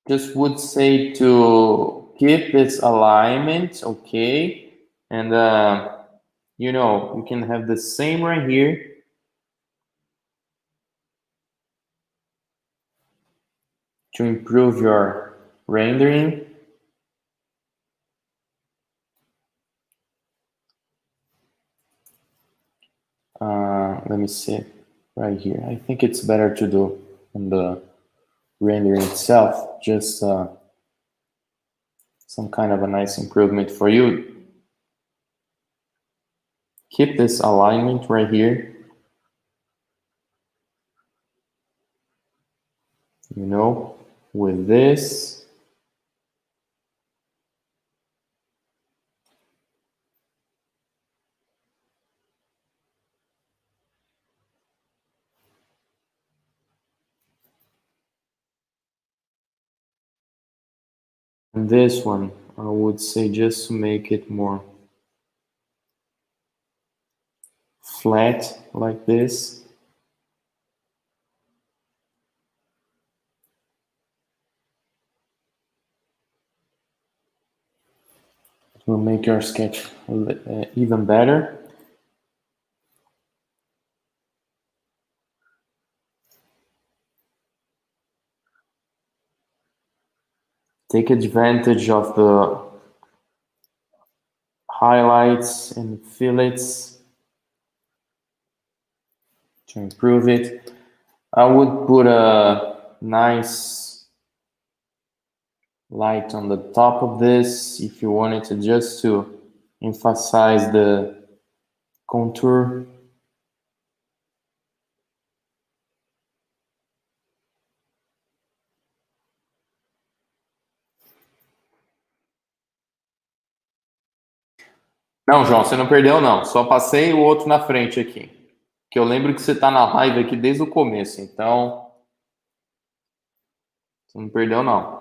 Just would say to keep this alignment, okay? And you can have the same right here to improve your rendering. Let me see right here. I think it's better to do on the rendering itself, just some kind of a nice improvement for you. Keep this alignment right here, with this. And this one, I would say just to make it more flat like this. It will make your sketch even better. Take advantage of the highlights and fillets to improve it. I would put a nice light on the top of this if you wanted to, just to emphasize the contour. Não, João, você não perdeu, não. Só passei o outro na frente aqui. Que eu lembro que você tá na live aqui desde o começo, então você não perdeu, não.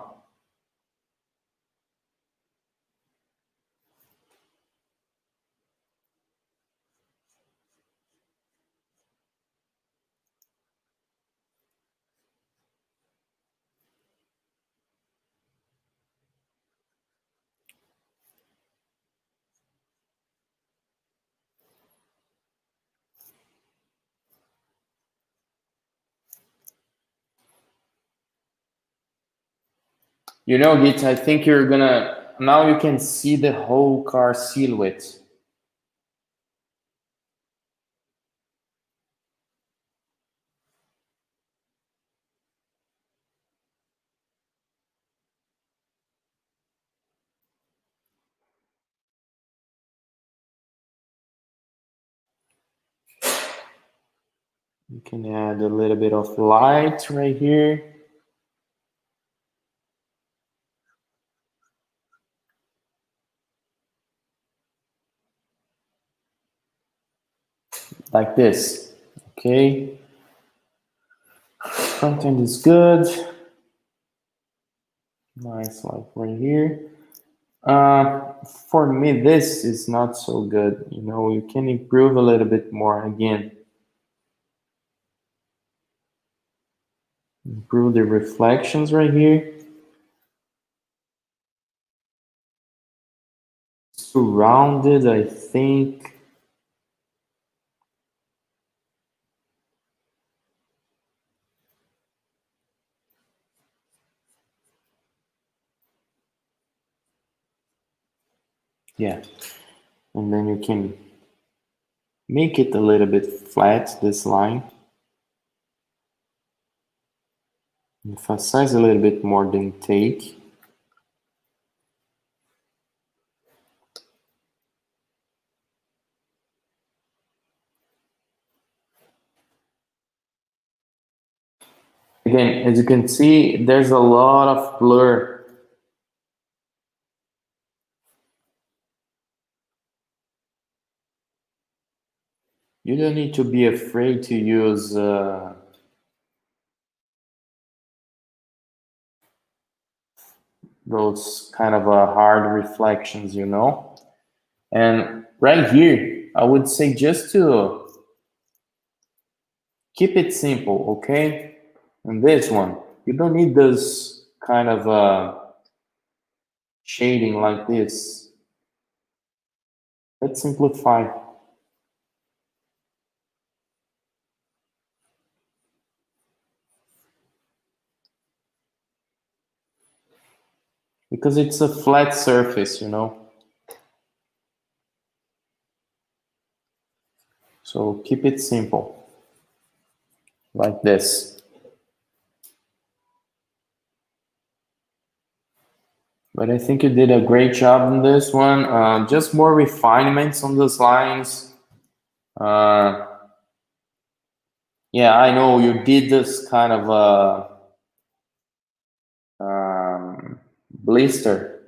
Git, I think you're gonna, now you can see the whole car silhouette. You can add a little bit of light right here. Like this, okay? Front end is good. Nice, like right here. For me, this is not so good. You can improve a little bit more again. Improve the reflections right here. It's too rounded, I think. Yeah, and then you can make it a little bit flat, this line. Emphasize a little bit more the intake. Again, as you can see, there's a lot of blur. You don't need to be afraid to use those kind of hard reflections, you know. And right here, I would say just to keep it simple, okay? And this one, you don't need this kind of shading like this. Let's simplify. Because it's a flat surface, you know. So keep it simple, like this. But I think you did a great job on this one. Just more refinements on those lines. Yeah, I know you did this kind of blister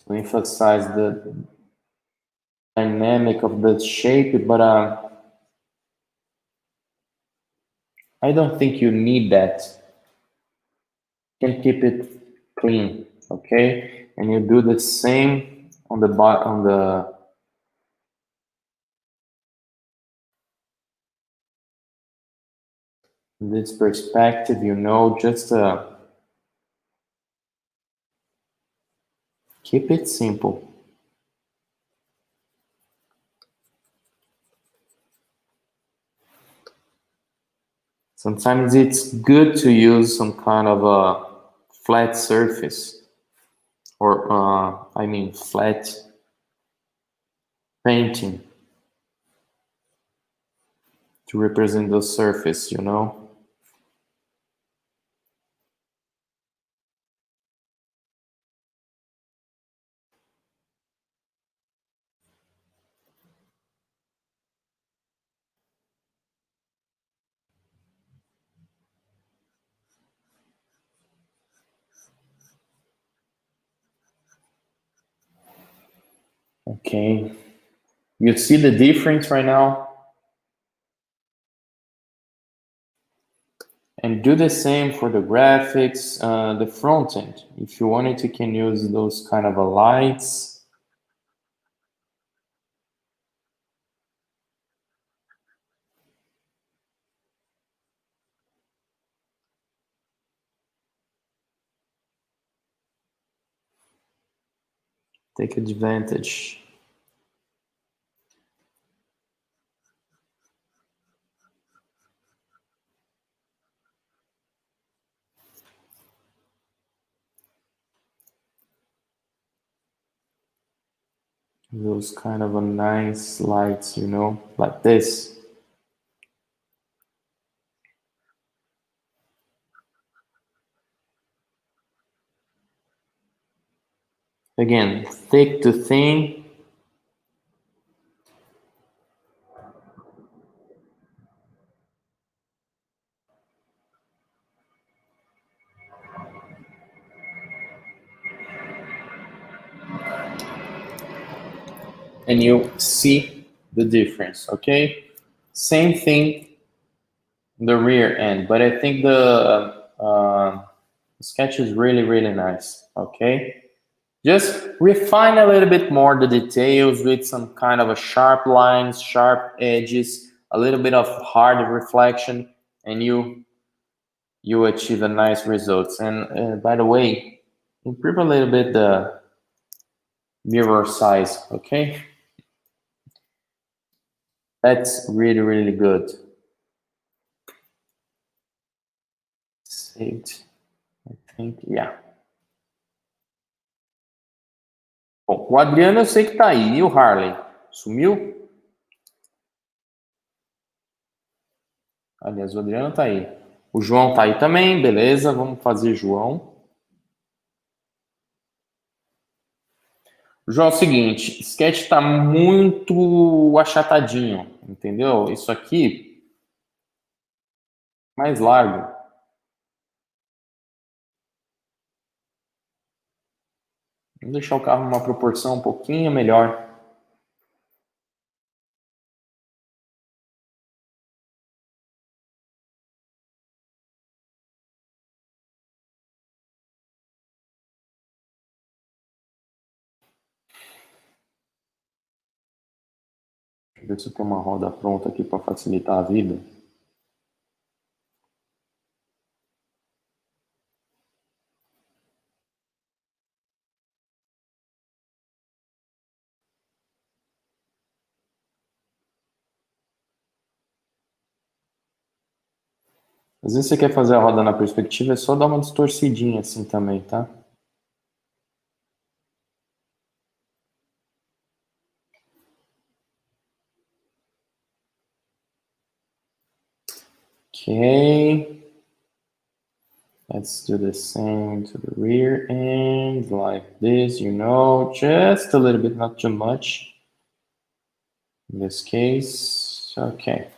to emphasize the dynamic of the shape, but I don't think you need that. You can keep it clean, okay? And you do the same on the this perspective, you know, just keep it simple. Sometimes it's good to use some kind of a flat surface, or I mean flat painting to represent the surface, you know. Okay, you see the difference right now? And do the same for the graphics, the front end. If you wanted, you can use those kind of lights. Take advantage. Those kind of a nice lights, you know, like this. Again, thick to thin. And you see the difference, okay? Same thing in the rear end, but I think the sketch is really, really nice, okay? Just refine a little bit more the details with some kind of a sharp lines, sharp edges, a little bit of hard reflection, and you achieve a nice results. And by the way, improve a little bit the mirror size, okay? That's really, really good. Saved, I think, yeah. Bom, o Adriano eu sei que tá aí. E o Harley? Sumiu? Aliás, o Adriano tá aí. O João tá aí também, beleza. Vamos fazer João. João, é o seguinte, sketch tá muito achatadinho, entendeu? Isso aqui, mais largo. Vamos deixar o carro numa proporção um pouquinho melhor. Deixa eu ver se eu tenho uma roda pronta aqui para facilitar a vida. Às vezes você quer fazer a roda na perspectiva, é só dar uma distorcidinha assim também, tá? Ok. Let's do the same to the rear end, like this, just a little bit, not too much. In this case, okay.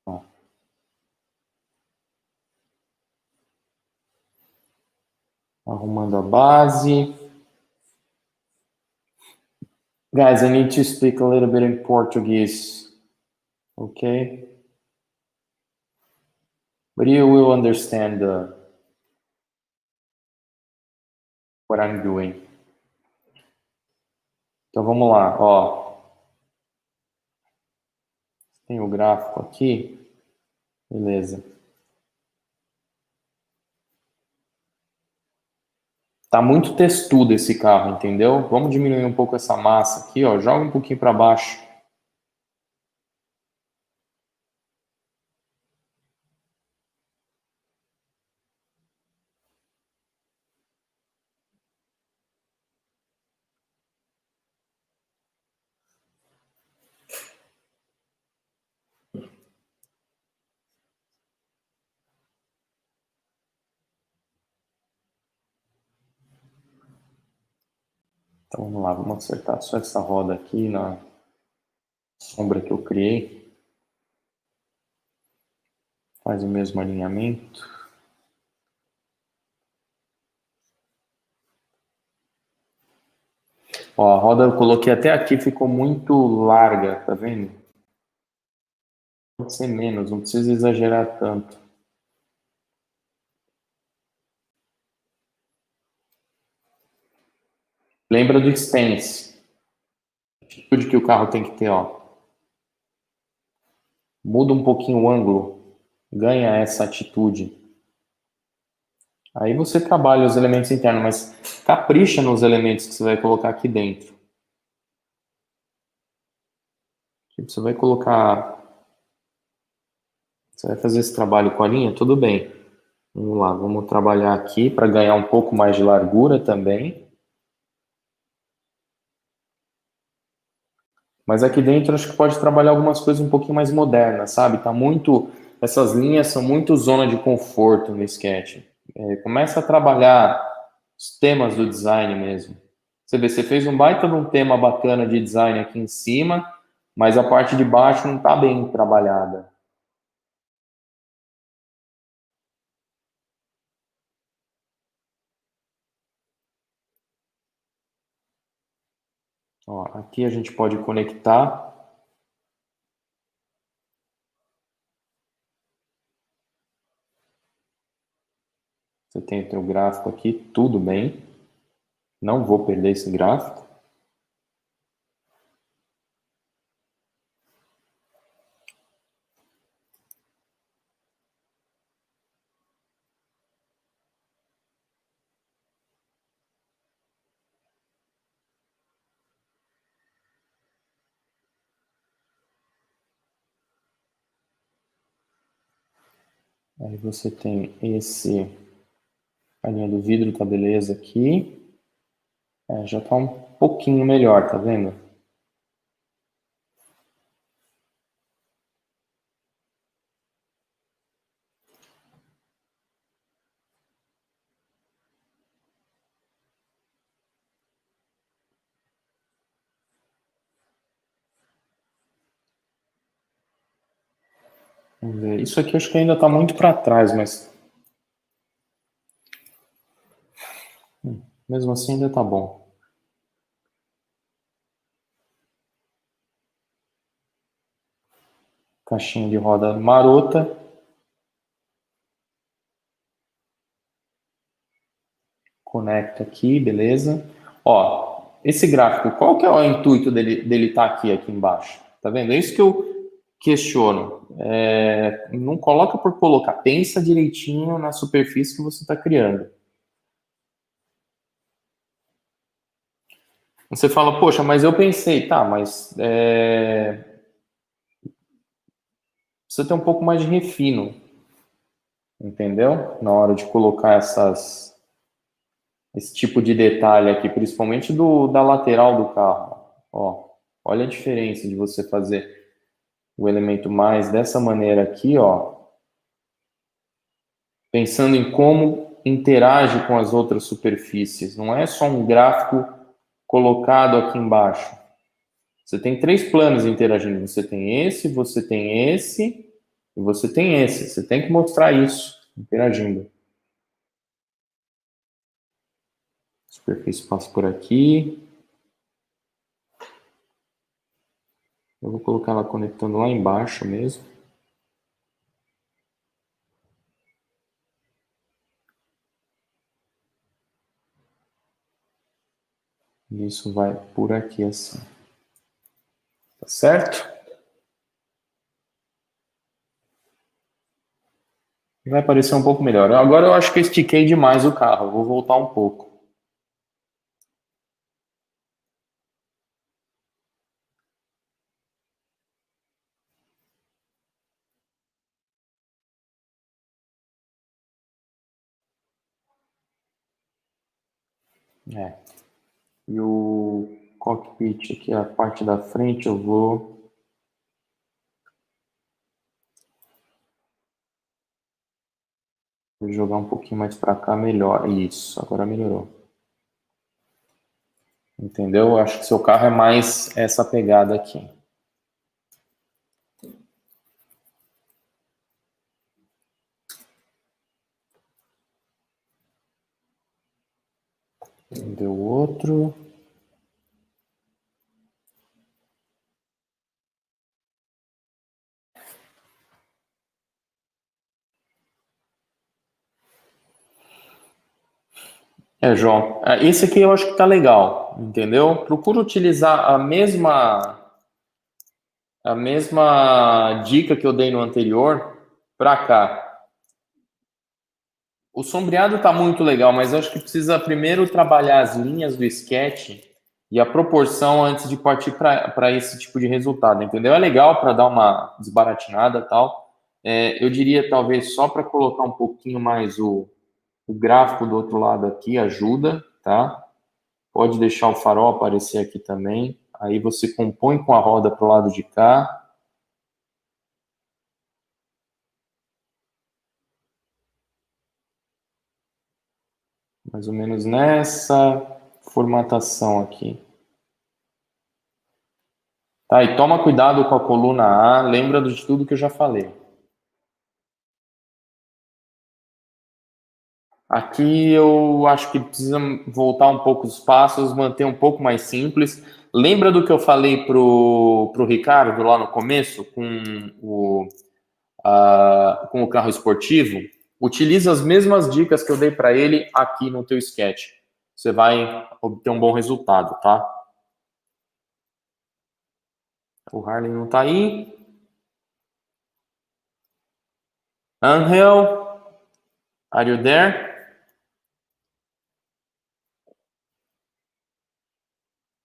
Ó. Arrumando a base. Guys, I need to speak a little bit in Portuguese, okay? But you will understand what I'm doing. Então vamos lá, ó. Tem o gráfico aqui. Beleza. Tá muito textudo esse carro, entendeu? Vamos diminuir um pouco essa massa aqui, ó. Joga um pouquinho para baixo. Então vamos lá, vamos acertar só essa roda aqui na sombra que eu criei. Faz o mesmo alinhamento. Ó, a roda eu coloquei até aqui, ficou muito larga, tá vendo? Pode ser menos, não precisa exagerar tanto. Lembra do stance. A atitude que o carro tem que ter, ó. Muda um pouquinho o ângulo, ganha essa atitude. Aí você trabalha os elementos internos, mas capricha nos elementos que você vai colocar aqui dentro. Você vai colocar... Você vai fazer esse trabalho com a linha? Tudo bem. Vamos lá, vamos trabalhar aqui para ganhar um pouco mais de largura também. Mas aqui dentro acho que pode trabalhar algumas coisas um pouquinho mais modernas, sabe? Tá muito... Essas linhas são muito zona de conforto no sketch. Começa a trabalhar os temas do design mesmo. Você vê, você fez um baita de um tema bacana de design aqui em cima, mas a parte de baixo não está bem trabalhada. Ó, aqui a gente pode conectar. Você tem o teu gráfico aqui, tudo bem. Não vou perder esse gráfico. Aí você tem esse... A linha do vidro tá beleza aqui. Já tá um pouquinho melhor, tá vendo? Vamos ver. Isso aqui acho que ainda tá muito para trás, mas... Mesmo assim ainda tá bom. caixinha de roda marota. Conecta aqui, beleza. Ó, esse gráfico, qual que é o intuito dele estar aqui embaixo? Tá vendo? É isso que eu questiono. Não coloca por colocar, pensa direitinho na superfície que você está criando. Você fala, poxa, mas eu pensei, tá, mas precisa ter um pouco mais de refino, entendeu? Na hora de colocar esse tipo de detalhe aqui, principalmente da lateral do carro. Ó, olha a diferença de você fazer o elemento mais dessa maneira aqui, ó, pensando em como interage com as outras superfícies. Não é só um gráfico colocado aqui embaixo. Você tem 3 planos interagindo. Você tem esse e você tem esse. Você tem que mostrar isso interagindo. A superfície passa por aqui. Eu vou colocar ela conectando lá embaixo mesmo. E isso vai por aqui assim. Tá certo? Vai parecer um pouco melhor. Agora eu acho que eu estiquei demais o carro. Eu vou voltar um pouco. E o cockpit aqui, a parte da frente, eu vou jogar um pouquinho mais para cá, melhor. Isso, agora melhorou. Entendeu? Acho que seu carro é mais essa pegada aqui. Deu outro. João, esse aqui eu acho que tá legal, entendeu? Procura utilizar a mesma dica que eu dei no anterior para cá. O sombreado tá muito legal, mas eu acho que precisa primeiro trabalhar as linhas do sketch e a proporção antes de partir para esse tipo de resultado, entendeu? É legal para dar uma desbaratinada e tal. Eu diria talvez só para colocar um pouquinho mais o gráfico do outro lado aqui ajuda, tá? Pode deixar o farol aparecer aqui também. Aí você compõe com a roda para o lado de cá. Mais ou menos nessa formatação aqui. Tá, e toma cuidado com a coluna A, lembra de tudo que eu já falei. Aqui eu acho que precisa voltar um pouco os passos, manter um pouco mais simples. Lembra do que eu falei pro Ricardo lá no começo, com o carro esportivo? Utiliza as mesmas dicas que eu dei para ele aqui no teu sketch. Você vai obter um bom resultado, tá? O Harley não tá aí. Angel, are you there?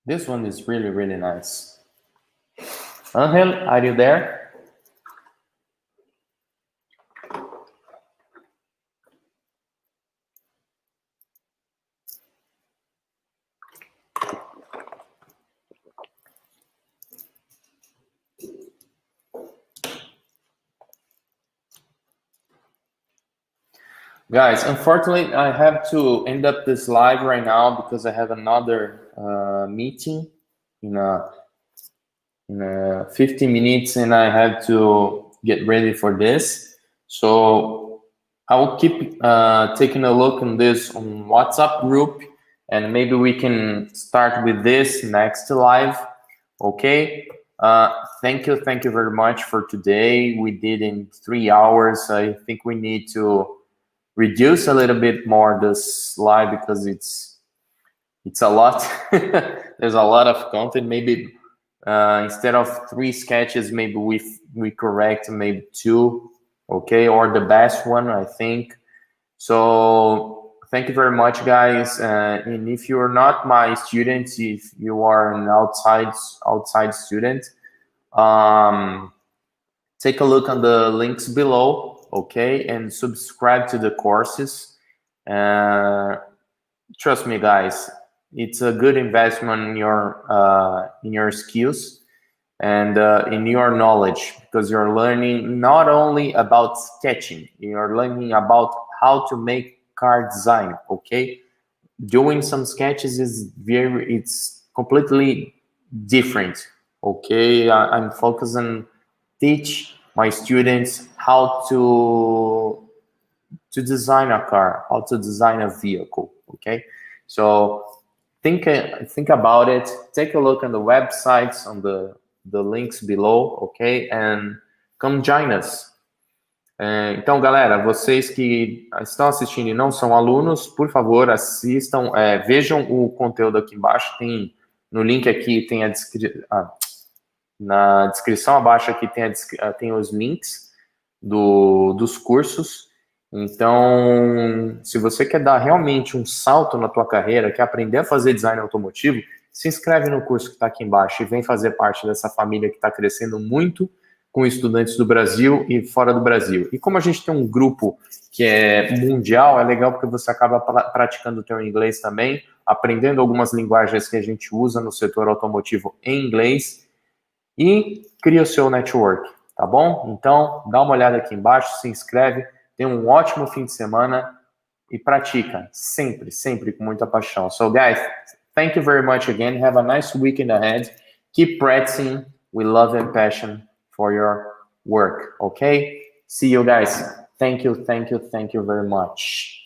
This one is really, really nice. Angel, are you there? Guys, unfortunately, I have to end up this live right now because I have another meeting in 15 minutes and I have to get ready for this. So I will keep taking a look on this on WhatsApp group and maybe we can start with this next live, okay? Thank you very much for today. We did in 3 hours. I think we need to reduce a little bit more this slide because it's a lot. There's a lot of content. Maybe instead of 3 sketches, maybe we correct maybe 2, okay, or the best one, I think. So thank you very much, guys. And if you're not my students, if you are an outside student, take a look on the links below, okay, and subscribe to the courses. Trust me, guys, it's a good investment in your skills and in your knowledge, because you're learning not only about sketching, you're learning about how to make car design, okay? Doing some sketches it's completely different, okay? I'm focused on teach my students how to design a car, how to design a vehicle, okay? So think about it. Take a look on the websites, on the links below, ok? And come join us. Então, galera, vocês que estão assistindo e não são alunos, por favor, assistam, vejam o conteúdo aqui embaixo. Tem no link aqui, tem na descrição abaixo aqui tem os links dos cursos. Então, se você quer dar realmente um salto na tua carreira, quer aprender a fazer design automotivo, se inscreve no curso que está aqui embaixo e vem fazer parte dessa família que está crescendo muito com estudantes do Brasil e fora do Brasil. E como a gente tem um grupo que é mundial, é legal porque você acaba praticando o teu inglês também, aprendendo algumas linguagens que a gente usa no setor automotivo em inglês e cria o seu network, tá bom? Então, dá uma olhada aqui embaixo, se inscreve, tenha um ótimo fim de semana e pratica sempre, sempre com muita paixão. So, guys, thank you very much again. Have a nice weekend ahead. Keep practicing with love and passion for your work, okay? See you guys. Thank you very much.